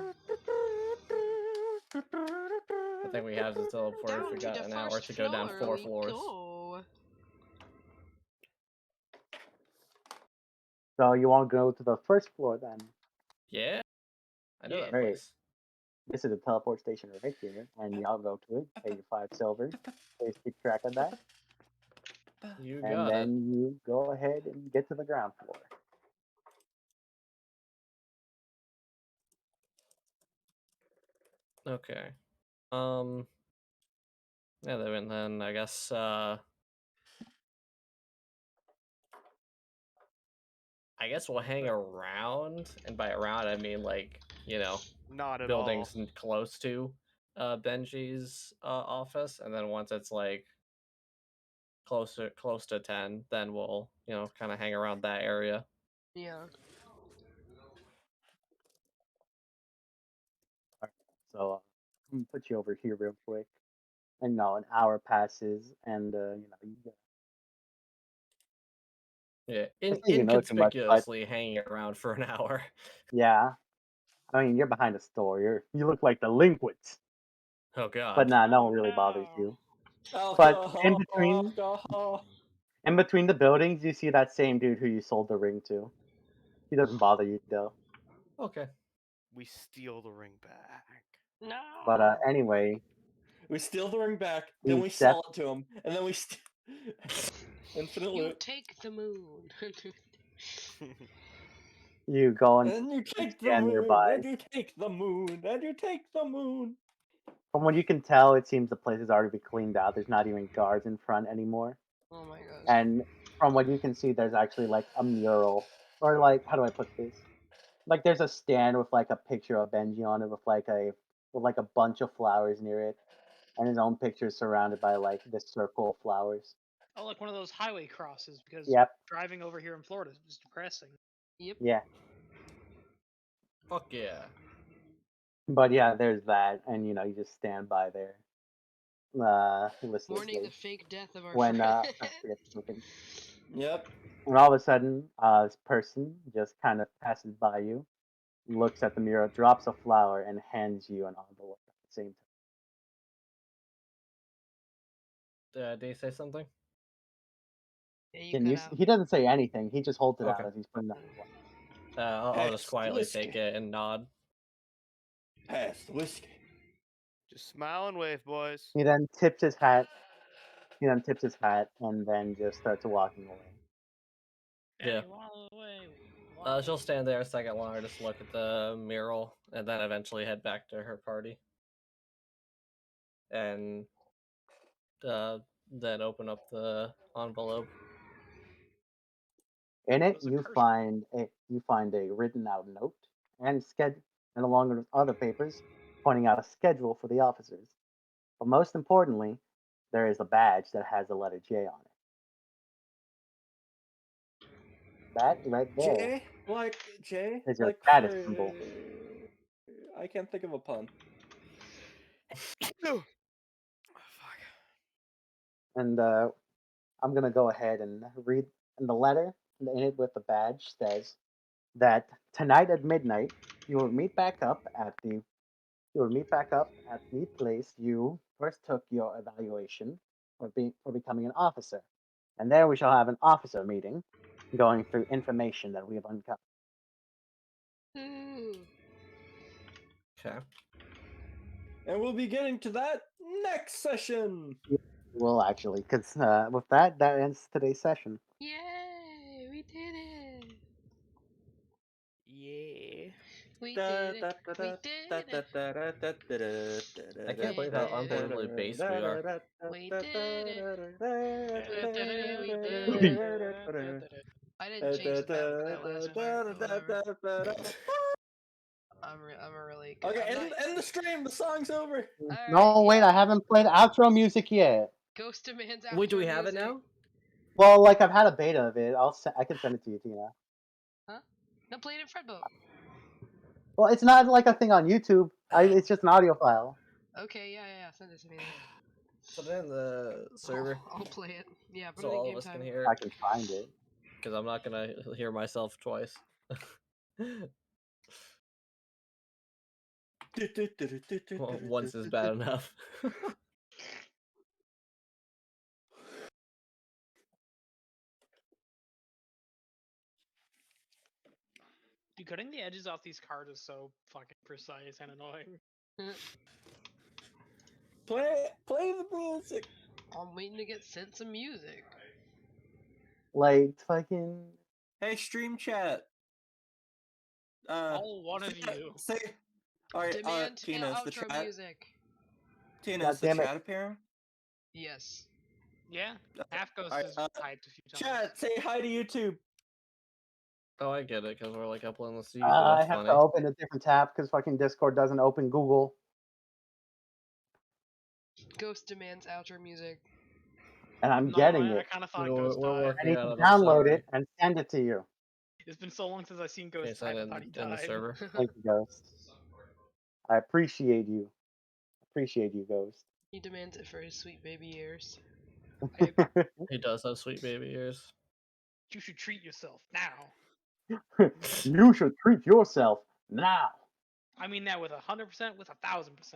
I think we have to teleport if we got an hour to go down 4 floors. Go. So you want to go to the first floor then? Yeah, I know that Great. place. This is a teleport station right here, and y'all go to it. Pay your 5 silver. Please keep track of that. You And got then it. you go ahead and get to the ground floor. Okay. Yeah, then I guess we'll hang around, and by around I mean like, Not at buildings close to Benji's office, and then once it's like close to 10, then we'll kind of hang around that area. Yeah. So I'm gonna put you over here real quick. And an hour passes, and you get. Yeah, I think you know too much, but inconspicuously hanging around for an hour. yeah. I mean, you're behind a store. You look like delinquents. Oh god. But nah, no one Oh, really bothers no. you. Alcohol, between- alcohol. In between the buildings, you see that same dude who you sold the ring to. He doesn't bother you though. Okay. We steal the ring back. No. But anyway, We steal the ring back, We then we sell it to him, and then we infinite You loot. take the moon. you go and And you take the stand moon, nearby. and you take the moon, and you take the moon. From what you can tell, it seems the place has already been cleaned out. There's not even guards in front anymore. Oh my gosh. And from what you can see, there's actually like a mural, or like, how do I put this? Like there's a stand with like a picture of Benji on it with like a bunch of flowers near it, and his own picture is surrounded by like this circle of flowers. Oh, like one of those highway crosses because Yep. driving over here in Florida is depressing. Yep. Yeah. Fuck yeah. But yeah, there's that, and you just stand by there, Mourning listlessly. the fake death of our When friend. I forget something. Yep. And all of a sudden, this person just kind of passes by you, looks at the mirror, drops a flower, and hands you an envelope at the same time. Did he say something? Yeah, you Can cut you? out. He doesn't say anything. He just holds it out Okay. as he's putting it on the floor. I'll just Pass quietly whiskey. take it and nod. Pass the whiskey. Just smile and wave, boys. He then tips his hat. And then just starts walking away. Yeah. Hey, wallow away. She'll stand there a second longer, just look at the mural, and then eventually head back to her party. And then open up the envelope. In it, Was it you cursed? find a written out note and and along with other papers, pointing out a schedule for the officers. But most importantly, there is a badge that has the letter J on it. That right there J? Like J? is your Like status symbol. I can't think of a pun. Oh, fuck. And I'm gonna go ahead and read. And the letter in it with the badge says that tonight at midnight you will meet back up at the place you first took your evaluation for becoming an officer, and there we shall have an officer meeting, going through information that we have uncovered. Ooh. Okay. And we'll be getting to that next session. Well, actually, because with that ends today's session. Yay! We did it! Yeah. We did it! We did it! I can't believe how unbelievably based we are. We did it! We did it! We did it! I didn't change the pattern for that last part. But whatever. I'm a really good. Okay, end the stream. The song's over. No, wait, I haven't played outro music yet. Ghost demands outro Wait, do we have music. it now? Well, like I've had a beta of it. I can send it to you, Tina. Huh? No, play it in Fredboat. Well, it's not like a thing on YouTube. It's just an audio file. Okay, yeah. Send it to me. Put it in the server, I'll play it. Yeah, put so it in all game of us time. can hear I it. can find it. Because I'm not gonna hear myself twice. Well, once is bad enough. Dude, cutting the edges off these cards is so fucking precise and annoying. Play the music. I'm waiting to get sent some music. Like fucking. Hey, stream chat. All one of you. Say. All right, Demand Tina, is the outro chat? music. Tina, God is the damn it. chat appearing? Yes. Yeah, Half Ghost Alright, has typed a few times. Chat, say hi to YouTube. Oh, I get it, because we're like uploading the season. I That's have funny. to open a different tab because fucking Discord doesn't open Google. Ghost demands outro music. And I'm No, getting I it. kind of thought We're Ghost died. I working need on to it. I'm download sorry. it and send it to you. It's been so long since I've seen Okay, Ghost send die. I it thought he in the died. server. Thank you, Ghost. I appreciate you. Appreciate you, Ghost. He demands it for his sweet baby ears. He does have sweet baby ears. You should treat yourself now. You should treat yourself now. I mean that with 100%, with 1,000%.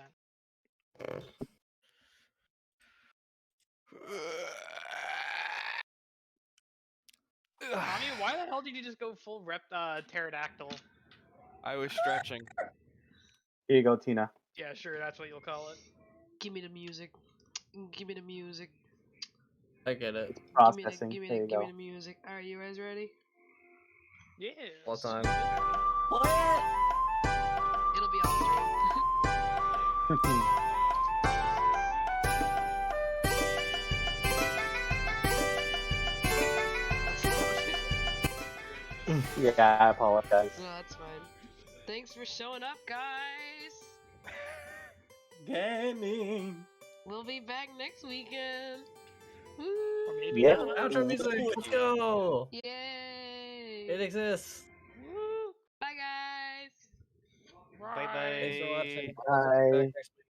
Tommy, why the hell did you just go full pterodactyl? I was stretching. Here you go, Tina. Yeah, sure, that's what you'll call it. Give me the music. Give me the music. I get it. Processing. Give me There the, you give me go. the music. Are you guys ready? Yeah. All time. It'll be on stream. Yeah, I apologize. No, that's fine. Thanks for showing up, guys. Gaming. We'll be back next weekend. Or Woo! maybe Yeah. not. Outro music. Let's go. Yay! It exists. Woo! Bye, guys. Bye bye. Thanks for watching. Bye. Back next week.